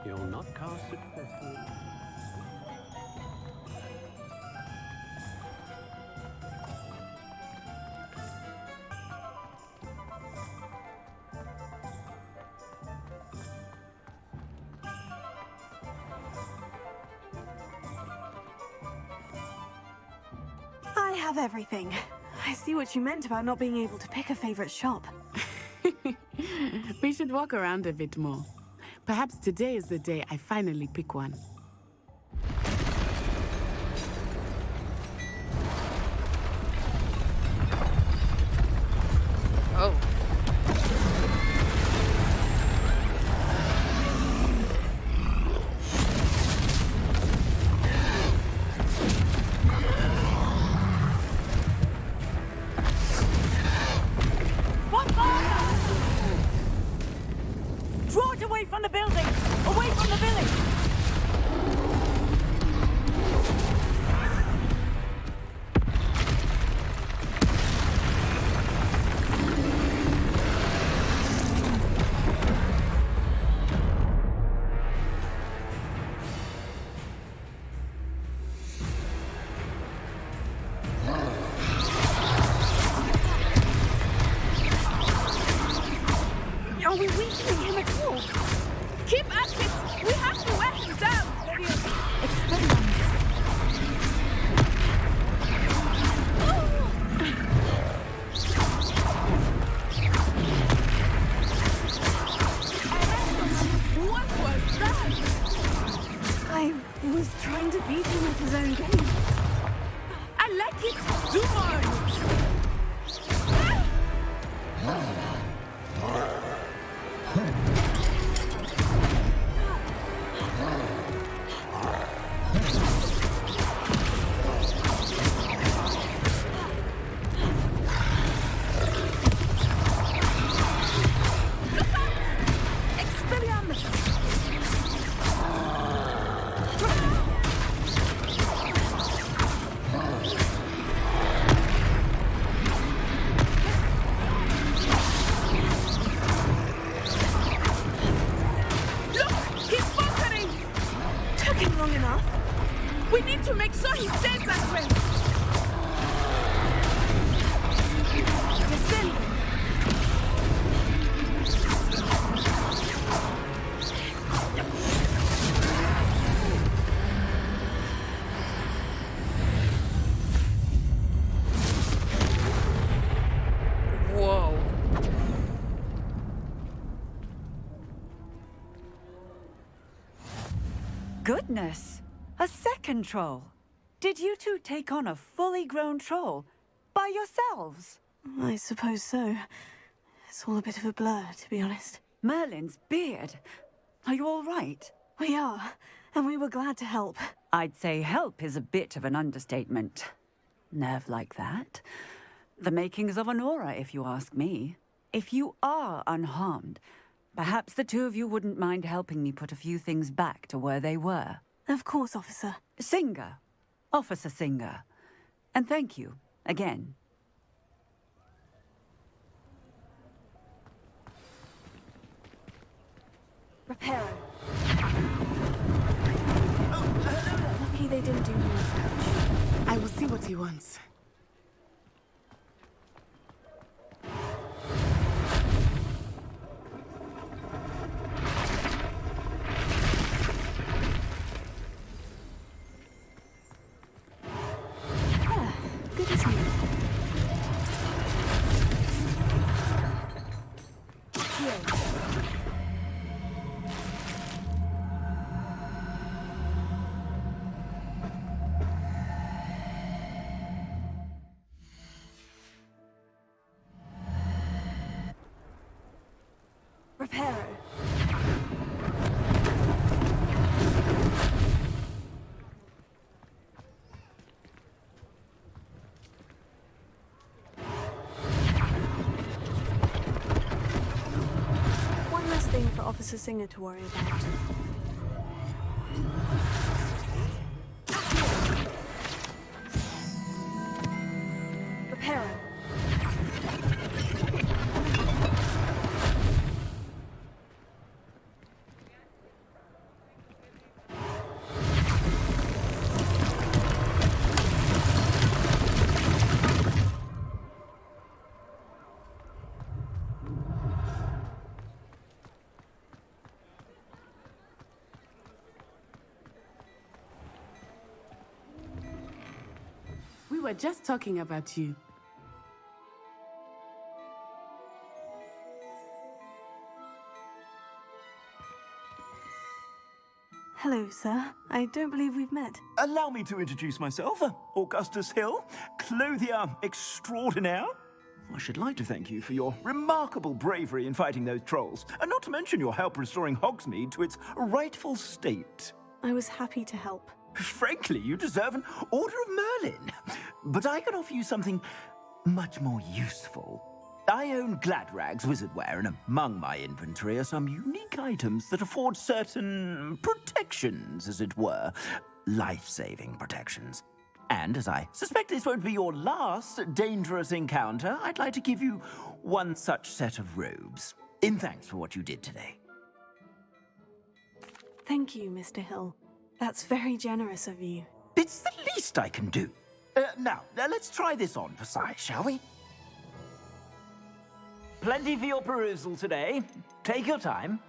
You'll not cast successfully. I have everything. I see what you meant about not being able to pick a favorite shop. We should walk around a bit more. Perhaps today is the day I finally pick one. Oh. What fire? Draw it away from the building! Away from the village! Are we weakening him at all? Keep at it! We have to wear him down! What was that? I was trying to beat him at his own game. I like it! Do more! Long enough. We need to make sure he stays that way. Descend. Whoa. goodness! A second troll! Did you two take on a fully grown troll by yourselves? I suppose so. It's all a bit of a blur, to be honest. Merlin's beard. Are you all right? We are, and we were glad to help. I'd say help is a bit of an understatement. Nerve like that. The makings of an aura, if you ask me. If you are unharmed, perhaps the two of you wouldn't mind helping me put a few things back to where they were. Of course, officer. Singer. Officer Singer. And thank you, again. Reparo. Lucky they didn't do more damage. I will see what he wants. Good as new. Reparo. One less thing for Officer Singer to worry about. Reparo. We were just talking about you. Hello, sir. I don't believe we've met. Allow me to introduce myself. Augustus Hill, clothier extraordinaire. I should like to thank you for your remarkable bravery in fighting those trolls, and not to mention your help restoring Hogsmeade to its rightful state. I was happy to help. Frankly, you deserve an Order of Merlin. But I can offer you something much more useful. I own Gladrag's wizardware, and among my inventory are some unique items that afford certain protections, as it were. Life-saving protections. And as I suspect this won't be your last dangerous encounter, I'd like to give you one such set of robes, in thanks for what you did today. Thank you, Mr. Hill. That's very generous of you. It's the least I can do. Now, let's try this on for size, shall we? Plenty for your perusal today. Take your time.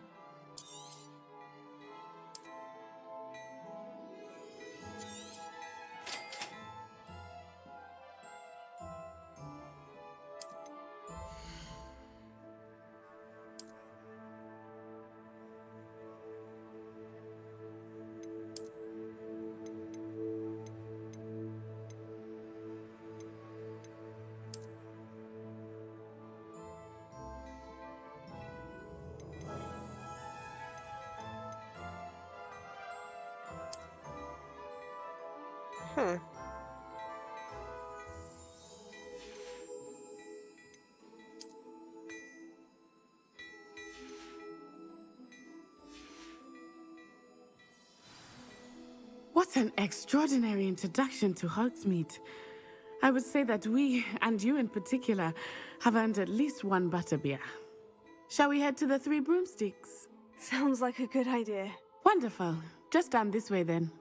What an extraordinary introduction to Hogsmeade. I would say that we, and you in particular, have earned at least one butterbeer. Shall we head to the Three Broomsticks? Sounds like a good idea. Wonderful. Just down this way then.